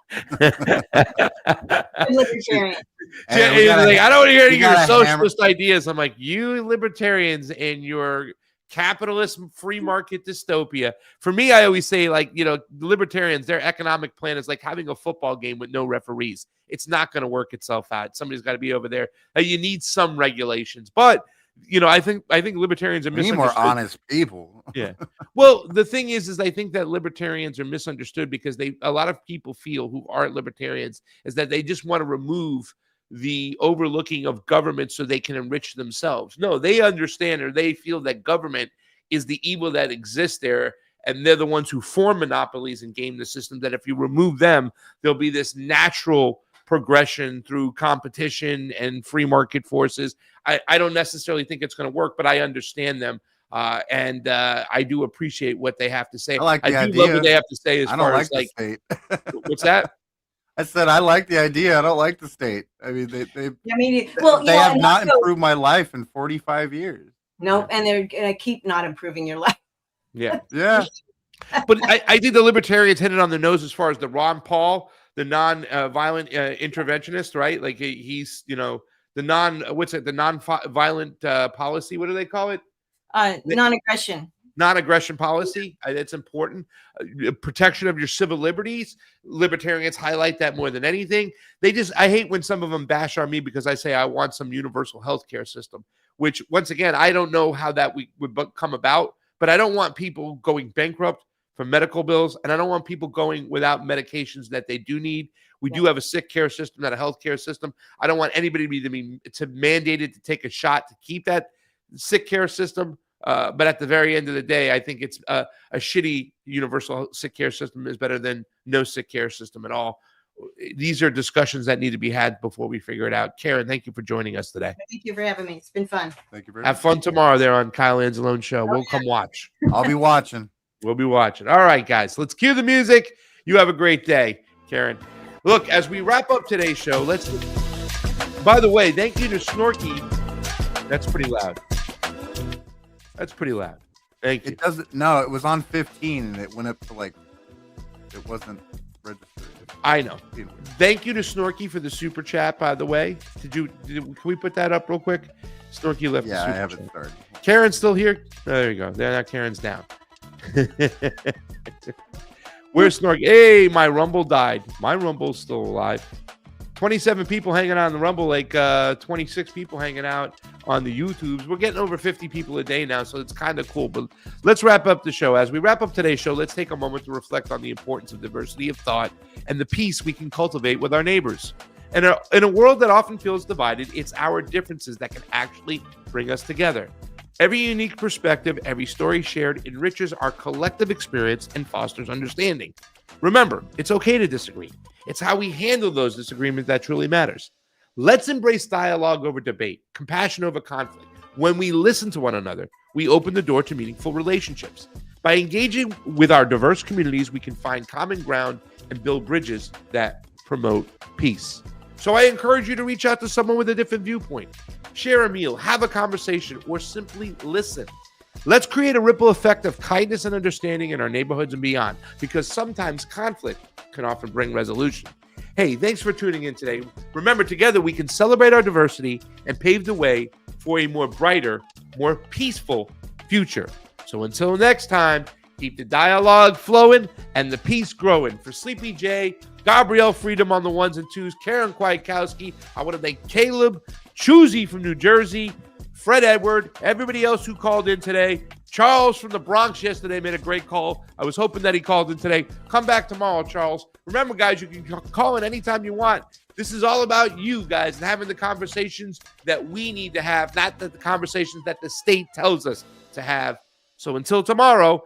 Libertarian. I don't want to hear your socialist ideas. I'm like, you libertarians and your capitalist free market dystopia. For me, I always say, libertarians, their economic plan is like having a football game with no referees. It's not going to work itself out. Somebody's got to be over there. You need some regulations, but. I think libertarians are misunderstood. We need more honest people. Yeah. Well, the thing is I think that libertarians are misunderstood because a lot of people feel who aren't libertarians is that they just want to remove the overlooking of government so they can enrich themselves. No, they understand, or they feel that government is the evil that exists there, and they're the ones who form monopolies and game the system, that if you remove them, there'll be this natural progression through competition and free market forces. I don't necessarily think it's going to work, but I understand them. And I do appreciate what they have to say. I do love what they have to say as far as the state. What's that? I said, I like the idea. I don't like the state. I mean, they have not improved my life in 45 years. Nope. And they're going to keep not improving your life. Yeah. Yeah. But I think the libertarians hit it on the nose as far as the Ron Paul, the non-violent interventionist, right? Like he's, the non-violent policy. What do they call it? Non-aggression. Non-aggression policy. It's important. Protection of your civil liberties. Libertarians highlight that more than anything. I hate when some of them bash on me because I say I want some universal health care system, which once again, I don't know how that would come about, but I don't want people going bankrupt for medical bills, and I don't want people going without medications that they do need. We do have a sick care system, not a health care system. I don't want anybody to be mandated to take a shot to keep that sick care system. But at the very end of the day, I think it's a shitty universal sick care system is better than no sick care system at all. these are discussions that need to be had before we figure it out. Karen, thank you for joining us today. Thank you for having me. It's been fun. Thank you very Have much. fun tomorrow there on Kyle Angelone's show. We'll come watch. I'll be watching. We'll be watching. All right, guys, let's cue the music. You have a great day, Karen. Look, as we wrap up today's show, by the way, thank you to Snorky. That's pretty loud. That's pretty loud. Thank you. It doesn't. No, it was on 15 and it went up to it wasn't registered. I know. Thank you to Snorky for the super chat, by the way. Can we put that up real quick? Snorky left the super I haven't chat. started. Karen's still here? Oh, there you go. Now Karen's down. Where's Snorky? Hey, my Rumble died. My Rumble's still alive. 27 people hanging out on the Rumble, 26 people hanging out on the YouTubes. We're getting over 50 people a day now, so it's kind of cool. But let's wrap up the show. As we wrap up today's show, let's take a moment to reflect on the importance of diversity of thought and the peace we can cultivate with our neighbors. And in a world that often feels divided, it's our differences that can actually bring us together. Every unique perspective, every story shared enriches our collective experience and fosters understanding. Remember, it's okay to disagree. It's how we handle those disagreements that truly matters. Let's embrace dialogue over debate, compassion over conflict. When we listen to one another, we open the door to meaningful relationships. By engaging with our diverse communities, we can find common ground and build bridges that promote peace. So I encourage you to reach out to someone with a different viewpoint. Share a meal, have a conversation, or simply listen. Let's create a ripple effect of kindness and understanding in our neighborhoods and beyond, because sometimes conflict can often bring resolution. Hey, thanks for tuning in today. Remember, together we can celebrate our diversity and pave the way for a more brighter, more peaceful future. So until next time, keep the dialogue flowing and the peace growing. For Sleepy J, Gabrielle Freedom on the ones and twos, Karen Kwiatkowski, I want to thank Caleb Choozy from New Jersey, Fred Edward, everybody else who called in today. Charles from the Bronx yesterday made a great call. I was hoping that he called in today. Come back tomorrow, Charles. Remember, guys, you can call in anytime you want. This is all about you guys and having the conversations that we need to have, not the conversations that the state tells us to have. So until tomorrow,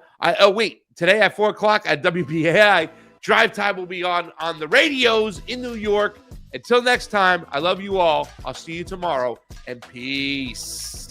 today at 4 o'clock at WBAI, Drive Time will be on the radios in New York. Until next time, I love you all. I'll see you tomorrow, and peace.